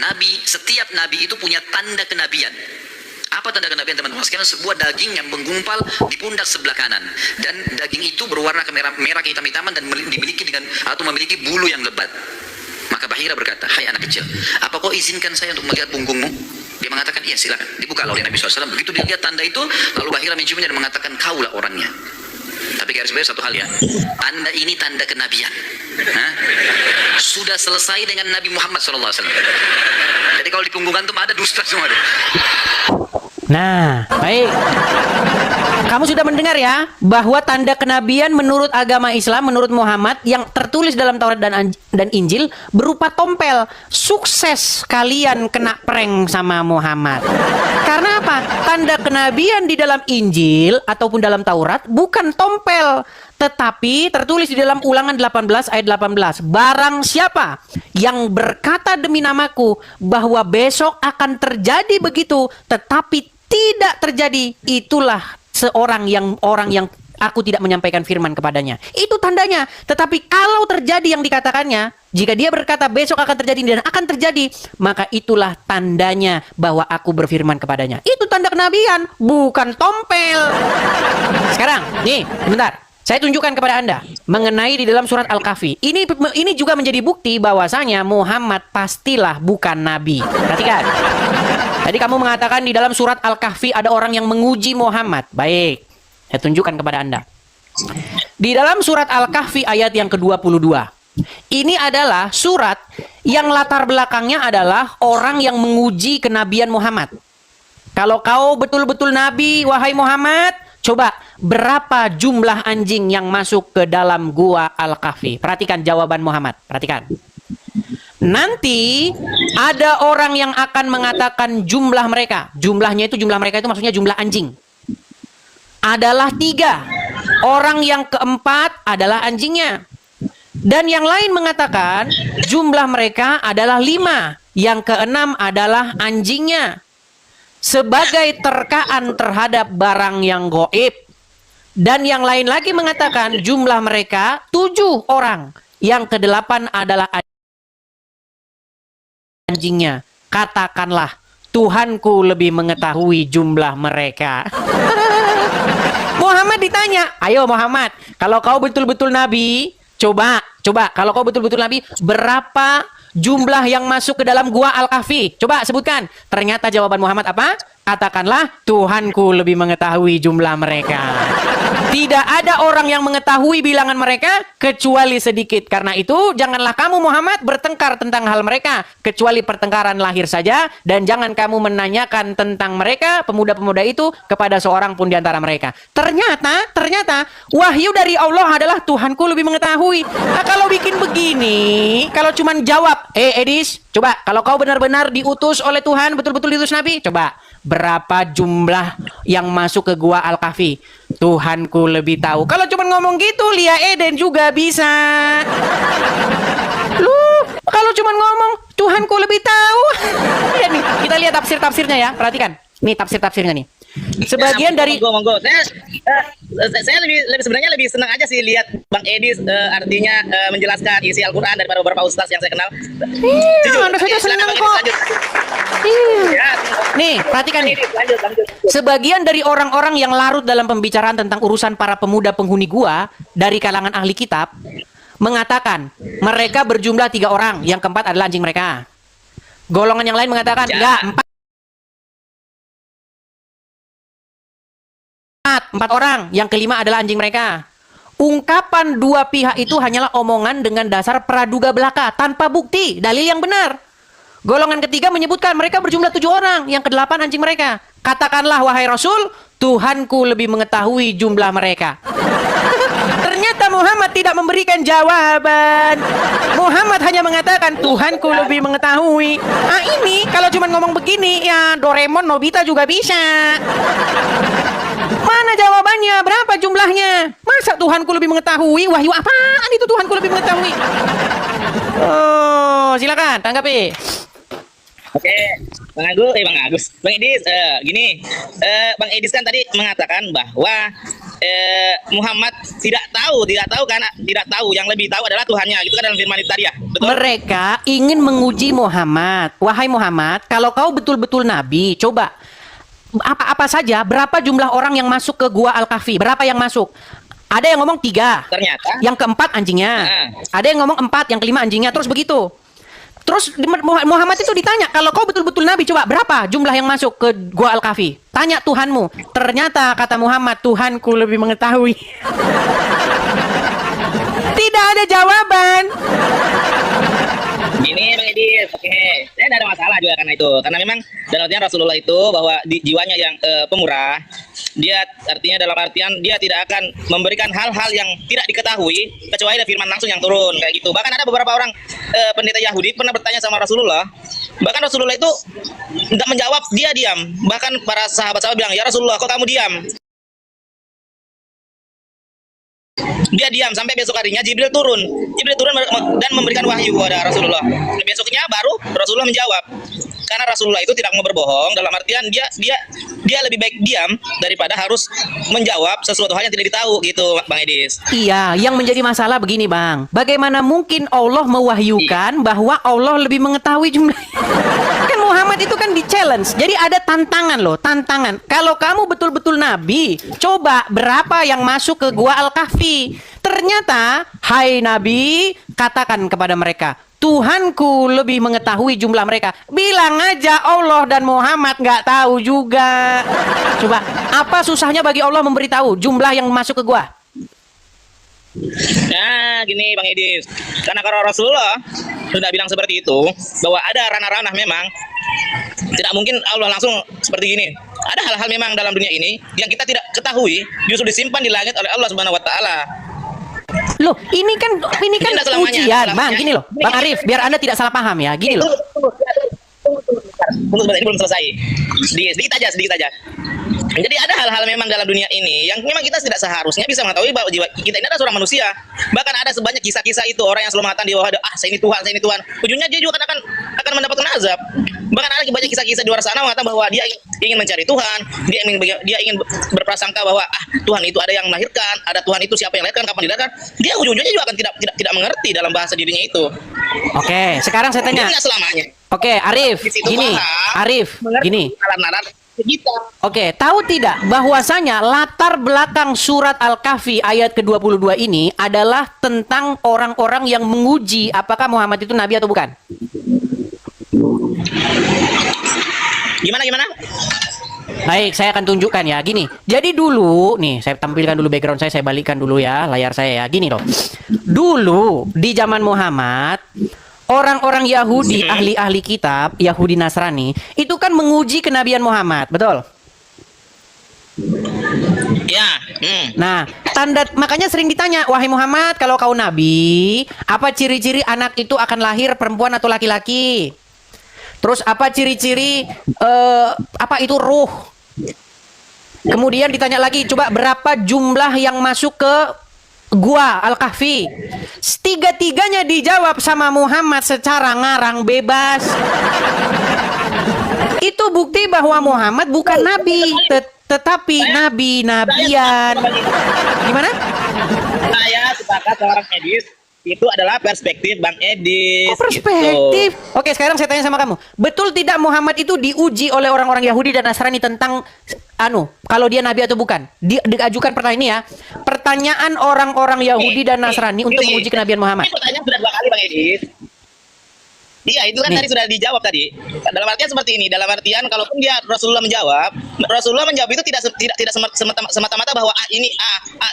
setiap nabi itu punya tanda kenabian. Apa tanda kenabian, teman-teman? Sekarang sebuah daging yang menggumpal di pundak sebelah kanan, dan daging itu berwarna merah kehitam-hitaman dan memiliki bulu yang lebat. Maka Bahira berkata, hai anak kecil, apa kau izinkan saya untuk melihat punggungmu? Dia mengatakan, iya silakan. Dibuka oleh Nabi SAW. Begitu dia lihat tanda itu, lalu Bahira menciumnya dan mengatakan, kaulah orangnya. Tapi garis bawah satu hal ya, tanda ini tanda kenabian. Sudah selesai dengan Nabi Muhammad SAW. Jadi kalau di punggung antum ada dusta semua. Nah, baik. Kamu sudah mendengar ya, bahwa tanda kenabian menurut agama Islam, menurut Muhammad, yang tertulis dalam Taurat dan Injil berupa tompel. Sukses kalian kena prank sama Muhammad. Karena apa? Tanda kenabian di dalam Injil ataupun dalam Taurat bukan tompel, tetapi tertulis di dalam Ulangan 18 ayat 18. Barang siapa yang berkata demi namaku bahwa besok akan terjadi begitu, tetapi tidak terjadi, itulah orang yang aku tidak menyampaikan firman kepadanya. Itu tandanya. Tetapi kalau terjadi yang dikatakannya, jika dia berkata besok akan terjadi dan akan terjadi, maka itulah tandanya bahwa aku berfirman kepadanya. Itu tanda kenabian, bukan tompel. Sekarang, nih, bentar. Saya tunjukkan kepada Anda mengenai di dalam surat Al-Kahfi. Ini juga menjadi bukti bahwasanya Muhammad pastilah bukan nabi. Perhatikan. Tadi kamu mengatakan di dalam surat Al-Kahfi ada orang yang menguji Muhammad. Baik. Saya tunjukkan kepada Anda. Di dalam surat Al-Kahfi ayat yang ke-22. Ini adalah surat yang latar belakangnya adalah orang yang menguji kenabian Muhammad. Kalau kau betul-betul nabi, wahai Muhammad, coba berapa jumlah anjing yang masuk ke dalam gua Al-Kahfi? Perhatikan jawaban Muhammad. Perhatikan. Nanti ada orang yang akan mengatakan jumlah mereka. Jumlah mereka itu maksudnya jumlah anjing. Adalah 3. Orang yang keempat adalah anjingnya. Dan yang lain mengatakan jumlah mereka adalah 5. Yang keenam adalah anjingnya. Sebagai terkaan terhadap barang yang gaib. Dan yang lain lagi mengatakan jumlah mereka 7 orang. Yang ke-8 adalah anjingnya. Katakanlah, Tuhanku lebih mengetahui jumlah mereka. Muhammad ditanya, ayo Muhammad, kalau kau betul-betul nabi, coba kalau kau betul-betul nabi, berapa jumlah yang masuk ke dalam gua Al-Kahfi? Coba sebutkan. Ternyata jawaban Muhammad apa? Katakanlah, Tuhanku lebih mengetahui jumlah mereka. Tidak ada orang yang mengetahui bilangan mereka kecuali sedikit. Karena itu, janganlah kamu Muhammad bertengkar tentang hal mereka, kecuali pertengkaran lahir saja, dan jangan kamu menanyakan tentang mereka, pemuda-pemuda itu, kepada seorang pun di antara mereka. Ternyata wahyu dari Allah adalah Tuhanku lebih mengetahui. Nah, kalau bikin begini, kalau cuman jawab, Edis, coba kalau kau benar-benar diutus oleh Tuhan, betul-betul diutus Nabi, coba berapa jumlah yang masuk ke gua Al-Kahfi? Tuhanku lebih tahu. Kalau cuma ngomong gitu, Lia Eden juga bisa. Lu kalau cuma ngomong Tuhanku lebih tahu. Ya nih, kita lihat tafsir-tafsirnya ya. Perhatikan. Nih tafsir-tafsirnya nih. Sebagian dari monggo. Saya sebenarnya lebih senang aja sih lihat Bang Edi artinya menjelaskan isi Al-Qur'an daripada beberapa ustaz yang saya kenal. Iya, Anda saja senang kok. Iya. Nih, perhatikan nih. Lanjut. Sebagian dari orang-orang yang larut dalam pembicaraan tentang urusan para pemuda penghuni gua dari kalangan ahli kitab mengatakan mereka berjumlah 3 orang, yang keempat adalah anjing mereka. Golongan yang lain mengatakan enggak, 4 orang, yang kelima adalah anjing mereka. Ungkapan dua pihak itu hanyalah omongan dengan dasar praduga belaka tanpa bukti, dalil yang benar. Golongan ketiga menyebutkan mereka berjumlah 7 orang. Yang ke-8 anjing mereka. Katakanlah wahai Rasul, Tuhanku lebih mengetahui jumlah mereka. Ternyata Muhammad tidak memberikan jawaban. Muhammad hanya mengatakan Tuhanku lebih mengetahui. Ah, ini kalau cuma ngomong begini ya Doraemon, Nobita juga bisa. Mana jawabannya? Berapa jumlahnya? Masa Tuhanku lebih mengetahui? Wahyu apaan itu Tuhanku lebih mengetahui? Oh, silakan tanggapi. Oke, Bang Agus, Bang Edis, gini, Bang Edis kan tadi mengatakan bahwa Muhammad tidak tahu karena tidak tahu, yang lebih tahu adalah Tuhannya, gitu kan dalam firman itu tadi ya, betul? Mereka ingin menguji Muhammad. Wahai Muhammad, kalau kau betul-betul nabi, coba apa saja, berapa jumlah orang yang masuk ke gua Al-Kahfi? Berapa yang masuk? Ada yang ngomong 3. Ternyata Yang ke-4 anjingnya. Ada yang ngomong 4, yang ke-5 anjingnya, terus begitu. Terus Muhammad itu ditanya, kalau kau betul-betul nabi, coba berapa jumlah yang masuk ke gua Al-Kahfi? Tanya Tuhanmu. Ternyata kata Muhammad, Tuhanku lebih mengetahui. Tidak ada jawaban. Gini Bang Edis, oke, saya tidak ada masalah juga karena itu, karena memang dalam artian Rasulullah itu bahwa jiwanya yang pemurah, dia artinya dalam artian dia tidak akan memberikan hal-hal yang tidak diketahui kecuali ada firman langsung yang turun kayak gitu. Bahkan ada beberapa orang pendeta Yahudi pernah bertanya sama Rasulullah, bahkan Rasulullah itu tidak menjawab, dia diam. Bahkan para sahabat-sahabat bilang, ya Rasulullah kok kamu diam? Dia diam sampai besok harinya Jibril turun dan memberikan wahyu kepada Rasulullah. Besoknya baru Rasulullah menjawab. Karena Rasulullah itu tidak mau berbohong, dalam artian dia lebih baik diam daripada harus menjawab sesuatu hal yang tidak ditahu gitu, Bang Edis. Iya, yang menjadi masalah begini, Bang. Bagaimana mungkin Allah mewahyukan bahwa Allah lebih mengetahui jumlah? Kan Muhammad itu kan di-challenge. Jadi ada tantangan loh, tantangan. Kalau kamu betul-betul nabi, coba berapa yang masuk ke gua Al-Kahfi? Ternyata, hai nabi, katakan kepada mereka, Tuhanku lebih mengetahui jumlah mereka. Bilang aja Allah dan Muhammad nggak tahu juga. Coba, apa susahnya bagi Allah memberitahu jumlah yang masuk ke gua? Nah, gini Bang Edis. Karena kalau Rasulullah sudah bilang seperti itu, bahwa ada ranah-ranah memang tidak mungkin Allah langsung seperti gini. Ada hal-hal memang dalam dunia ini yang kita tidak ketahui, justru disimpan di langit oleh Allah Subhanahu wa taala. Loh, ini kan ujian, Bang. Gini loh, Bang Arif, biar Anda tidak salah paham ya. Gini loh. Tunggu sebentar, ini belum selesai. Sedikit aja. Jadi ada hal-hal memang dalam dunia ini yang memang kita tidak seharusnya bisa mengetahui bahwa jiwa kita ini adalah seorang manusia. Bahkan ada sebanyak kisah-kisah itu orang yang selalu mengatakan di bawah, saya ini Tuhan. Ujungnya dia juga akan mendapatkan azab. Bahkan ada banyak kisah-kisah di luar sana mengatakan bahwa dia ingin mencari Tuhan, dia ingin berprasangka bahwa Tuhan itu ada yang melahirkan, ada Tuhan itu siapa yang melahirkan, kapan dilahirkan. Dia ujung-ujungnya juga akan tidak mengerti dalam bahasa dirinya itu. Oke, sekarang saya tanya. Tidak selamanya. Oke, Arif, gini. Oke, tahu tidak bahwasanya latar belakang surat Al-Kahfi ayat ke-22 ini adalah tentang orang-orang yang menguji apakah Muhammad itu nabi atau bukan? Gimana? Baik, saya akan tunjukkan ya. Gini, jadi dulu, nih saya tampilkan dulu background saya balikkan dulu ya layar saya ya. Gini loh, dulu di zaman Muhammad, orang-orang Yahudi, ahli-ahli kitab, Yahudi Nasrani, itu kan menguji kenabian Muhammad, betul? Ya. Nah, makanya sering ditanya, wahai Muhammad, kalau kau nabi, apa ciri-ciri anak itu akan lahir perempuan atau laki-laki? Terus apa ciri-ciri apa itu ruh? Kemudian ditanya lagi, coba berapa jumlah yang masuk ke gua Al-Kahfi? Tiga-tiganya dijawab sama Muhammad secara ngarang bebas. Itu bukti bahwa Muhammad bukan nabi, tetapi nabi-nabian. Gimana? Saya sepakat seorang medis. Itu adalah perspektif Bang Edis. Oh, perspektif. Gitu. Oke, sekarang saya tanya sama kamu. Betul tidak Muhammad itu diuji oleh orang-orang Yahudi dan Nasrani tentang kalau dia nabi atau bukan? Diajukan pertanyaan ini ya. Pertanyaan orang-orang Yahudi dan Nasrani untuk menguji kenabian Muhammad. Ini pertanyaan sudah 2 kali Bang Edis. Iya, itu kan Nih. tadi sudah dijawab tadi. Dalam artian seperti ini, dalam artian kalaupun dia Rasulullah menjawab itu tidak semata-mata bahwa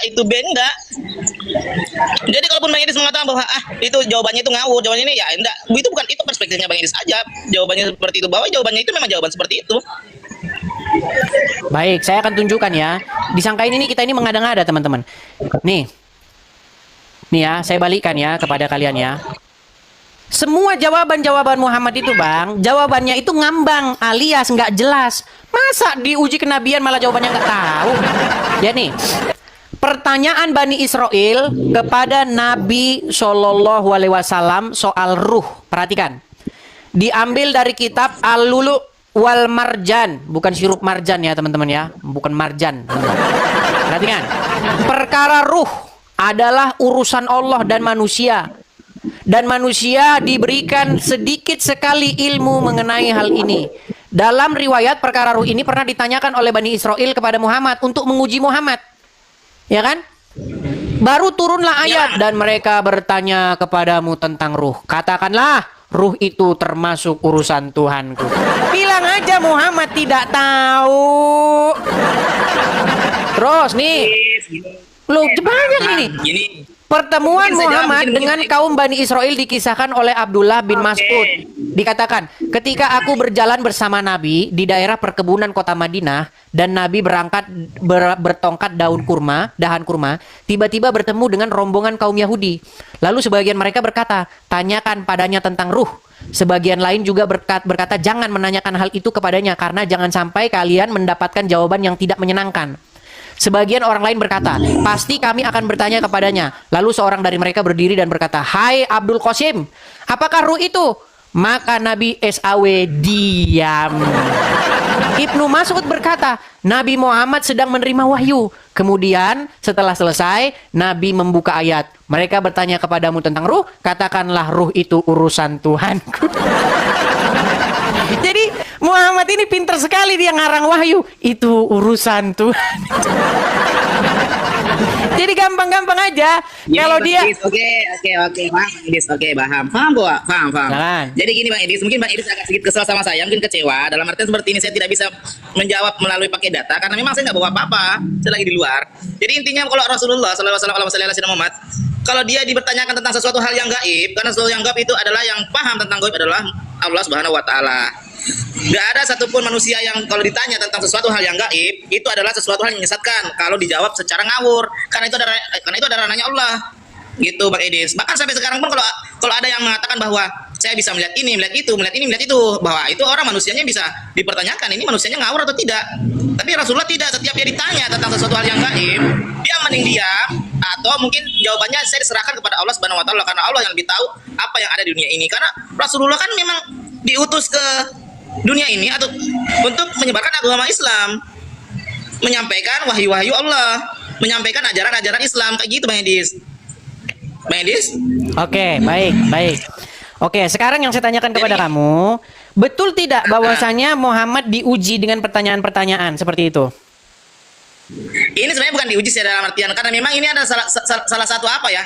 itu B, enggak. Jadi kalaupun Bang Idris mengatakan bahwa itu jawabannya itu ngawur, jawabannya ini ya enggak. Itu bukan itu perspektifnya Bang Idris aja. Jawabannya seperti itu, bahwa jawabannya itu memang jawaban seperti itu. Baik, saya akan tunjukkan ya. Disangkain ini kita ini mengada-ngada, teman-teman. Nih ya, saya balikkan ya kepada kalian ya. Semua jawaban-jawaban Muhammad itu, Bang, jawabannya itu ngambang alias nggak jelas. Masa diuji kenabian malah jawabannya nggak tahu? Ya nih, pertanyaan Bani Israel kepada Nabi Shallallahu Alaihi Wasallam soal ruh. Perhatikan, diambil dari kitab Al-Lulu wal Marjan, bukan sirup marjan ya teman-teman ya, bukan marjan. Perhatikan, perkara ruh adalah urusan Allah dan manusia. Dan manusia diberikan sedikit sekali ilmu mengenai hal ini. Dalam riwayat perkara ruh ini pernah ditanyakan oleh Bani Israel kepada Muhammad untuk menguji Muhammad. Ya kan? Baru turunlah ayat dan mereka bertanya kepadamu tentang ruh. Katakanlah, ruh itu termasuk urusan Tuhanku. Bilang aja Muhammad tidak tahu. Terus nih. Loh, banyak ini. Pertemuan Muhammad dengan kaum Bani Israel dikisahkan oleh Abdullah bin Mas'ud. Dikatakan, ketika aku berjalan bersama Nabi di daerah perkebunan kota Madinah dan Nabi berangkat bertongkat dahan kurma, tiba-tiba bertemu dengan rombongan kaum Yahudi. Lalu sebagian mereka berkata, tanyakan padanya tentang ruh. Sebagian lain juga berkata, jangan menanyakan hal itu kepadanya karena jangan sampai kalian mendapatkan jawaban yang tidak menyenangkan. Sebagian orang lain berkata, pasti kami akan bertanya kepadanya. Lalu seorang dari mereka berdiri dan berkata, hai Abdul Qasim, apakah ruh itu? Maka Nabi SAW diam. Ibnu Mas'ud berkata, Nabi Muhammad sedang menerima wahyu. Kemudian setelah selesai, Nabi membuka ayat. Mereka bertanya kepadamu tentang ruh, katakanlah ruh itu urusan Tuhanku. Jadi Muhammad ini pintar sekali dia ngarang wahyu. Itu urusan Tuhan. Jadi gampang-gampang aja. Kalau dia Oke, Bang Idris, paham Bu, paham. Jalan. Jadi gini Bang Idris, mungkin Bang Idris agak sedikit kesal sama saya, mungkin kecewa. Dalam artian seperti ini saya tidak bisa menjawab melalui pakai data karena memang saya nggak bawa apa-apa, saya lagi di luar. Jadi intinya kalau Rasulullah SAW Muhammad, kalau dia dipertanyakan tentang sesuatu hal yang gaib, karena sesuatu yang gaib itu adalah yang paham tentang gaib adalah Allah Subhanahu Wa Taala. Gak ada satupun manusia yang kalau ditanya tentang sesuatu hal yang gaib itu adalah sesuatu hal yang menyesatkan kalau dijawab secara ngawur, karena itu ada ranahnya Allah, gitu Bang Idris. Bahkan sampai sekarang pun kalau ada yang mengatakan bahwa saya bisa melihat ini, melihat itu, bahwa itu orang manusianya bisa dipertanyakan ini manusianya ngawur atau tidak. Tapi Rasulullah tidak, setiap dia ditanya tentang sesuatu hal yang gaib, dia mending diam, atau mungkin jawabannya saya diserahkan kepada Allah Subhanahu Wa Taala, karena Allah yang lebih tahu apa yang ada di dunia ini. Karena Rasulullah kan memang diutus ke dunia ini atau untuk menyebarkan agama Islam, menyampaikan wahyu-wahyu Allah, menyampaikan ajaran-ajaran Islam, kayak gitu Bang Idris. Oke, baik. Oke, sekarang yang saya tanyakan kepada kamu, betul tidak bahwasanya Muhammad diuji dengan pertanyaan-pertanyaan seperti itu? Ini sebenarnya bukan diuji sih dalam artian, karena memang ini ada salah satu apa ya?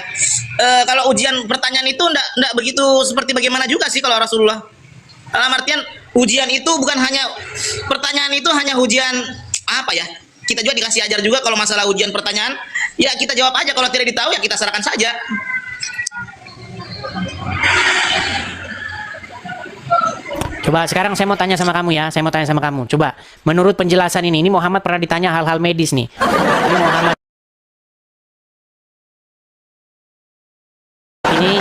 Kalau ujian pertanyaan itu enggak begitu seperti bagaimana juga sih kalau Rasulullah. Dalam artian ujian itu bukan hanya pertanyaan, itu hanya ujian apa ya? Kita juga dikasih ajar juga kalau masalah ujian pertanyaan, ya kita jawab aja, kalau tidak ditahu ya kita serahkan saja. Coba sekarang saya mau tanya sama kamu ya, Coba, menurut penjelasan ini Muhammad pernah ditanya hal-hal medis nih. Ini Muhammad ini,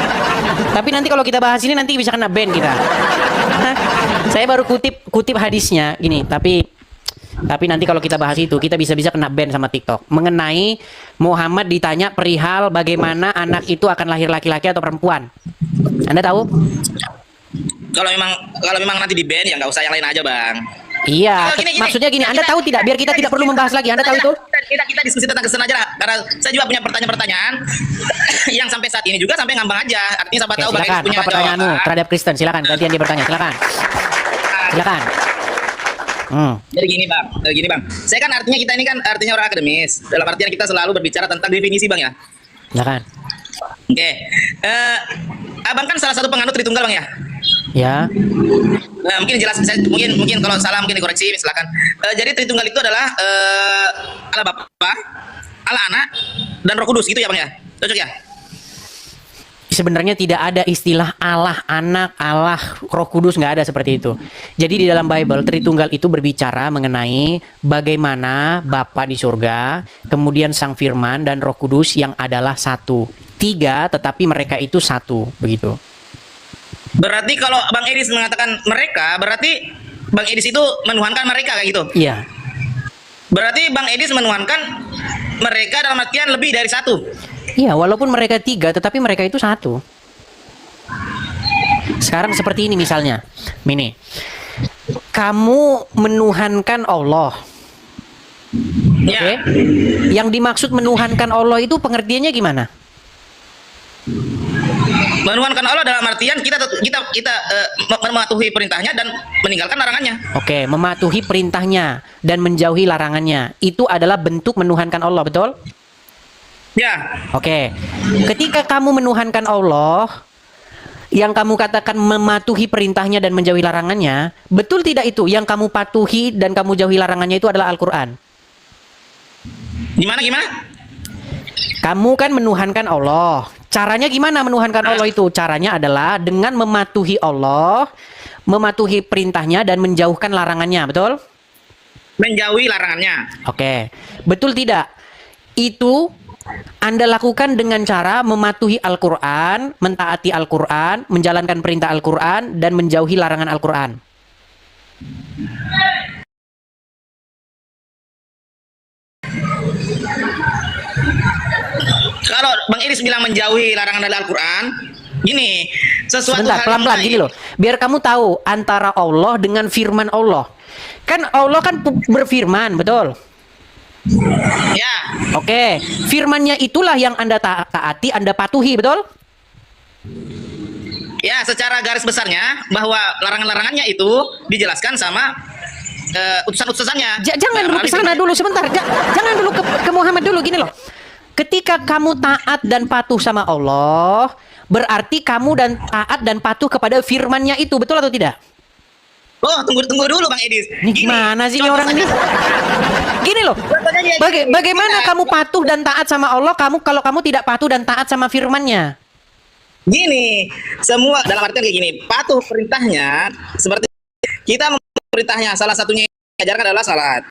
tapi nanti kalau kita bahas ini nanti bisa kena ban kita. Saya baru kutip hadisnya gini, tapi nanti kalau kita bahas itu kita bisa kena ban sama TikTok. Mengenai Muhammad ditanya perihal bagaimana anak itu akan lahir laki-laki atau perempuan. Anda tahu? Kalau memang nanti di ban ya nggak usah yang lain aja Bang. Iya, maksudnya gini, Anda tahu tidak? Biar kita tidak perlu membahas lagi. Anda tahu itu? Kita diskusi tentang Kristen aja lah. Karena saya juga punya pertanyaan yang sampai saat ini juga sampai ngambang aja. Artinya siapa tahu Bang silakan, punya apa pertanyaanmu terhadap Kristen? Silakan, gantian dia bertanya. Silakan. Jadi gini bang, saya kan artinya kita ini kan artinya orang akademis. Dalam artian kita selalu berbicara tentang definisi Bang ya. Silakan. Oke. Abang kan salah satu penganut Tritunggal Bang ya. Ya. Nah, mungkin jelas, mungkin kalau salah mungkin dikoreksi, silakan. Jadi Tritunggal itu adalah Allah Bapa, Allah Anak, dan Roh Kudus gitu ya Bang ya. Cocok ya? Sebenarnya tidak ada istilah Allah Anak, Allah Roh Kudus, nggak ada seperti itu. Jadi di dalam Bible Tritunggal itu berbicara mengenai bagaimana Bapa di surga, kemudian Sang Firman dan Roh Kudus yang adalah satu. Tiga, tetapi mereka itu satu, begitu. Berarti kalau Bang Edis mengatakan mereka, berarti Bang Edis itu menuhankan mereka kayak gitu. Iya. Berarti Bang Edis menuhankan mereka dalam artian lebih dari satu. Iya, walaupun mereka tiga, tetapi mereka itu satu. Sekarang seperti ini misalnya, Mini, kamu menuhankan Allah. Ya. Oke? Yang dimaksud menuhankan Allah itu pengertiannya gimana? Menuhankan Allah dalam artian kita mematuhi perintahnya dan meninggalkan larangannya. Oke, mematuhi perintahnya dan menjauhi larangannya. Itu adalah bentuk menuhankan Allah, betul? Ya. Oke. Ketika kamu menuhankan Allah, yang kamu katakan mematuhi perintahnya dan menjauhi larangannya, betul tidak itu? Yang kamu patuhi dan kamu jauhi larangannya itu adalah Al-Quran. Gimana? Kamu kan menuhankan Allah. Caranya gimana menuhankan Allah itu? Caranya adalah dengan mematuhi Allah, mematuhi perintahnya dan menjauhkan larangannya, betul? Menjauhi larangannya. Oke. Betul tidak? Itu Anda lakukan dengan cara mematuhi Al-Quran, mentaati Al-Quran, menjalankan perintah Al-Quran, dan menjauhi larangan Al-Quran. Kalau Bang Iris bilang menjauhi larangan dari Al-Quran, gini, sesuatu Sebentar, hal pelan-pelan yang gini loh. Biar kamu tahu antara Allah dengan firman Allah. Kan Allah kan berfirman, betul? Ya. Oke, firmannya itulah yang Anda taati, Anda patuhi, betul? Ya, secara garis besarnya bahwa larangan-larangannya itu dijelaskan sama utusan-utusannya. Jangan dulu ke sana dulu sebentar. Jangan dulu ke Muhammad dulu, gini loh. Ketika kamu taat dan patuh sama Allah, berarti kamu dan taat dan patuh kepada firman-Nya itu, betul atau tidak? Oh, tunggu dulu Bang Edis. Ini gimana sih ini orang ini? Gini loh. Bagaimana kamu patuh dan taat sama Allah, kalau kamu tidak patuh dan taat sama firman-Nya? Gini, semua dalam artian kayak gini, patuh perintahnya seperti kita perintahnya, salah satunya yang diajarkan adalah salat.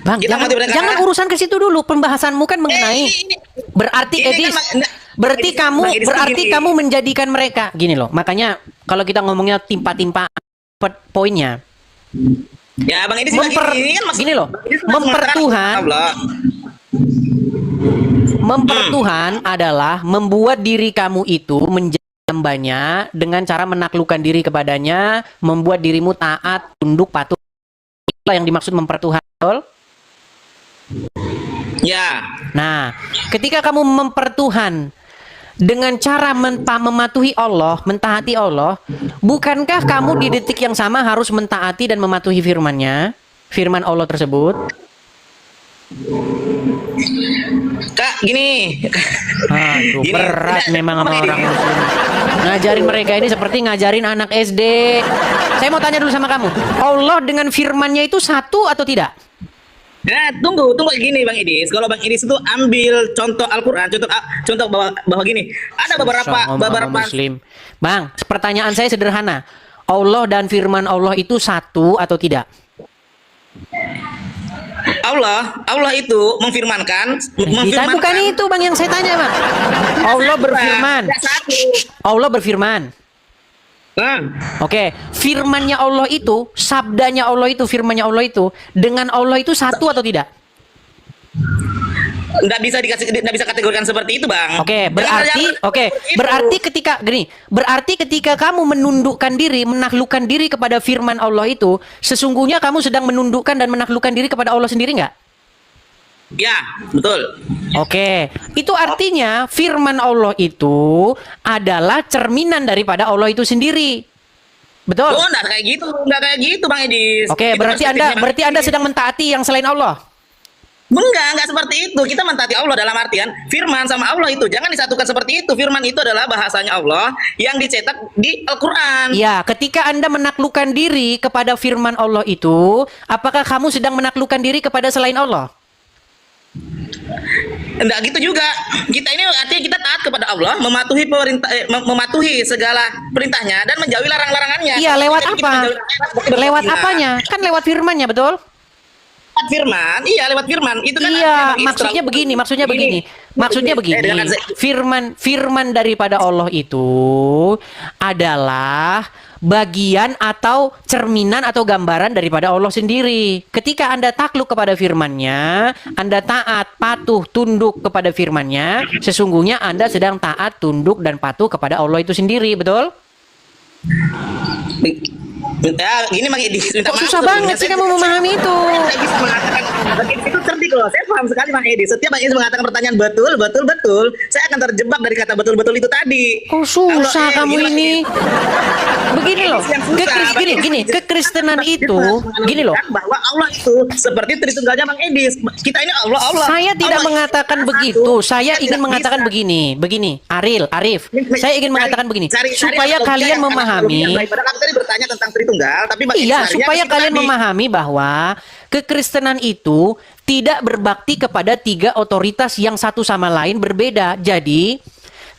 Bang, jangan urusan ke situ dulu. Pembahasanmu kan mengenai berarti Edis. Berarti kamu menjadikan mereka gini loh. Makanya kalau kita ngomongnya timpa-timpa poinnya. Ya, Bang Edis ini kan gini loh. Mempertuhan adalah membuat diri kamu itu menjadi hambanya dengan cara menaklukkan diri kepadanya, membuat dirimu taat, tunduk, patuh. Itulah yang dimaksud mempertuhan, betul? Ya. Nah, ketika kamu mempertuhan dengan cara mematuhi Allah, mentaati Allah, bukankah kamu di detik yang sama harus mentaati dan mematuhi firman-Nya, firman Allah tersebut? Kak, gini. Aduh, berat memang sama orang muslim. Ngajarin mereka ini seperti ngajarin anak SD. Saya mau tanya dulu sama kamu. Allah dengan firman-Nya itu satu atau tidak? Nah, tunggu gini Bang Idis. Kalau Bang Idis itu ambil contoh Al-Qur'an, contoh bahwa gini, ada beberapa muslim. Bang, pertanyaan saya sederhana. Allah dan firman Allah itu satu atau tidak? Allah itu memfirmankan, bukan itu Bang yang saya tanya, Bang. Allah berfirman. Allah berfirman. Oke, firmannya Allah itu, sabdanya Allah itu, firmannya Allah itu, dengan Allah itu satu atau tidak? Nggak bisa kategorikan seperti itu, Bang. Berarti ketika kamu menundukkan diri, menaklukkan diri kepada firman Allah itu, sesungguhnya kamu sedang menundukkan dan menaklukkan diri kepada Allah sendiri nggak? Ya, betul. Oke, itu artinya firman Allah itu adalah cerminan daripada Allah itu sendiri. Betul? Oh, nggak kayak gitu, Bang Edis. Oke, berarti Anda sedang mentaati yang selain Allah. Enggak seperti itu. Kita mentaati Allah dalam artian firman sama Allah itu jangan disatukan seperti itu. Firman itu adalah bahasanya Allah yang dicetak di Al-Qur'an. Ya, ketika Anda menaklukkan diri kepada firman Allah itu, apakah kamu sedang menaklukkan diri kepada selain Allah? Enggak gitu juga. Kita ini artinya kita taat kepada Allah, mematuhi perintah, mematuhi segala perintahnya dan menjauhi larang-larangannya. Iya, lewat apa? Lewat apanya? Kan lewat firmannya, betul? Lewat firman, iya lewat firman. Itu kan iya, maksudnya begini. Firman daripada Allah itu adalah bagian atau cerminan atau gambaran daripada Allah sendiri. Ketika Anda takluk kepada firman-Nya, Anda taat, patuh, tunduk kepada firman-Nya, sesungguhnya Anda sedang taat, tunduk dan patuh kepada Allah itu sendiri, betul? Ya, gini Bang Edi. Kok susah banget sih kamu memahami itu? Saya bisa mengatakan, Bang Edi itu cerdik loh. Saya paham sekali Bang Edi. Setiap Bang Edi mengatakan pertanyaan betul, saya akan terjebak dari kata betul-betul itu tadi. Kok susah kamu ini? Begini loh, kekristenan itu, gini loh. Bahwa Allah itu seperti Tritunggalnya Bang Edi. Kita ini Allah. Saya tidak mengatakan begitu. Saya ingin mengatakan begini, Arif. Saya ingin mengatakan begini, supaya kalian memahami. Padahal aku tadi bertanya tentang Tritunggal, tapi Bang Edi supaya kalian memahami bahwa kekristenan itu tidak berbakti kepada 3 otoritas yang satu sama lain berbeda. Jadi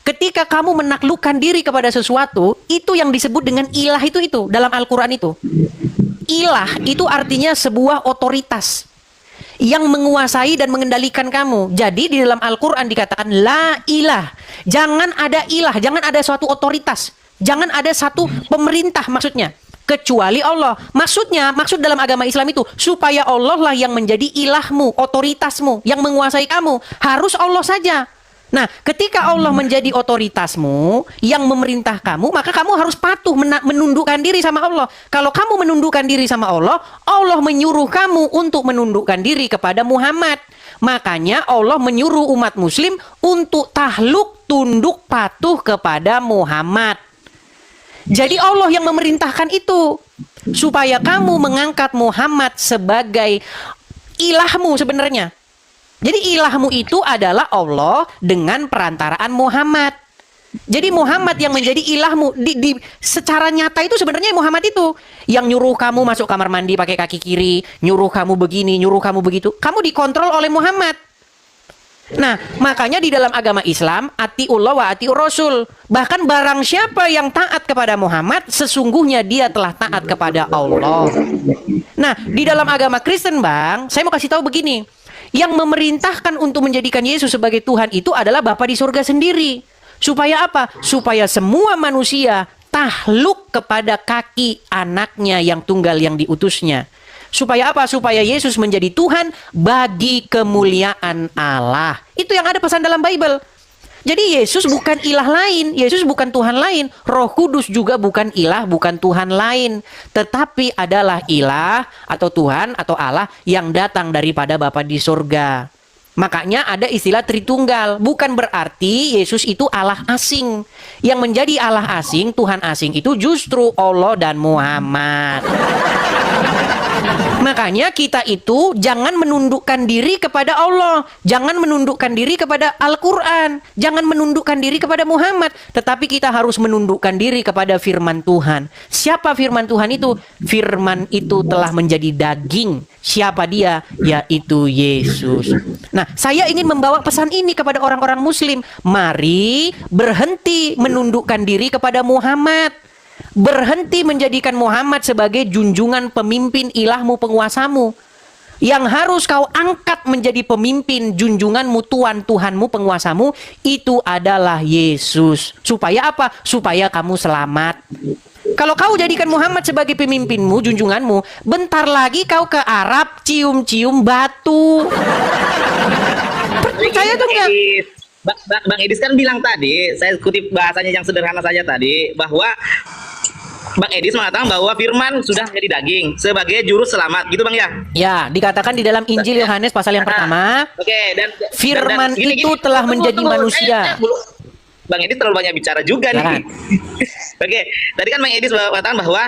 ketika kamu menaklukkan diri kepada sesuatu, itu yang disebut dengan ilah itu dalam Al-Quran itu. Ilah itu artinya sebuah otoritas yang menguasai dan mengendalikan kamu. Jadi di dalam Al-Quran dikatakan la ilah. Jangan ada ilah, jangan ada suatu otoritas. Jangan ada satu pemerintah maksudnya. Kecuali Allah. Maksud dalam agama Islam itu supaya Allah lah yang menjadi ilahmu, otoritasmu, yang menguasai kamu. Harus Allah saja. Nah, ketika Allah menjadi otoritasmu yang memerintah kamu, maka kamu harus patuh menundukkan diri sama Allah. Kalau kamu menundukkan diri sama Allah, Allah menyuruh kamu untuk menundukkan diri kepada Muhammad. Makanya Allah menyuruh umat muslim untuk tahluk, tunduk, patuh kepada Muhammad. Jadi Allah yang memerintahkan itu supaya kamu mengangkat Muhammad sebagai ilahmu sebenarnya. Jadi ilahmu itu adalah Allah dengan perantaraan Muhammad. Jadi Muhammad yang menjadi ilahmu. Secara nyata itu sebenarnya Muhammad itu yang nyuruh kamu masuk kamar mandi pakai kaki kiri, nyuruh kamu begini, nyuruh kamu begitu. Kamu dikontrol oleh Muhammad. Nah, makanya di dalam agama Islam, atiullah wa atiur rasul. Bahkan barang siapa yang taat kepada Muhammad, sesungguhnya dia telah taat kepada Allah. Nah, di dalam agama Kristen, Bang, saya mau kasih tahu begini. Yang memerintahkan untuk menjadikan Yesus sebagai Tuhan itu adalah Bapa di surga sendiri. Supaya apa? Supaya semua manusia tahluk kepada kaki anaknya yang tunggal yang diutusnya. Supaya apa? Supaya Yesus menjadi Tuhan bagi kemuliaan Allah. Itu yang ada pesan dalam Bible. Jadi Yesus bukan ilah lain, Yesus bukan Tuhan lain, Roh Kudus juga bukan ilah, bukan Tuhan lain, tetapi adalah ilah atau Tuhan atau Allah yang datang daripada Bapa di surga. Makanya ada istilah Tritunggal, bukan berarti Yesus itu Allah asing. Yang menjadi Allah asing, Tuhan asing itu justru Allah dan Muhammad. Makanya kita itu jangan menundukkan diri kepada Allah, jangan menundukkan diri kepada Al-Quran, jangan menundukkan diri kepada Muhammad, tetapi kita harus menundukkan diri kepada firman Tuhan. Siapa firman Tuhan itu? Firman itu telah menjadi daging. Siapa dia? Yaitu Yesus. Nah, saya ingin membawa pesan ini kepada orang-orang Muslim. Mari berhenti menundukkan diri kepada Muhammad. Berhenti menjadikan Muhammad sebagai junjungan pemimpin ilahmu, penguasamu. Yang harus kau angkat menjadi pemimpin junjunganmu, Tuhan, Tuhanmu, penguasamu, itu adalah Yesus. Supaya apa? Supaya kamu selamat. Kalau kau jadikan Muhammad sebagai pemimpinmu, junjunganmu, bentar lagi kau ke Arab cium-cium batu. Percaya tuh enggak? Bang Edis kan bilang tadi, saya kutip bahasanya yang sederhana saja tadi, bahwa Bang Edis mengatakan bahwa firman sudah menjadi daging sebagai juru selamat, gitu Bang ya? Ya, dikatakan di dalam Injil Yohanes pasal yang pertama. Oke, dan firman gini, itu telah menjadi manusia. Bang Edis terlalu banyak bicara juga nih. Oke, tadi kan Bang Edis mengatakan bahwa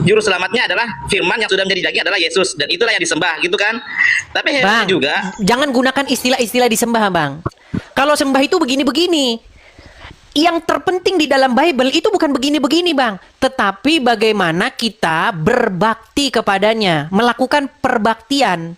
juru selamatnya adalah firman yang sudah menjadi daging adalah Yesus, dan itulah yang disembah gitu kan. Tapi heran juga, jangan gunakan istilah-istilah disembah, Bang. Kalau sembah itu begini-begini. Yang terpenting di dalam Bible itu bukan begini-begini, Bang, tetapi bagaimana kita berbakti kepadanya, melakukan perbaktian.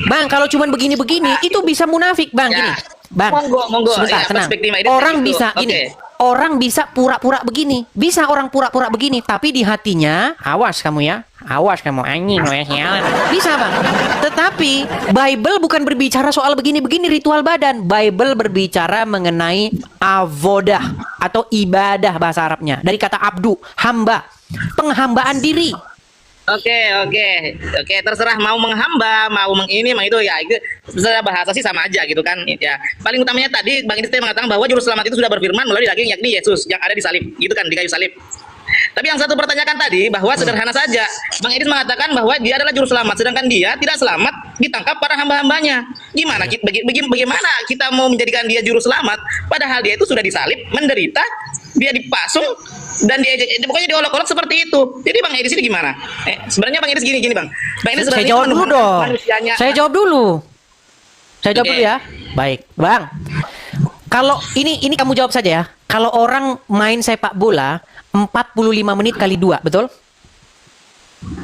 Bang, kalau cuman begini-begini itu bisa munafik, Bang. Gini, Bang. Monggo. Sebentar, Ya, tenang. perspektif Edis Orang gitu. bisa Oke. gini. Orang bisa pura-pura begini. Bisa orang pura-pura begini, tapi di hatinya, awas kamu ya. Awas kamu anjing, sialan. Bisa, Bang. Tetapi Bible bukan berbicara soal begini-begini ritual badan. Bible berbicara mengenai avodah atau ibadah bahasa Arabnya. Dari kata abdu, hamba. Penghambaan diri. Oke, terserah mau menghamba, mau mengini, mau itu ya, itu secara bahasa sih sama aja gitu kan ya. Paling utamanya tadi Bang Edis mengatakan bahwa juru selamat itu sudah berfirman melalui daging, yakni Yesus yang ada di salib, gitu kan, di kayu salib. Tapi yang satu pertanyakan tadi bahwa sederhana saja, Bang Edis mengatakan bahwa dia adalah juru selamat, sedangkan dia tidak selamat ditangkap para hamba-hambanya. Gimana bagaimana kita mau menjadikan dia juru selamat padahal dia itu sudah disalib, menderita, dia dipasung, dan dia pokoknya diolok-olok seperti itu. Jadi Bang Edis ini gimana? Sebenarnya Bang Edis gini Bang. Bang Edis Saya jawab dulu dong. Saya jawab dulu. Saya jawab dulu ya. Baik, Bang. Kalau ini kamu jawab saja ya. Kalau orang main sepak bola 45 menit kali 2, betul?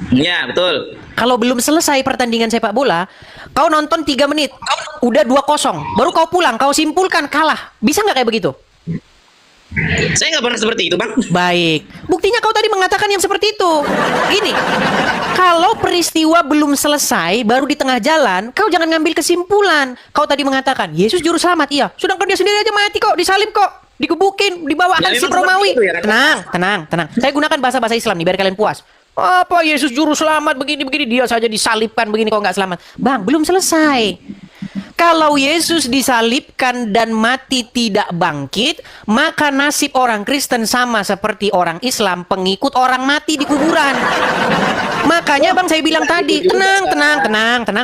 Ya, betul. Kalau belum selesai pertandingan sepak bola, kau nonton 3 menit, udah 2-0, baru kau pulang, kau simpulkan kalah. Bisa nggak kayak begitu? Saya nggak pernah seperti itu, Bang. Baik. Buktinya kau tadi mengatakan yang seperti itu. Gini, kalau peristiwa belum selesai, baru di tengah jalan, kau jangan ngambil kesimpulan. Kau tadi mengatakan, Yesus juru selamat, iya. Sedangkan dia sendiri aja mati kok, disalib kok. Dikebukin, dibawa Ya, Hansip memang Romawi. seperti itu ya, kan? Tenang. Saya gunakan bahasa-bahasa Islam nih, biar kalian puas. Apa Yesus juru selamat begini-begini, dia saja disalibkan begini kok nggak selamat. Bang, belum selesai. Kalau Yesus disalibkan dan mati tidak bangkit, maka nasib orang Kristen sama seperti orang Islam, pengikut orang mati di kuburan. Makanya Bang saya bilang tadi, tenang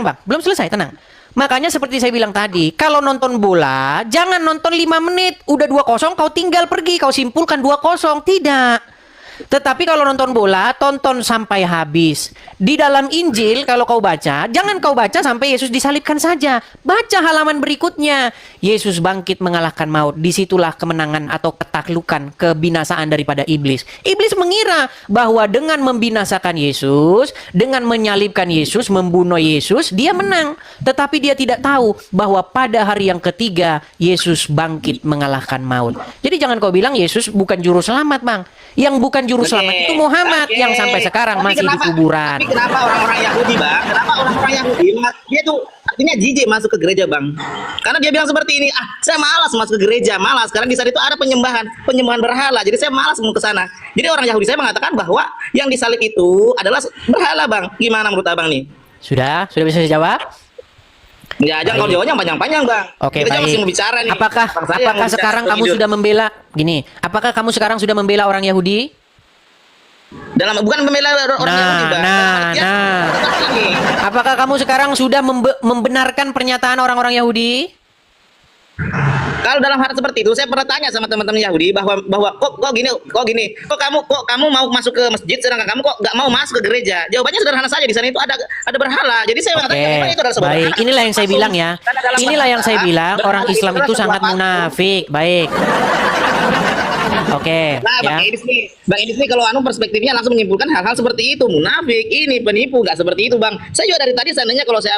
Bang, belum selesai, tenang. Makanya seperti saya bilang tadi, kalau nonton bola, jangan nonton 5 menit, udah 2-0, kau tinggal pergi, kau simpulkan 2-0, tidak. Tetapi kalau nonton bola, tonton sampai habis. Di dalam Injil, kalau kau baca, jangan kau baca sampai Yesus disalibkan saja. Baca halaman berikutnya. Yesus bangkit mengalahkan maut. Disitulah kemenangan atau ketaklukan, kebinasaan daripada iblis. Iblis mengira bahwa dengan membinasakan Yesus, dengan menyalibkan Yesus, membunuh Yesus, dia menang. Tetapi dia tidak tahu bahwa pada hari yang ketiga, Yesus bangkit mengalahkan maut. Jadi jangan kau bilang Yesus bukan juru selamat, Bang. Yang bukan juru selamat itu Muhammad yang sampai sekarang masih di kuburan. Tapi kenapa orang-orang Yahudi, Bang? Kenapa orang-orang Yahudi dia tuh artinya jijik masuk ke gereja, Bang? Karena dia bilang seperti ini, saya malas masuk ke gereja, malas. Karena di sana itu ada penyembahan berhala. Jadi saya malas mau ke sana. Jadi orang Yahudi saya mengatakan bahwa yang disalib itu adalah berhala, Bang. Gimana menurut Abang nih? Sudah bisa saya jawab? Ya, jangan kalau jawabnya panjang-panjang, Bang. Oke, Kita baik. masih mau bicara nih. Apakah sekarang kamu sudah membela apakah kamu sekarang sudah membela orang Yahudi? Bukan membela orang Yahudi, Bang. Apakah kamu sekarang sudah membenarkan pernyataan orang-orang Yahudi? Kalau dalam hal seperti itu, saya pernah tanya sama teman-teman Yahudi bahwa kok gini, kok kamu mau masuk ke masjid, sedangkan kamu kok nggak mau masuk ke gereja? Jawabannya sederhana saja, di sana itu ada berhala. Jadi saya mengatakan memang itu adalah sebuah baik. berhala. Inilah yang saya bilang ya. Inilah yang saya bilang, orang berhala Islam itu adalah sangat sebuah munafik. Baik. Oke, Nah, ya. Bang Edis nih kalau perspektifnya langsung menyimpulkan hal-hal seperti itu, munafik, ini penipu, nggak seperti itu, Bang. Saya juga dari tadi seandainya kalau saya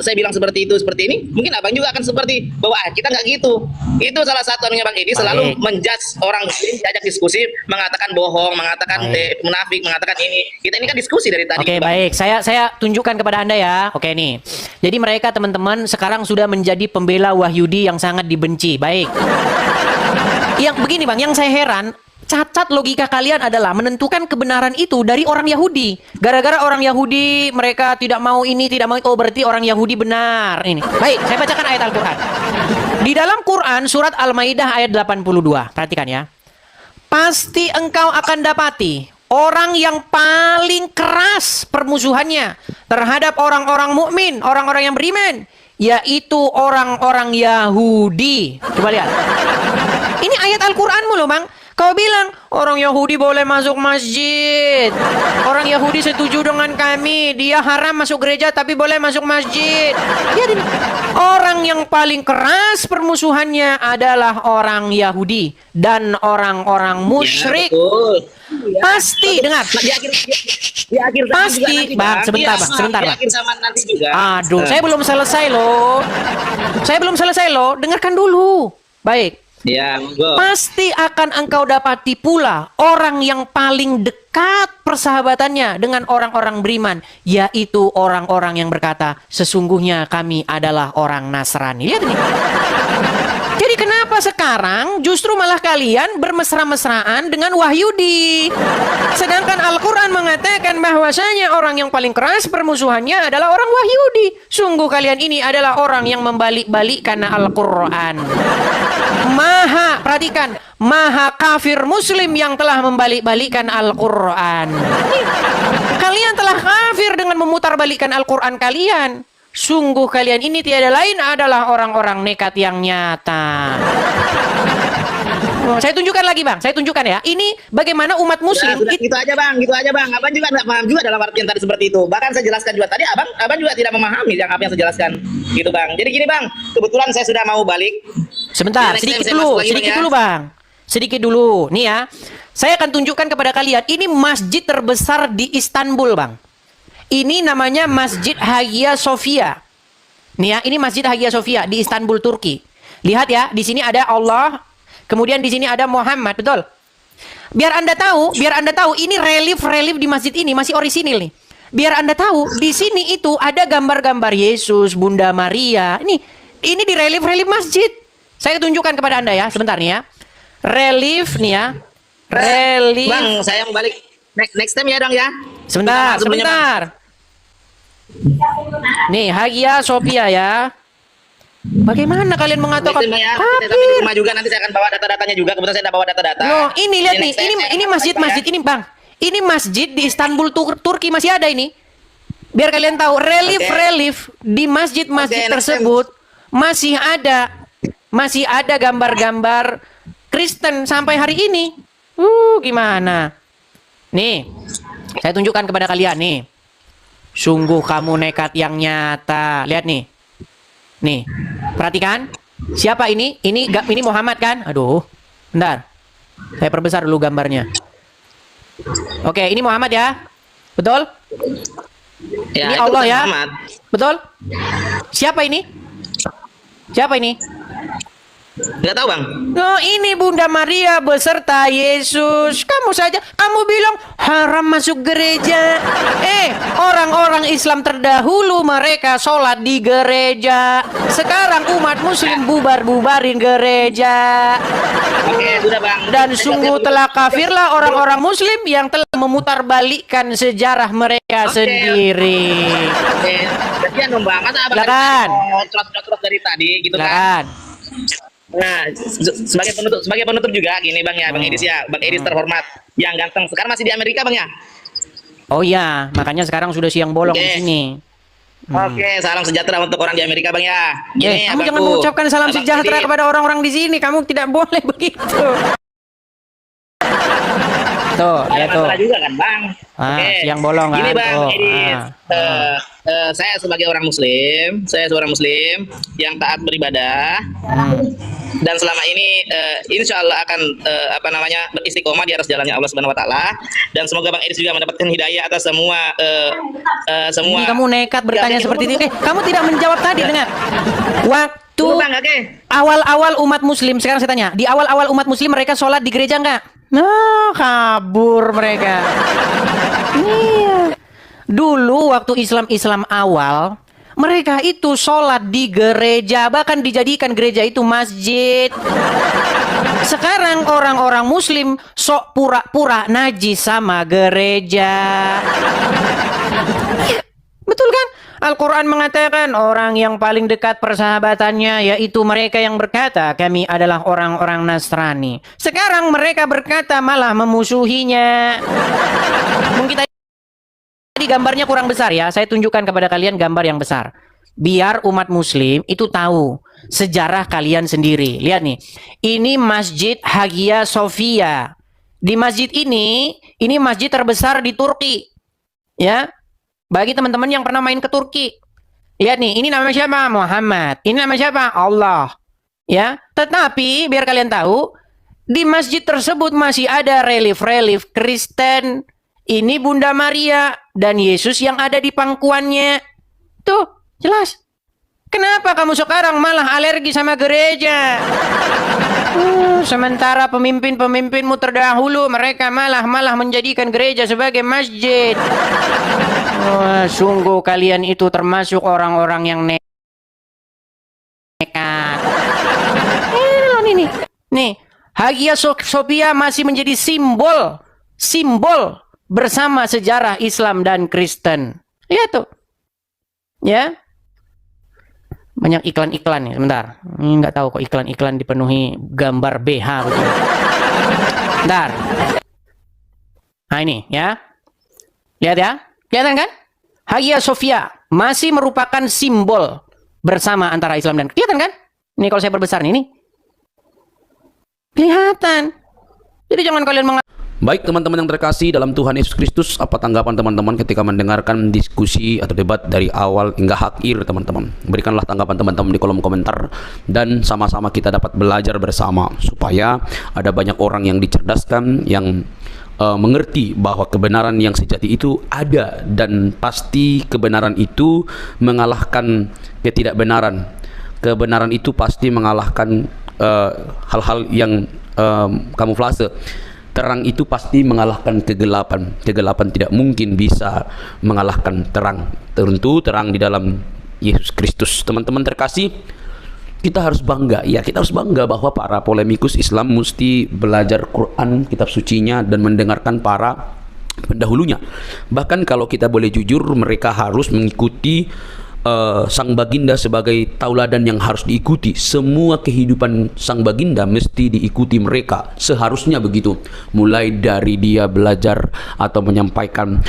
saya bilang seperti itu, seperti ini, mungkin Abang juga akan seperti bahwa kita nggak gitu. Itu salah satu anunya Bang Edis selalu menjudge orang muslim, diajak diskusi, mengatakan bohong, mengatakan munafik, mengatakan ini. Kita ini kan diskusi dari tadi. Oke, Bang. baik. Saya tunjukkan kepada Anda ya. Oke nih. Jadi mereka teman-teman sekarang sudah menjadi pembela Wahyudi yang sangat dibenci. Baik. Yang begini Bang, yang saya heran, cacat logika kalian adalah menentukan kebenaran itu dari orang Yahudi. Gara-gara orang Yahudi mereka tidak mau ini, tidak mau itu, berarti orang Yahudi benar ini. Baik, saya bacakan ayat Al-Qur'an. Di dalam Quran surat Al-Maidah ayat 82. Perhatikan ya. Pasti engkau akan dapati orang yang paling keras permusuhannya terhadap orang-orang mukmin, orang-orang yang beriman, yaitu orang-orang Yahudi. Coba lihat. Ini ayat Al-Qur'anmu loh, Bang. Kau bilang orang Yahudi boleh masuk masjid. Orang Yahudi setuju dengan kami. Dia haram masuk gereja tapi boleh masuk masjid. Lihat ini. Orang yang paling keras permusuhannya adalah orang Yahudi dan orang-orang musyrik. Pasti dengar. Di akhir zaman Pasti, juga nanti, Bang, sebentar, Iya, Bang, sebentar, di Bang. akhir zaman nanti juga. Aduh, saya belum selesai loh. Saya belum selesai loh. Dengarkan dulu. Baik. Ya, monggo. Pasti akan engkau dapati pula orang yang paling dekat persahabatannya dengan orang-orang beriman, yaitu orang-orang yang berkata, sesungguhnya kami adalah orang Nasrani. Lihat nih. Jadi kenapa sekarang justru malah kalian bermesra-mesraan dengan Wahyudi? Sedangkan Al-Quran mengatakan bahwasanya orang yang paling keras permusuhannya adalah orang Wahyudi. Sungguh kalian ini adalah orang yang membalik-balikkan Al-Quran. Perhatikan, maha kafir muslim yang telah membalik-balikkan Al-Quran. Kalian telah kafir dengan memutarbalikkan Al-Quran kalian. Sungguh kalian ini tiada lain adalah orang-orang nekat yang nyata. Saya tunjukkan lagi, Bang. Saya tunjukkan ya. Ini bagaimana umat muslim. Gitu aja, Bang. Gitu aja, Bang. Abang juga nggak paham juga dalam artian tadi seperti itu. Bahkan saya jelaskan juga tadi, abang juga tidak memahami yang apa yang saya jelaskan. Gitu, Bang. Jadi gini, Bang. Kebetulan saya sudah mau balik. Sebentar, sedikit dulu, Bang. Sedikit dulu. Nih ya. Saya akan tunjukkan kepada kalian. Ini masjid terbesar di Istanbul, Bang. Ini namanya Masjid Hagia Sophia. Nih ya, ini Masjid Hagia Sophia di Istanbul, Turki. Lihat ya, di sini ada Allah, kemudian di sini ada Muhammad, betul? Biar Anda tahu ini relief di masjid ini masih orisinil nih. Biar Anda tahu, di sini itu ada gambar-gambar Yesus, Bunda Maria. Ini di relief masjid. Saya tunjukkan kepada Anda ya, sebentar nih ya. Relief nih ya. Relief. Bang, saya mau balik next time ya, dong ya. Sebentar. Nih, Hagia Sophia ya. Bagaimana kalian mengatakan Ya, kafir? di rumah juga nanti saya akan bawa data-datanya juga. Kebetulan saya sudah bawa data-data. Loh, ini lihat Ya, nih, next time saya ini akan masjid balik, ini, Bang. Ini masjid di Istanbul, Turki masih ada ini. Biar kalian tahu, relief di masjid-masjid tersebut masih ada gambar-gambar Kristen sampai hari ini. Gimana? Nih, saya tunjukkan kepada kalian nih. Sungguh kamu nekat yang nyata. Lihat nih. Nih, perhatikan. Siapa ini? Ini Muhammad kan? Aduh, bentar. Saya perbesar dulu gambarnya. Oke, ini Muhammad ya. Betul? Ya, Ini itu Allah bukan ya. Muhammad. Betul? Siapa ini? Siapa ini? Nggak tahu, Bang. Oh, ini Bunda Maria beserta Yesus. Kamu bilang haram masuk gereja. Orang-orang Islam terdahulu mereka sholat di gereja. Sekarang umat muslim bubarin gereja. Oke, sudah, Bang. Dan sungguh telah kafirlah orang-orang muslim yang telah memutarbalikkan sejarah mereka sendiri. Oke. Kasihan dong, Bang. Masa Abang Silakan. terus dari tadi gitu kan. Silakan. Nah, sebagai penutup juga gini, Bang ya, Bang Edis ya, Bang Edis terhormat yang ganteng. Sekarang masih di Amerika, Bang ya. Oh iya, makanya sekarang sudah siang bolong di sini. Oke, salam sejahtera untuk orang di Amerika, Bang ya. Gini, Kamu Abangku. jangan mengucapkan salam Abang sejahtera Edis. kepada orang-orang di sini. Kamu tidak boleh begitu. Tuh, Ada lihat tuh. masalah juga kan, Bang. Siang bolong kan. Gini, Bang Tuh, Edis. Saya sebagai orang Muslim, yang taat beribadah. Dan selama ini insya Allah akan beristiqomah di atas jalannya Allah Subhanahu Wa Taala, dan semoga Bang Edis juga mendapatkan hidayah atas semua Ini kamu nekat bertanya seperti itu. Kamu tidak menjawab tadi, dengar. Waktu Bang, oke. awal-awal umat muslim, sekarang saya tanya, di awal-awal umat muslim mereka sholat di gereja enggak? Nah, kabur mereka. Iya. Dulu waktu Islam awal, mereka itu sholat di gereja, bahkan dijadikan gereja itu masjid. Sekarang orang-orang muslim sok pura-pura najis sama gereja. Ya, betul kan? Al-Quran mengatakan orang yang paling dekat persahabatannya yaitu mereka yang berkata kami adalah orang-orang Nasrani. Sekarang mereka berkata malah memusuhinya. Mungkin tadi gambarnya kurang besar ya. Saya tunjukkan kepada kalian gambar yang besar. biar umat muslim itu tahu sejarah kalian sendiri. Lihat nih, ini Masjid Hagia Sophia. Di masjid ini masjid terbesar di Turki. Ya, bagi teman-teman yang pernah main ke Turki. Lihat nih, ini nama siapa? Muhammad. Ini nama siapa? Allah. Ya, tetapi biar kalian tahu, di masjid tersebut masih ada relief-relief Kristen. Ini Bunda Maria dan Yesus yang ada di pangkuannya. Tuh, jelas. Kenapa kamu sekarang malah alergi sama gereja? Sementara pemimpin-pemimpinmu terdahulu mereka malah menjadikan gereja sebagai masjid. Wah, sungguh kalian itu termasuk orang-orang yang nekat. Ini nih, Hagia Sophia masih menjadi simbol bersama sejarah Islam dan Kristen. Lihat tuh, ya. Banyak iklan-iklan nih, sebentar. Ini nggak tahu kok iklan-iklan dipenuhi gambar BH begitu. Bentar. Nah ini ya. Lihat ya. Kelihatan kan? Hagia Sophia masih merupakan simbol bersama antara Islam dan kelihatan kan? Ini kalau saya perbesar nih, ini. Kelihatan. Jadi jangan kalian Baik teman-teman yang terkasih dalam Tuhan Yesus Kristus, apa tanggapan teman-teman ketika mendengarkan diskusi atau debat dari awal hingga akhir teman-teman? Berikanlah tanggapan teman-teman di kolom komentar dan sama-sama kita dapat belajar bersama supaya ada banyak orang yang dicerdaskan, yang mengerti bahwa kebenaran yang sejati itu ada dan pasti kebenaran itu mengalahkan ketidakbenaran. Kebenaran itu pasti mengalahkan hal-hal yang kamuflase. Terang itu pasti mengalahkan kegelapan. Kegelapan tidak mungkin bisa mengalahkan terang. Tentu terang di dalam Yesus Kristus. Teman-teman terkasih, kita harus bangga. Ya, kita harus bangga bahwa para polemikus Islam mesti belajar Quran, kitab sucinya, dan mendengarkan para pendahulunya. Bahkan kalau kita boleh jujur, mereka harus mengikuti sang baginda sebagai tauladan yang harus diikuti. Semua kehidupan sang baginda mesti diikuti mereka, seharusnya begitu. Mulai dari dia belajar atau menyampaikan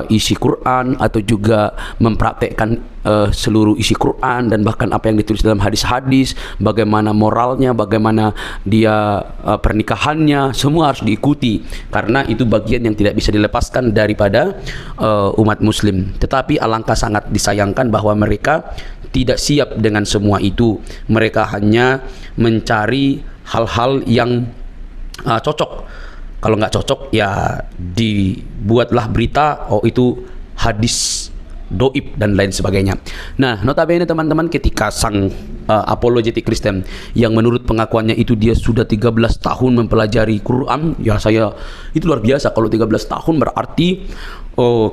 isi Quran, atau juga mempraktekkan seluruh isi Quran, dan bahkan apa yang ditulis dalam hadis-hadis, bagaimana moralnya, bagaimana dia pernikahannya, semua harus diikuti karena itu bagian yang tidak bisa dilepaskan daripada umat muslim. Tetapi alangkah sangat disayangkan bahwa mereka tidak siap dengan semua itu. Mereka hanya mencari hal-hal yang cocok. Kalau nggak cocok ya dibuatlah berita, oh itu hadis doib dan lain sebagainya. Nah, notabene teman-teman, ketika sang apologetik Kristen yang menurut pengakuannya itu dia sudah 13 tahun mempelajari Quran, ya saya itu luar biasa. Kalau 13 tahun berarti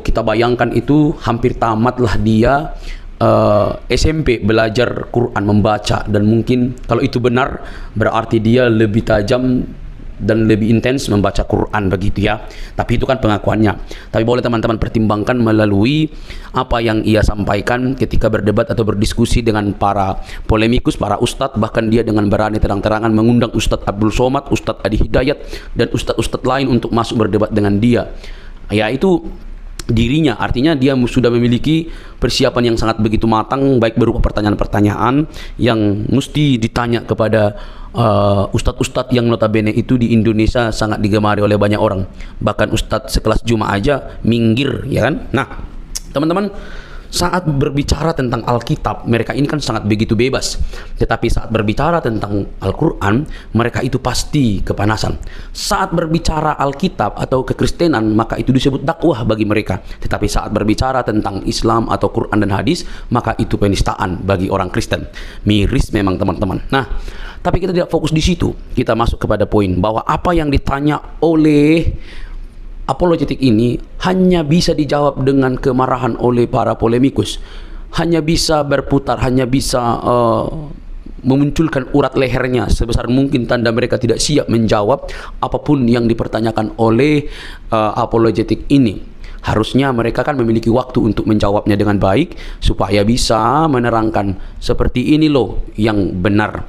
kita bayangkan itu hampir tamatlah dia SMP belajar Quran, membaca, dan mungkin kalau itu benar berarti dia lebih tajam dan lebih intens membaca Quran begitu ya. Tapi itu kan pengakuannya. Tapi boleh teman-teman pertimbangkan melalui apa yang ia sampaikan ketika berdebat atau berdiskusi dengan para polemikus, para ustadz. Bahkan dia dengan berani terang-terangan mengundang Ustadz Abdul Somad, Ustadz Adi Hidayat, dan ustadz-ustadz lain untuk masuk berdebat dengan dia. Ya, itu dirinya, artinya dia sudah memiliki persiapan yang sangat begitu matang, baik berupa pertanyaan-pertanyaan yang mesti ditanya kepada ustadz-ustadz yang notabene itu di Indonesia sangat digemari oleh banyak orang. Bahkan ustadz sekelas Juma aja minggir, ya kan? Nah, teman-teman, saat berbicara tentang Alkitab, mereka ini kan sangat begitu bebas. Tetapi saat berbicara tentang Al-Quran, mereka itu pasti kepanasan. Saat berbicara Alkitab atau kekristenan, maka itu disebut dakwah bagi mereka. Tetapi saat berbicara tentang Islam atau Quran dan hadis, maka itu penistaan bagi orang Kristen. Miris memang teman-teman. Nah, tapi kita tidak fokus di situ. Kita masuk kepada poin bahwa apa yang ditanya oleh apologetik ini hanya bisa dijawab dengan kemarahan oleh para polemikus, hanya bisa berputar, hanya bisa memunculkan urat lehernya sebesar mungkin, tanda mereka tidak siap menjawab apapun yang dipertanyakan oleh apologetik ini. Harusnya mereka kan memiliki waktu untuk menjawabnya dengan baik supaya bisa menerangkan seperti ini loh yang benar.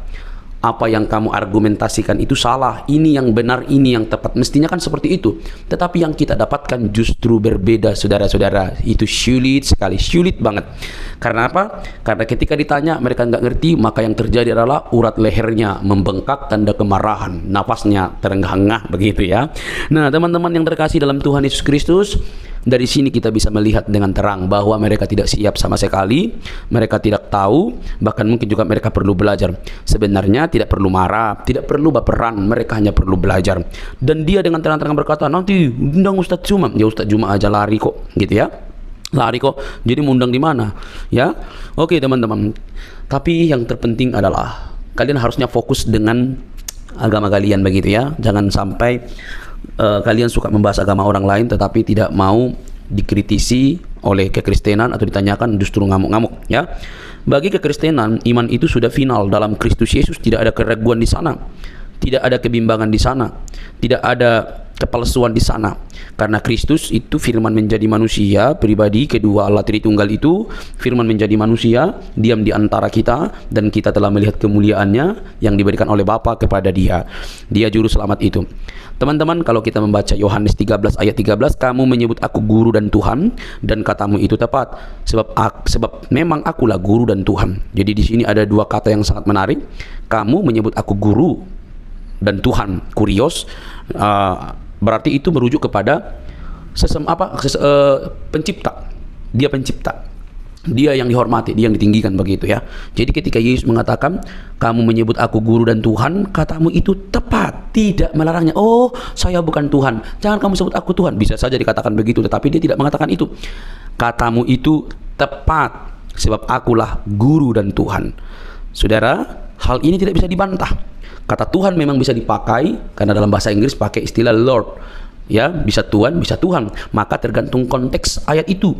apa yang kamu argumentasikan itu salah, ini yang benar, ini yang tepat. Mestinya kan seperti itu. Tetapi yang kita dapatkan justru berbeda, saudara-saudara. Itu sulit sekali, sulit banget. Karena apa? Karena ketika ditanya mereka nggak ngerti, maka yang terjadi adalah urat lehernya membengkak, tanda kemarahan, napasnya terengah-engah begitu ya. Nah, teman-teman yang terkasih dalam Tuhan Yesus Kristus, dari sini kita bisa melihat dengan terang bahwa mereka tidak siap sama sekali, mereka tidak tahu, bahkan mungkin juga mereka perlu belajar. Sebenarnya tidak perlu marah, tidak perlu baperan, mereka hanya perlu belajar. Dan dia dengan terang-terang berkata, nanti undang Ustadz Juma. Ya Ustadz Juma aja lari kok, gitu ya. Lari kok, jadi mau undang di mana? Ya, oke teman-teman. Tapi yang terpenting adalah kalian harusnya fokus dengan agama kalian begitu ya. Jangan sampai kalian suka membahas agama orang lain tetapi tidak mau dikritisi oleh kekristenan atau ditanyakan justru ngamuk-ngamuk ya. Bagi kekristenan, iman itu sudah final dalam Kristus Yesus, tidak ada keraguan di sana, tidak ada kebimbangan di sana, tidak ada kepalsuan di sana. Karena Kristus itu firman menjadi manusia, pribadi kedua Allah Tritunggal itu firman menjadi manusia, diam di antara kita, dan kita telah melihat kemuliaannya yang diberikan oleh Bapa kepada dia. Dia juru selamat itu. Teman-teman, kalau kita membaca Yohanes 13 ayat 13, kamu menyebut aku guru dan Tuhan, dan katamu itu tepat, sebab memang akulah guru dan Tuhan. Jadi di sini ada dua kata yang sangat menarik. Kamu menyebut aku guru dan Tuhan, kurios, berarti itu merujuk kepada pencipta. Dia pencipta, dia yang dihormati, dia yang ditinggikan begitu ya. Jadi ketika Yesus mengatakan kamu menyebut aku guru dan Tuhan, katamu itu tepat, tidak melarangnya. Oh, saya bukan Tuhan, jangan kamu sebut aku Tuhan. Bisa saja dikatakan begitu, tetapi dia tidak mengatakan itu. Katamu itu tepat, sebab akulah guru dan Tuhan. Saudara, hal ini tidak bisa dibantah. Kata Tuhan memang bisa dipakai, karena dalam bahasa Inggris pakai istilah Lord. Ya, bisa Tuhan, bisa Tuhan. Maka tergantung konteks ayat itu.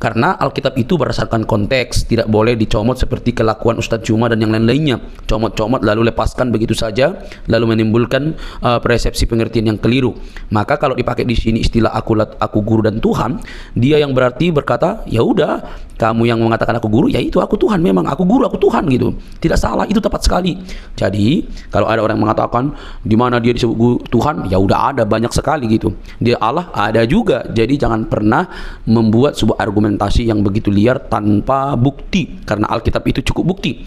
Karena Alkitab itu berdasarkan konteks, tidak boleh dicomot seperti kelakuan Ustadz Juma dan yang lain-lainnya. Comot-comot lalu lepaskan begitu saja, lalu menimbulkan persepsi pengertian yang keliru. Maka kalau dipakai di sini istilah aku guru dan Tuhan, dia yang berarti berkata, ya udah, kamu yang mengatakan aku guru, ya itu aku Tuhan, memang aku guru, aku Tuhan gitu. Tidak salah, itu tepat sekali. Jadi kalau ada orang yang mengatakan di mana dia disebut guru Tuhan, ya udah ada banyak sekali gitu. Dia Allah ada juga. Jadi jangan pernah membuat sebuah argumentasi yang begitu liar tanpa bukti, karena Alkitab itu cukup bukti.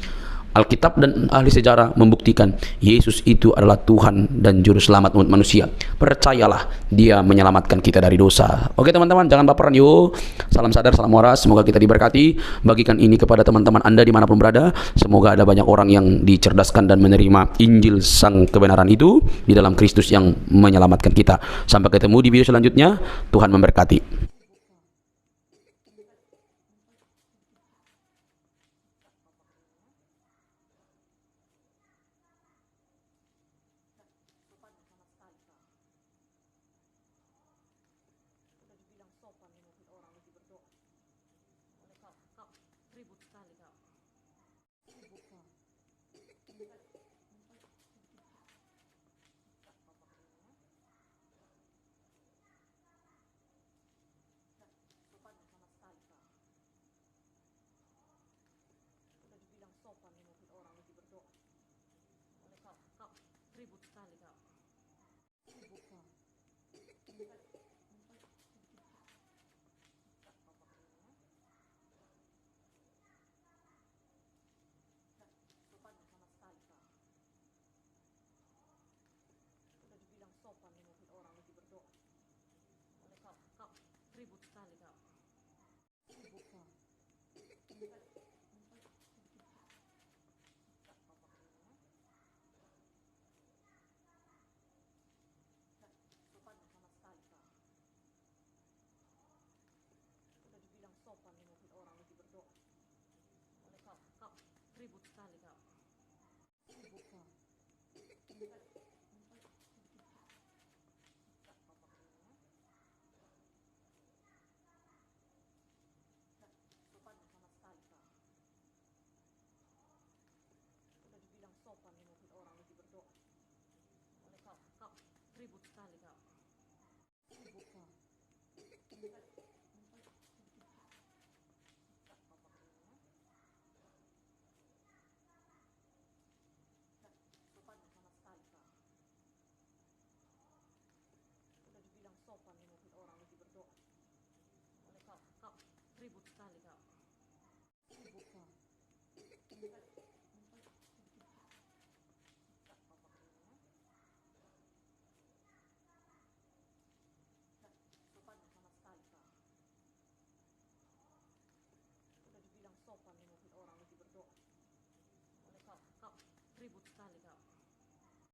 Alkitab dan ahli sejarah membuktikan Yesus itu adalah Tuhan dan juru selamat umat manusia. Percayalah, dia menyelamatkan kita dari dosa. Oke teman-teman, jangan baperan yuk. Salam sadar, salam waras, semoga kita diberkati. Bagikan ini kepada teman-teman Anda dimanapun berada. Semoga ada banyak orang yang dicerdaskan dan menerima Injil sang kebenaran itu di dalam Kristus yang menyelamatkan kita. Sampai ketemu di video selanjutnya. Tuhan memberkati. Pak.